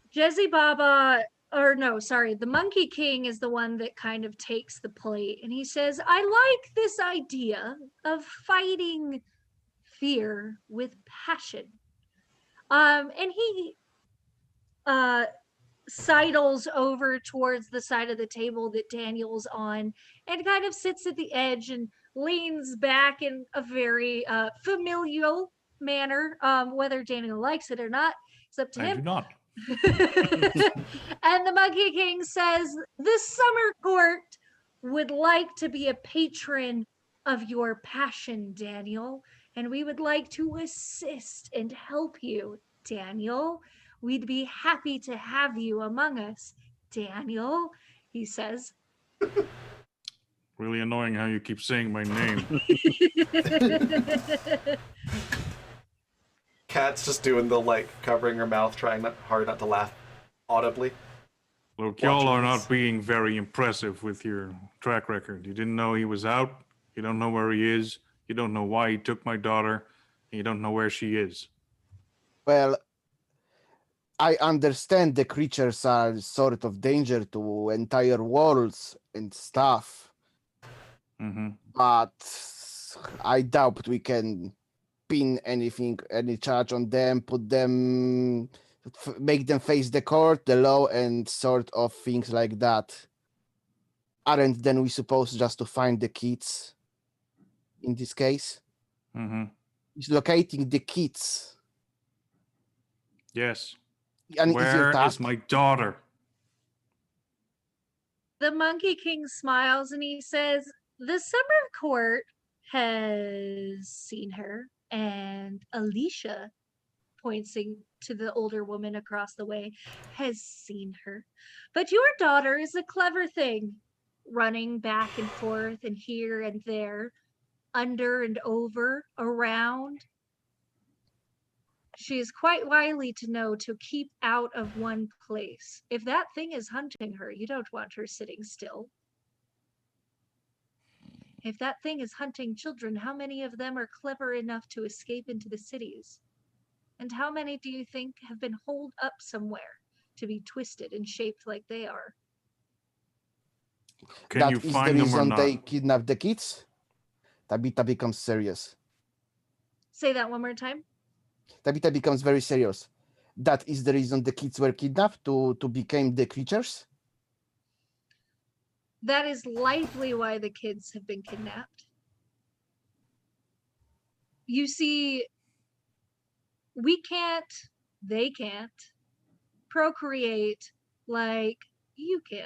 Jesse Baba, or no, sorry, the Monkey King is the one that kind of takes the plate, and he says, I like this idea of fighting fear with passion. And he sidles over towards the side of the table that Daniel's on and kind of sits at the edge and leans back in a very familial manner. Whether Daniel likes it or not, it's up to I him. do not. And the Monkey King says, the Summer Court would like to be a patron of your passion, Daniel, and we would like to assist and help you, Daniel. We'd be happy to have you among us, Daniel, he says. Really annoying how you keep saying my name. Kat's just doing the like covering her mouth, trying hard not to laugh audibly. Look, y'all are Watching this. not being very impressive with your track record. You didn't know he was out. You don't know where he is. You don't know why he took my daughter. And you don't know where she is. Well, I understand the creatures are sort of danger to entire worlds and stuff, Mm-hmm. but I doubt we can pin any charge on them, put them, make them face the court, the law, and sort of things like that. Aren't then we supposed just to find the kids? In this case, Mm-hmm. is locating the kids Yes. an easier Where task? is my daughter? The Monkey King smiles and he says, the Summer Court has seen her, and Alicia, pointing to the older woman across the way, has seen her. But your daughter is a clever thing, running back and forth and here and there, under and over, around. She is quite wily to know to keep out of one place. If that thing is hunting her, you don't want her sitting still. If that thing is hunting children, how many of them are clever enough to escape into the cities? And how many do you think have been holed up somewhere to be twisted and shaped like they are? Can That you is the find them or reason not? they kidnap the kids. Tabitha becomes serious. Say that one more time. Tabitha becomes very serious. That is the reason the kids were kidnapped to become the creatures. That is likely why the kids have been kidnapped. You see, we can't, they can't procreate like you can.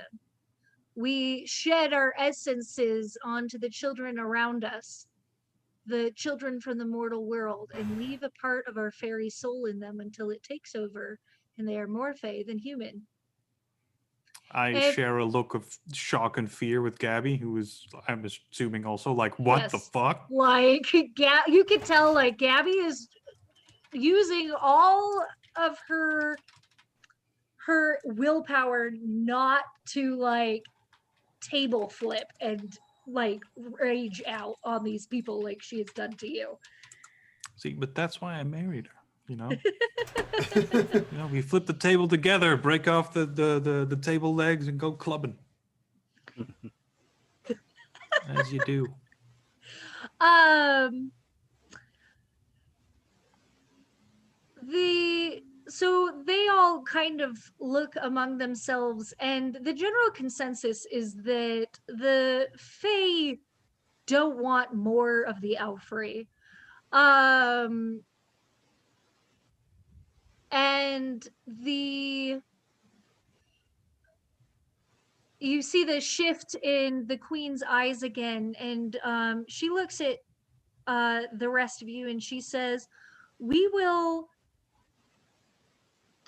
We shed our essences onto the children around us, the children from the mortal world, and leave a part of our fairy soul in them until it takes over and they are more fae than human. I If- share a look of shock and fear with Gabby, who is, I'm assuming, also like, what the Yes. fuck? Like, you could tell, like, Gabby is using all of her willpower not to, like, table flip and, like, rage out on these people like she has done to you. See, but that's why I married her, you know? You know, we flip the table together, break off the table legs, and go clubbing. As you do. Um, so they all kind of look among themselves, and the general consensus is that the Fae don't want more of the Alfrey. And you see the shift in the queen's eyes again, and she looks at the rest of you and she says, we will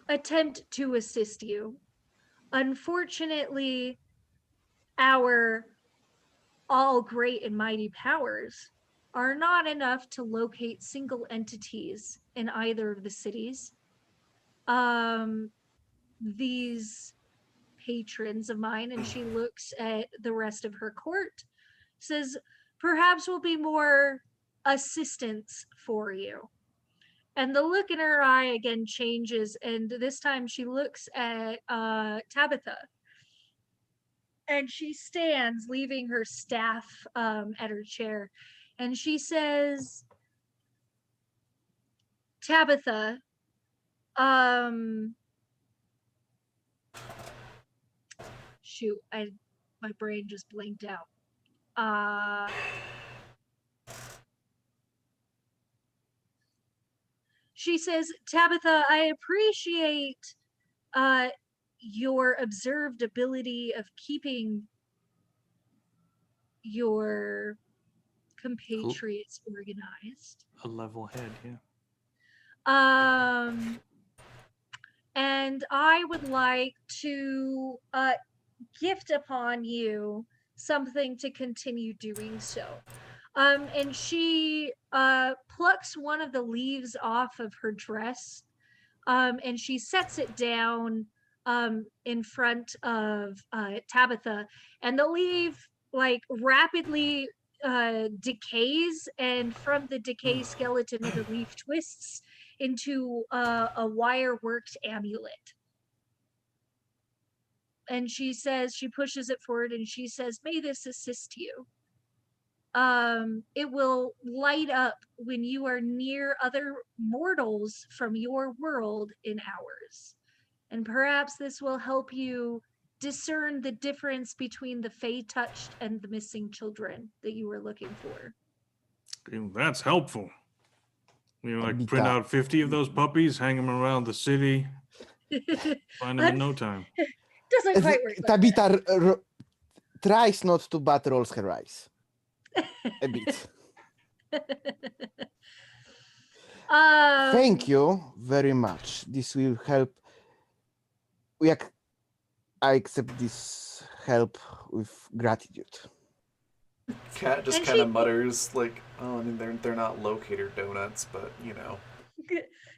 attempt to assist you. Unfortunately, our all great and mighty powers are not enough to locate single entities in either of the cities. These patrons of mine, and she looks at the rest of her court, says, perhaps will be more assistance for you. And the look in her eye again changes, and this time she looks at Tabitha. And she stands, leaving her staff at her chair. And she says, Tabitha, shoot, my brain just blinked out. She says, Tabitha, I appreciate your observed ability of keeping your compatriots organized. A level head, yeah. And I would like to gift upon you something to continue doing so. And she plucks one of the leaves off of her dress, and she sets it down in front of Tabitha, and the leaf like rapidly decays, and from the decay skeleton of the leaf twists into a wire worked amulet. And she says, she pushes it forward and she says, may this assist you. It will light up when you are near other mortals from your world in ours. And perhaps this will help you discern the difference between the Fae touched and the missing children that you were looking for. That's helpful. You know, like Tabitha. print out 50 of those puppies, hang them around the city, find them in no time. Doesn't quite work like Tabitha tries not to butt rolls her eyes. A bit. Thank you very much. This will help. I accept this help with gratitude. Cat just And kind she- of mutters like, "Oh, I mean, they're not locator donuts, but you know."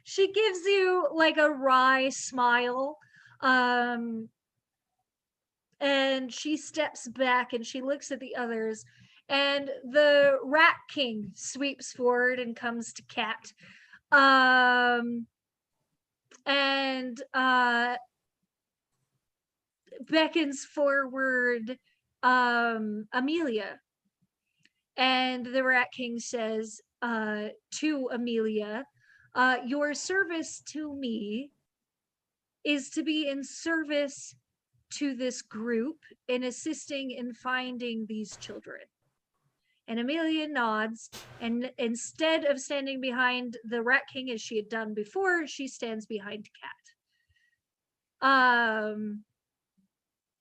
She gives you like a wry smile, and she steps back and she looks at the others, and the Rat King sweeps forward and comes to Cat, and beckons forward Amelia. And the Rat King says to Amelia, your service to me is to be in service to this group in assisting in finding these children. And Amelia nods, and instead of standing behind the Rat King as she had done before, she stands behind Cat.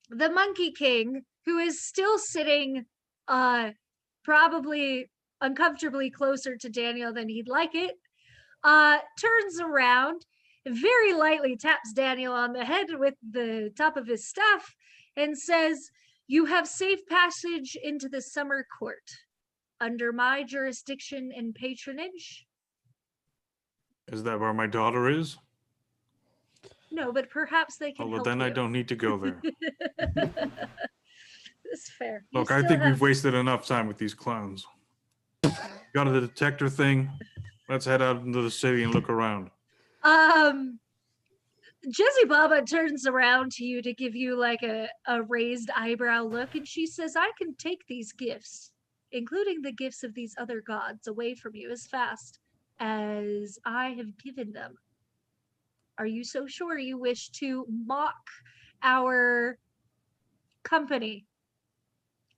The Monkey King, who is still sitting probably uncomfortably closer to Daniel than he'd like it, turns around, very lightly taps Daniel on the head with the top of his staff, and says, you have safe passage into the summer court under my jurisdiction and patronage. Is that where my daughter is? No, but perhaps they can Oh, well, help then you. I don't need to go there. That's fair. You Look, I still think have- we've wasted enough time with these clowns. Got a detector thing. Let's head out into the city and look around. Jesse Baba turns around to you to give you like a raised eyebrow look, and she says, I can take these gifts including the gifts of these other gods, away from you as fast as I have given them. Are you so sure you wish to mock our company?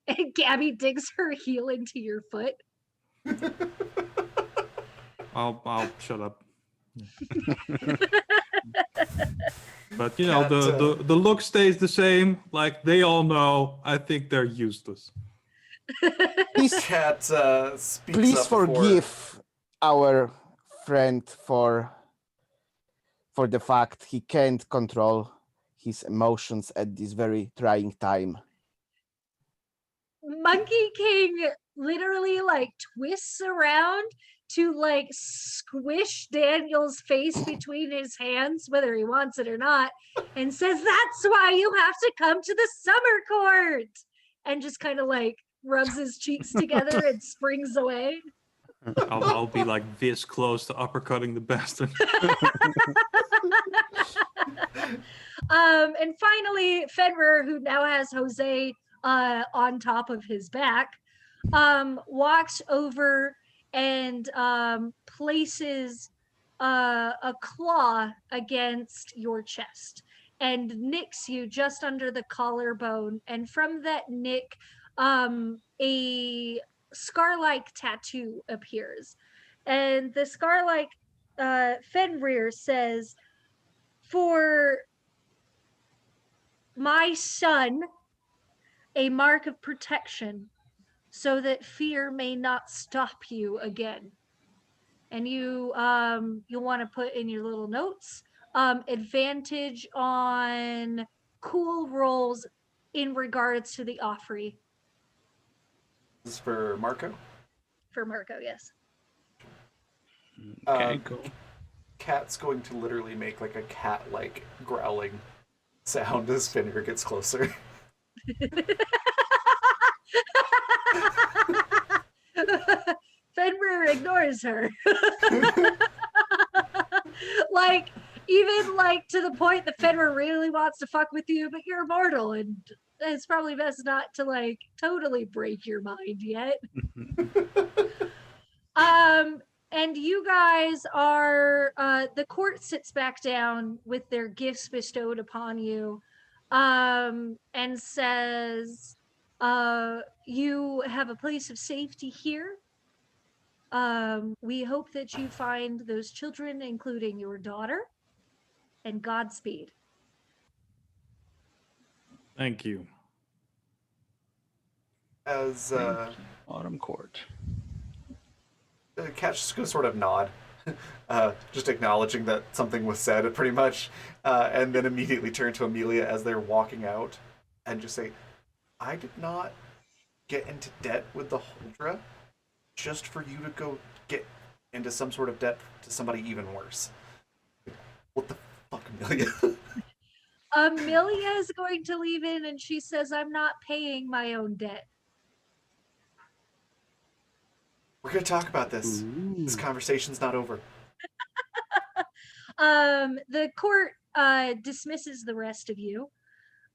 And Gabby digs her heel into your foot. I'll shut up. But Cat, the look stays the same. Like they all know. I think they're useless. Please, Cat speaks please up before. forgive our friend for the fact he can't control his emotions at this very trying time. Monkey King literally like twists around to like squish Daniel's face between his hands, whether he wants it or not, and says, "That's why you have to come to the summer court," and just kind of like rubs his cheeks together and springs away. I'll be like this close to uppercutting the bastard. And finally, Fenrir, who now has Jose on top of his back, walks over and places a claw against your chest and nicks you just under the collarbone. And from that nick, a scar-like tattoo appears. And the scar-like Fenrir says, "For my son, a mark of protection, so that fear may not stop you again." And you'll want to put in your little notes advantage on cool rolls in regards to the Offrey. This is for Marco. For Marco, yes. Okay, cool. Cat's going to literally make like a cat-like growling sound as Fenrir gets closer. Fenrir ignores her. Like, even like to the point that Fenrir really wants to fuck with you, but you're mortal, and it's probably best not to like totally break your mind yet. And you guys are the court sits back down with their gifts bestowed upon you, and says, you have a place of safety here. We hope that you find those children, including your daughter, and Godspeed. Thank you. As Autumn Court. Cat's just gonna sort of nod, just acknowledging that something was said, pretty much, and then immediately turn to Amelia as they're walking out, and just say, "I did not get into debt with the Huldra just for you to go get into some sort of debt to somebody even worse." What the fuck, Amelia? Amelia is going to leave in, and she says, "I'm not paying my own debt." We're gonna talk about this. This conversation's not over. The court dismisses the rest of you.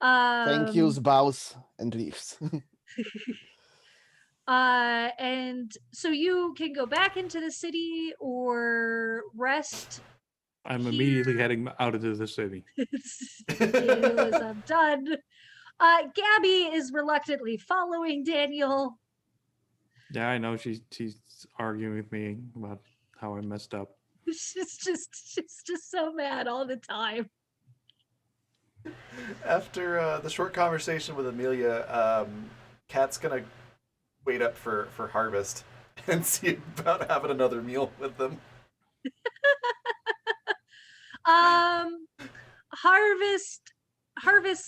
Thank you, bows, and leaves. And so you can go back into the city or rest. I'm immediately heading out into the city. Daniel is undone. Gabby is reluctantly following Daniel. Yeah, I know she's arguing with me about how I messed up. She's just so mad all the time. After the short conversation with Amelia, Cat's gonna wait up for Harvest and see about having another meal with them. Harvest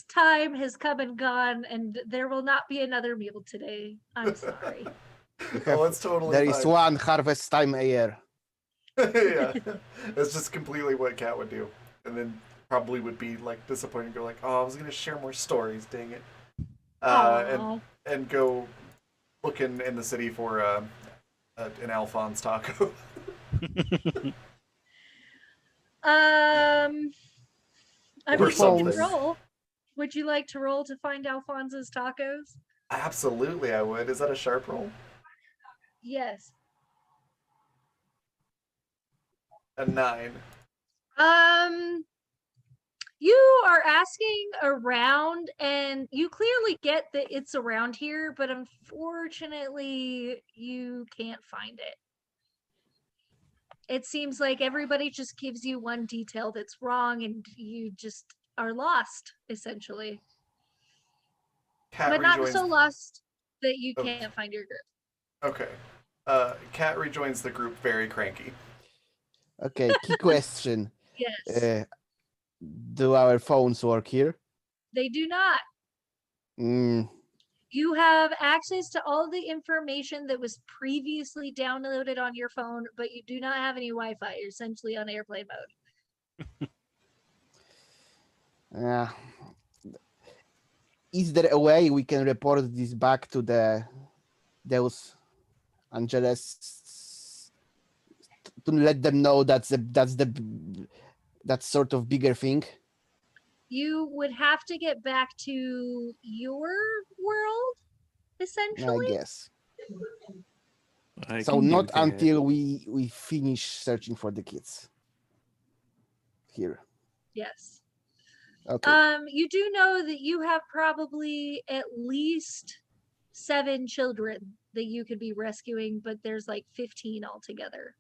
time has come and gone, and there will not be another meal today. I'm sorry. Oh, it's totally There fine. is one harvest time a year. Yeah, that's just completely what Cat would do, and then probably would be like disappointed, go like, "Oh, I was gonna share more stories, dang it," Aw. and go looking in the city for an Alphonse taco. I Or mean, you something. can roll. Would you like to roll to find Alphonse's tacos? Absolutely, I would. Is that a sharp roll? Yes. A 9. You are asking around, and you clearly get that it's around here, but unfortunately, you can't find it. It seems like everybody just gives you one detail that's wrong, and you just are lost, essentially. Cat But not rejoins. so lost that you Oh. can't find your group. Okay. Cat rejoins the group very cranky. Okay, key question. Yes. Do our phones work here? They do not. Mm, You have access to all the information that was previously downloaded on your phone, but you do not have any Wi-Fi. You're essentially on airplane mode. uh, is there a way we can report this back to the Deus Angeles to let them know that's sort of bigger thing? You would have to get back to your world, I essentially. guess. I So can do not that. until we finish searching for the kids here. Yes. Okay. You do know that you have probably at least 7 children that you could be rescuing, but there's like 15 altogether.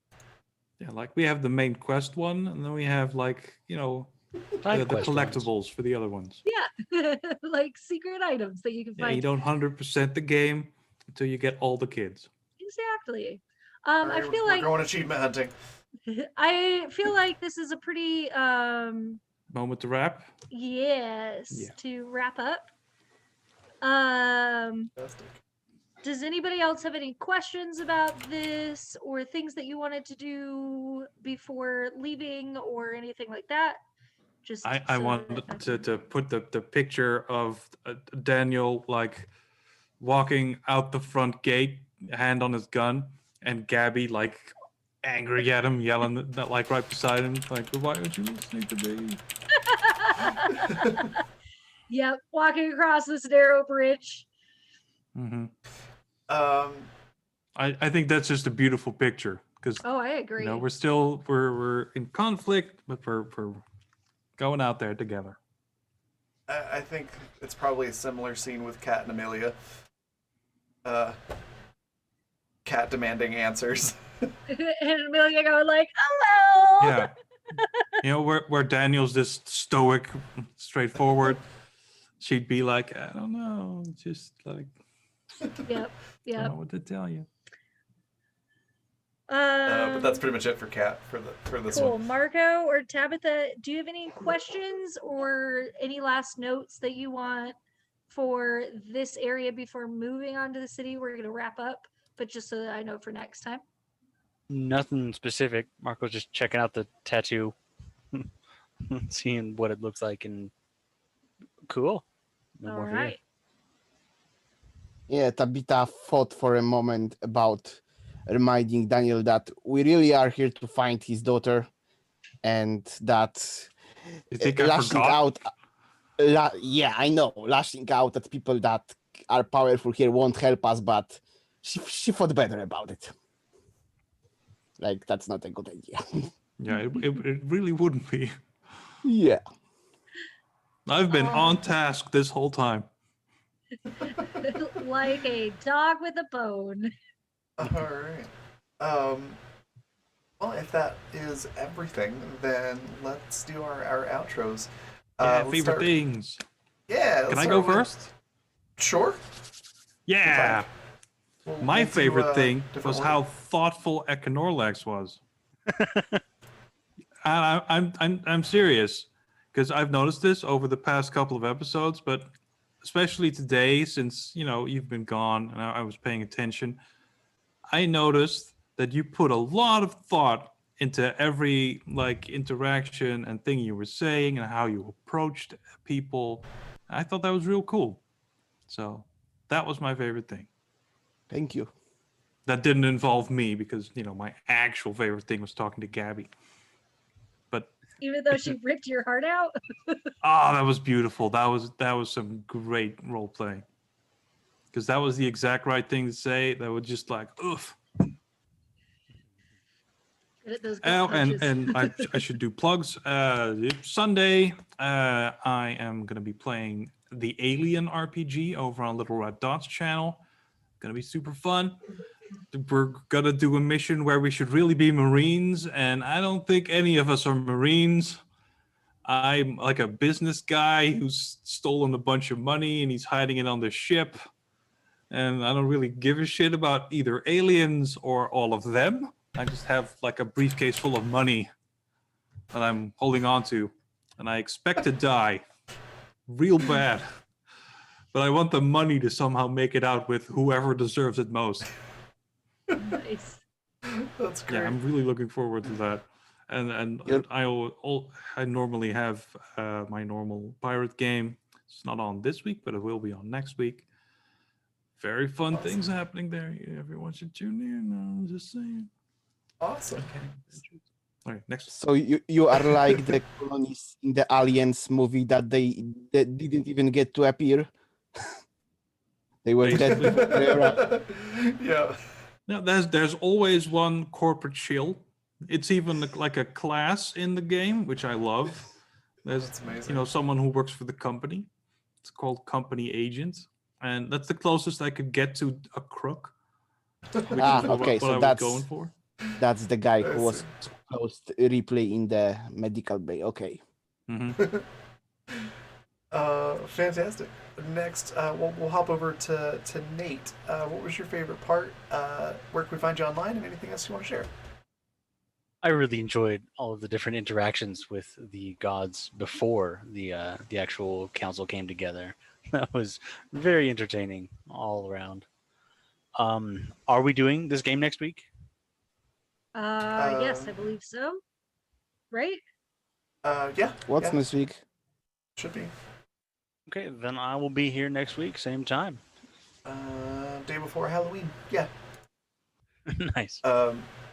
Yeah, like we have the main quest one, and then we have like, Side the quest ones. collectibles for the other ones. Yeah, like secret items that you can Yeah, find. you don't 100% the game until you get all the kids. Exactly. All I right, feel we're like going achievement hunting. I feel like this is a pretty Moment to wrap. yes Yeah. to wrap up. Um Fantastic. Does anybody else have any questions about this or things that you wanted to do before leaving or anything like that? Just I so wanted that to put the picture of Daniel like walking out the front gate, hand on his gun, and Gabby like angry at him, yelling that like right beside him, like, why aren't you listening to me? Yep, walking across this narrow bridge. Hmm. Um, I think that's just a beautiful picture because Oh, I agree. we're in conflict, but we're going out there together. I think it's probably a similar scene with Kat and Amelia. Kat demanding answers. And Amelia going like, "Hello." Yeah. Where Daniel's just stoic, straightforward, she'd be like, I don't know, just like, Yep. I don't know Yep. what to tell you. But that's pretty much it for Kat for this Cool. one. Marco or Tabitha, do you have any questions or any last notes that you want for this area before moving on to the city? We're going to wrap up, but just so that I know for next time. Nothing specific. Marco's just checking out the tattoo, seeing what it looks like, and cool. No All more here. right. Yeah, Tabitha thought for a moment about reminding Daniel that we really are here to find his daughter, and that You think I lashing forgot? out. Yeah, I know. Lashing out at people that are powerful here won't help us, but she thought better about it. Like, that's not a good idea. Yeah, it really wouldn't be. Yeah. I've been on task this whole time. Like a dog with a bone. All right. Well, if that is everything, then let's do our outros. Yeah, Let's favorite start- things. Yeah. Can let's I go start with- first? Sure. Yeah. My We'll do, favorite thing different was order. how thoughtful Econorlax was. I'm serious because I've noticed this over the past couple of episodes, but especially today since you've been gone and I was paying attention. I noticed that you put a lot of thought into every like interaction and thing you were saying and how you approached people. I thought that was real cool. So that was my favorite thing. Thank you. That didn't involve me because my actual favorite thing was talking to Gabby. But Even though she ripped your heart out. that was beautiful. That was some great role playing. Because that was the exact right thing to say. That was just like, oof. Edit those Oh, gut punches. and I should do plugs. Sunday, I am going to be playing the Alien RPG over on Little Red Dot's channel. Going to be super fun. We're going to do a mission where we should really be Marines, and I don't think any of us are Marines. I'm like a business guy who's stolen a bunch of money and he's hiding it on the ship. And I don't really give a shit about either aliens or all of them. I just have like a briefcase full of money that I'm holding on to. And I expect to die real bad. But I want the money to somehow make it out with whoever deserves it most. Nice. That's great. Yeah, I'm really looking forward to that. And Yep. I normally have my normal pirate game. It's not on this week, but it will be on next week. Very fun Awesome. things happening there. Everyone should tune in. I'm just saying. Awesome. All right, next. So you are like the colonies in the Aliens movie that they didn't even get to appear. They were dead Basically. before they arrived. Yeah. Now, there's always one corporate shill. It's even like a class in the game, which I love. There's That's amazing. someone who works for the company. It's called company agent, and that's the closest I could get to a crook. Which is Okay, what so I was that's going for. that's the guy I who was see. supposed to replay in the medical bay. Okay. Hmm. Fantastic. Next, we'll hop over to Nate. What was your favorite part? Where can we find you online, and anything else you want to share? I really enjoyed all of the different interactions with the gods before the actual council came together. That was very entertaining all around. Are we doing this game next week? Yes, I believe so. Right? Yeah. What's yeah, next week? should be. Okay, then I will be here next week, same time. Day before Halloween. Yeah. Nice.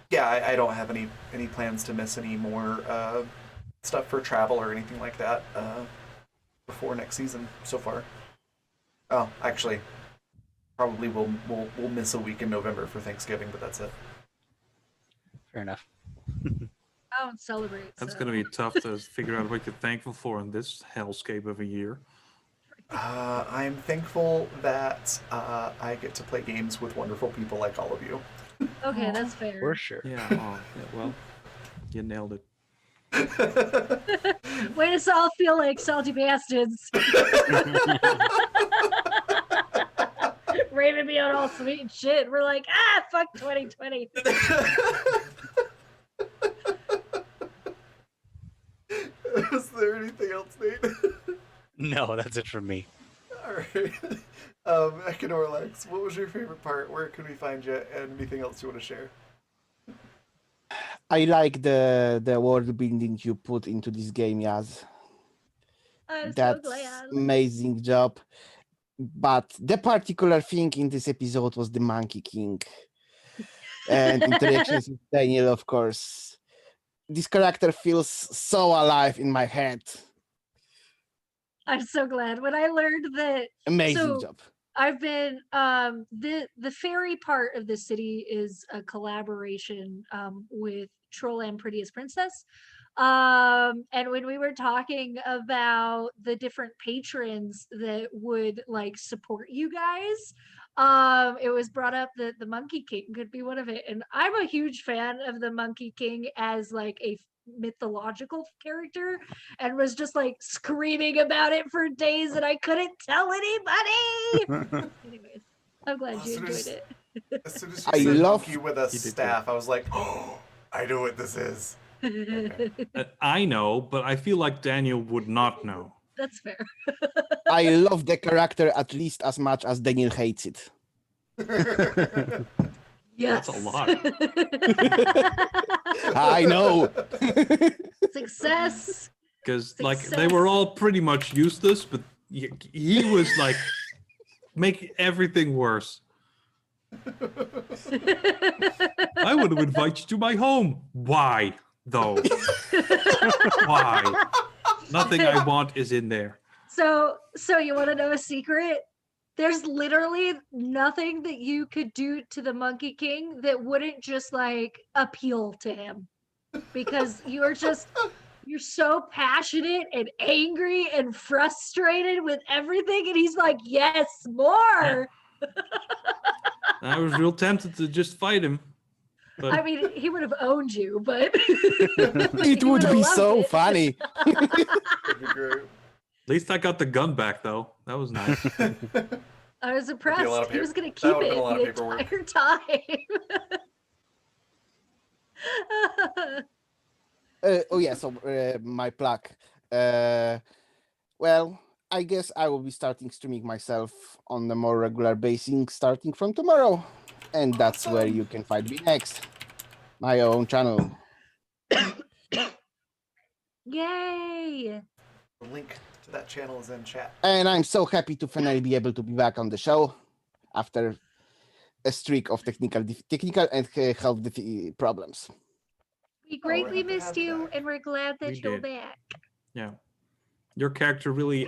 Yeah, I don't have any plans to miss any more stuff for travel or anything like that before next season so far. Oh, actually, probably we'll miss a week in November for Thanksgiving, but that's it. Fair enough. I don't celebrate. That's so. going to be tough to figure out what you're thankful for in this hellscape of a year. I'm thankful that I get to play games with wonderful people like all of you. Okay, that's fair. For sure. Yeah, well, you nailed it. Way us all feel like salty bastards. Raven being all sweet and shit. We're like, fuck 2020. Is there anything else, Nate? No, that's it from me. All right. Econorlax, what was your favorite part? Where can we find you? And anything else you want to share? I like the world building you put into this game, Yaz. I'm so That's glad. amazing job. But the particular thing in this episode was the Monkey King. And interactions with Daniel, of course. This character feels so alive in my head. I'm so glad. When I learned that Amazing So- job. I've been the fairy part of the city is a collaboration with Troll and Prettiest Princess. And when we were talking about the different patrons that would like support you guys, it was brought up that the Monkey King could be one of it. And I'm a huge fan of the Monkey King as like a mythological character, and was just like screaming about it for days and I couldn't tell anybody. Anyways, I'm glad As you soon enjoyed as- it. As soon as you I said love- monkey with a did staff, I was like, oh, I know what this is. I know, but I feel like Daniel would not know. That's fair. I love the character at least as much as Daniel hates it. Yes. That's a lot. I know. Success. Because like they were all pretty much useless, but he was like make everything worse. I would have invited you to my home. Why though? Why? Nothing I want is in there. So you want to know a secret? There's literally nothing that you could do to the Monkey King that wouldn't just like appeal to him. because you're so passionate and angry and frustrated with everything, and he's like, yes, more. I was real tempted to just fight him, but I mean, he would have owned you, but It he would would've be loved so it. funny. That'd be great. at least I got the gun back, though. That was nice. I was be a lot impressed. of He paper- was going to that keep would've been it a lot of the paperwork. entire time. Oh yeah, so my plug. Uh, well, I guess I will be starting streaming myself on a more regular basis starting from tomorrow, and that's where Awesome. you can find me next. My own channel. Yay! The link to that channel is in chat. And I'm so happy to finally be able to be back on the show after a streak of technical and health problems. We Oh, we're greatly happy to missed have you you, back. and we're glad that We you're did. back. Yeah. Your character really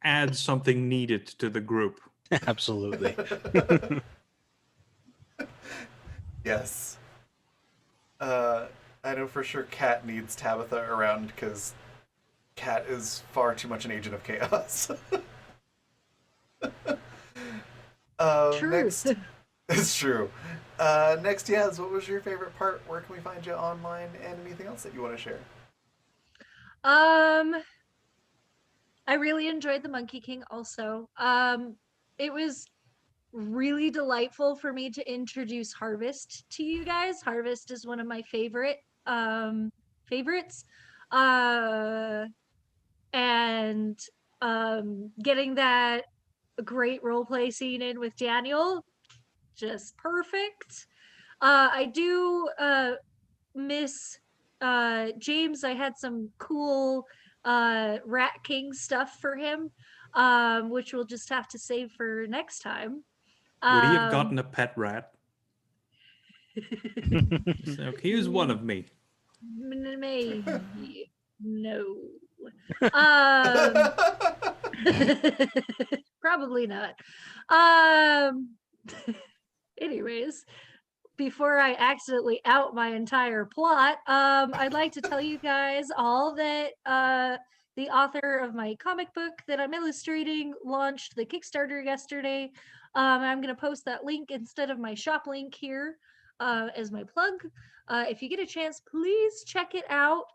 adds something needed to the group. Absolutely. Yes. I know for sure Kat needs Tabitha around because Kat is far too much an agent of chaos. Truth. Next, it's true. Next, Yaz, what was your favorite part? Where can we find you online, and anything else that you want to share? I really enjoyed the Monkey King also. It was really delightful for me to introduce Harvest to you guys. Harvest is one of my favorites. And getting that great role play scene in with Daniel, just perfect. I do miss James. I had some cool Rat King stuff for him, which we'll just have to save for next time. Would he have gotten a pet rat? So he was one of me. Maybe. No. Probably not. Anyways, before I accidentally out my entire plot, I'd like to tell you guys all that the author of my comic book that I'm illustrating launched the Kickstarter yesterday. I'm going to post that link instead of my shop link here as my plug. If you get a chance, please check it out.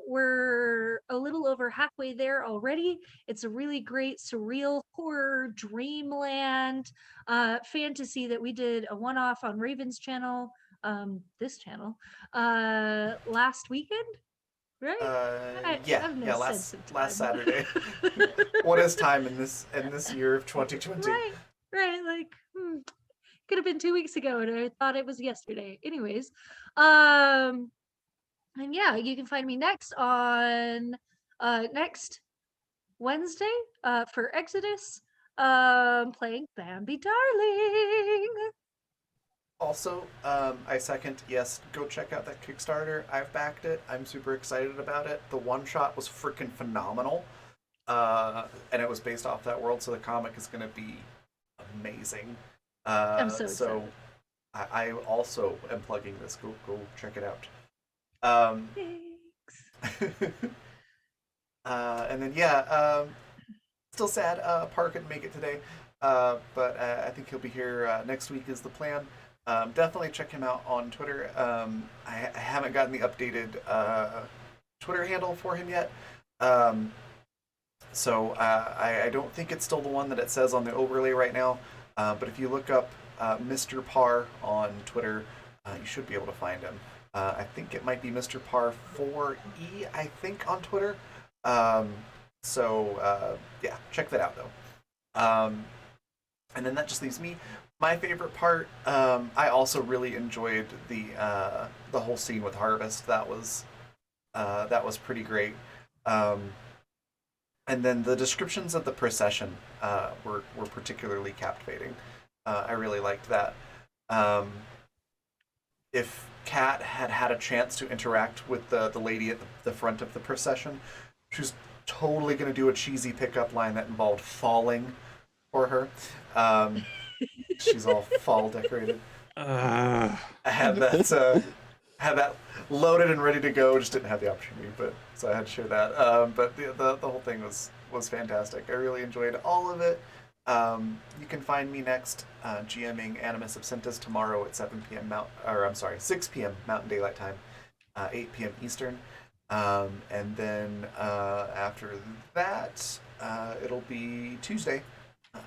We're a little over halfway there already. It's a really great surreal horror dreamland fantasy that we did a one-off on Raven's channel, this channel, last weekend, right? Yeah, I've no yeah, sense of last time. Saturday. What is time in this year of 2020? Right, like could have been 2 weeks ago, and I thought it was yesterday. Anyways, and yeah, you can find me next on next Wednesday for Exodus, playing Bambi Darling. Also, I second, yes, go check out that Kickstarter. I've backed it. I'm super excited about it. The one shot was freaking phenomenal. And it was based off that world, so the comic is going to be amazing. I'm so excited. So I also am plugging this. Go check it out. Thanks. And then, yeah, still sad Park couldn't make it today. But I think he'll be here next week is the plan. Definitely check him out on Twitter. I haven't gotten the updated Twitter handle for him yet. So I don't think it's still the one that it says on the overlay right now. But if you look up Mr. Parr on Twitter, you should be able to find him. I think it might be Mr. Parr 4E, I think, on Twitter. So yeah, check that out though. And then that just leaves me. My favorite part, I also really enjoyed the whole scene with Harvest. That was pretty great. And then the descriptions of the procession were particularly captivating. I really liked that. If Kat had a chance to interact with the lady at the front of the procession, she was totally going to do a cheesy pickup line that involved falling for her. She's all fall decorated. Had had that loaded and ready to go. Just didn't have the opportunity, but so I had to share that. But the whole thing was fantastic. I really enjoyed all of it. You can find me next GMing Animus Absentus tomorrow at 6 p.m. Mountain Daylight Time, 8 p.m. Eastern. And then after that, it'll be Tuesday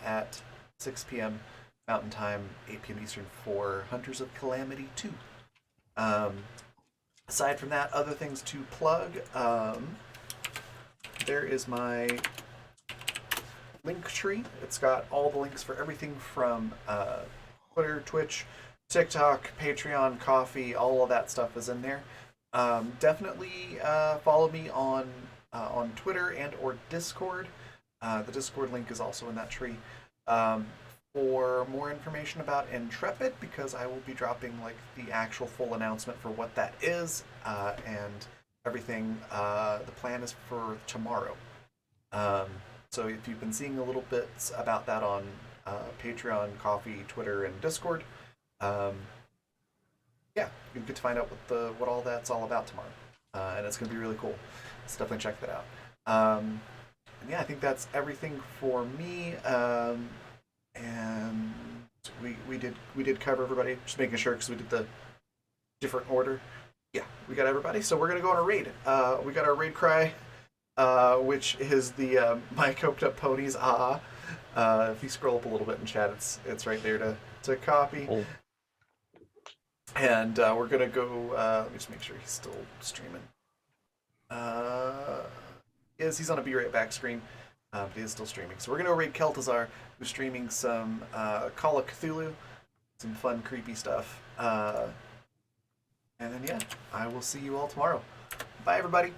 at 6 p.m. Mountain Time, 8 p.m. Eastern for Hunters of Calamity 2. Aside from that, other things to plug. There is my link tree. It's got all the links for everything from Twitter, Twitch, TikTok, Patreon, Coffee, all of that stuff is in there. Definitely follow me on Twitter and or Discord. The Discord link is also in that tree. For more information about Intrepid, because I will be dropping like the actual full announcement for what that is and everything. The plan is for tomorrow. So if you've been seeing a little bit about that on Patreon, Coffee, Twitter, and Discord, yeah, you get to find out what all that's all about tomorrow, and it's going to be really cool. So definitely check that out. And yeah, I think that's everything for me. And we did cover everybody. Just making sure because we did the different order. Yeah, we got everybody. So we're gonna go on a raid. We got our raid cry, which is the my coked up ponies. If you scroll up a little bit in chat, it's right there to copy. Oh. And we're gonna go. Let me just make sure he's still streaming. He's on a Be Right Back screen, but he is still streaming. So we're gonna raid Keltazar, who's streaming some Call of Cthulhu, some fun, creepy stuff. And then yeah, I will see you all tomorrow. Bye, everybody.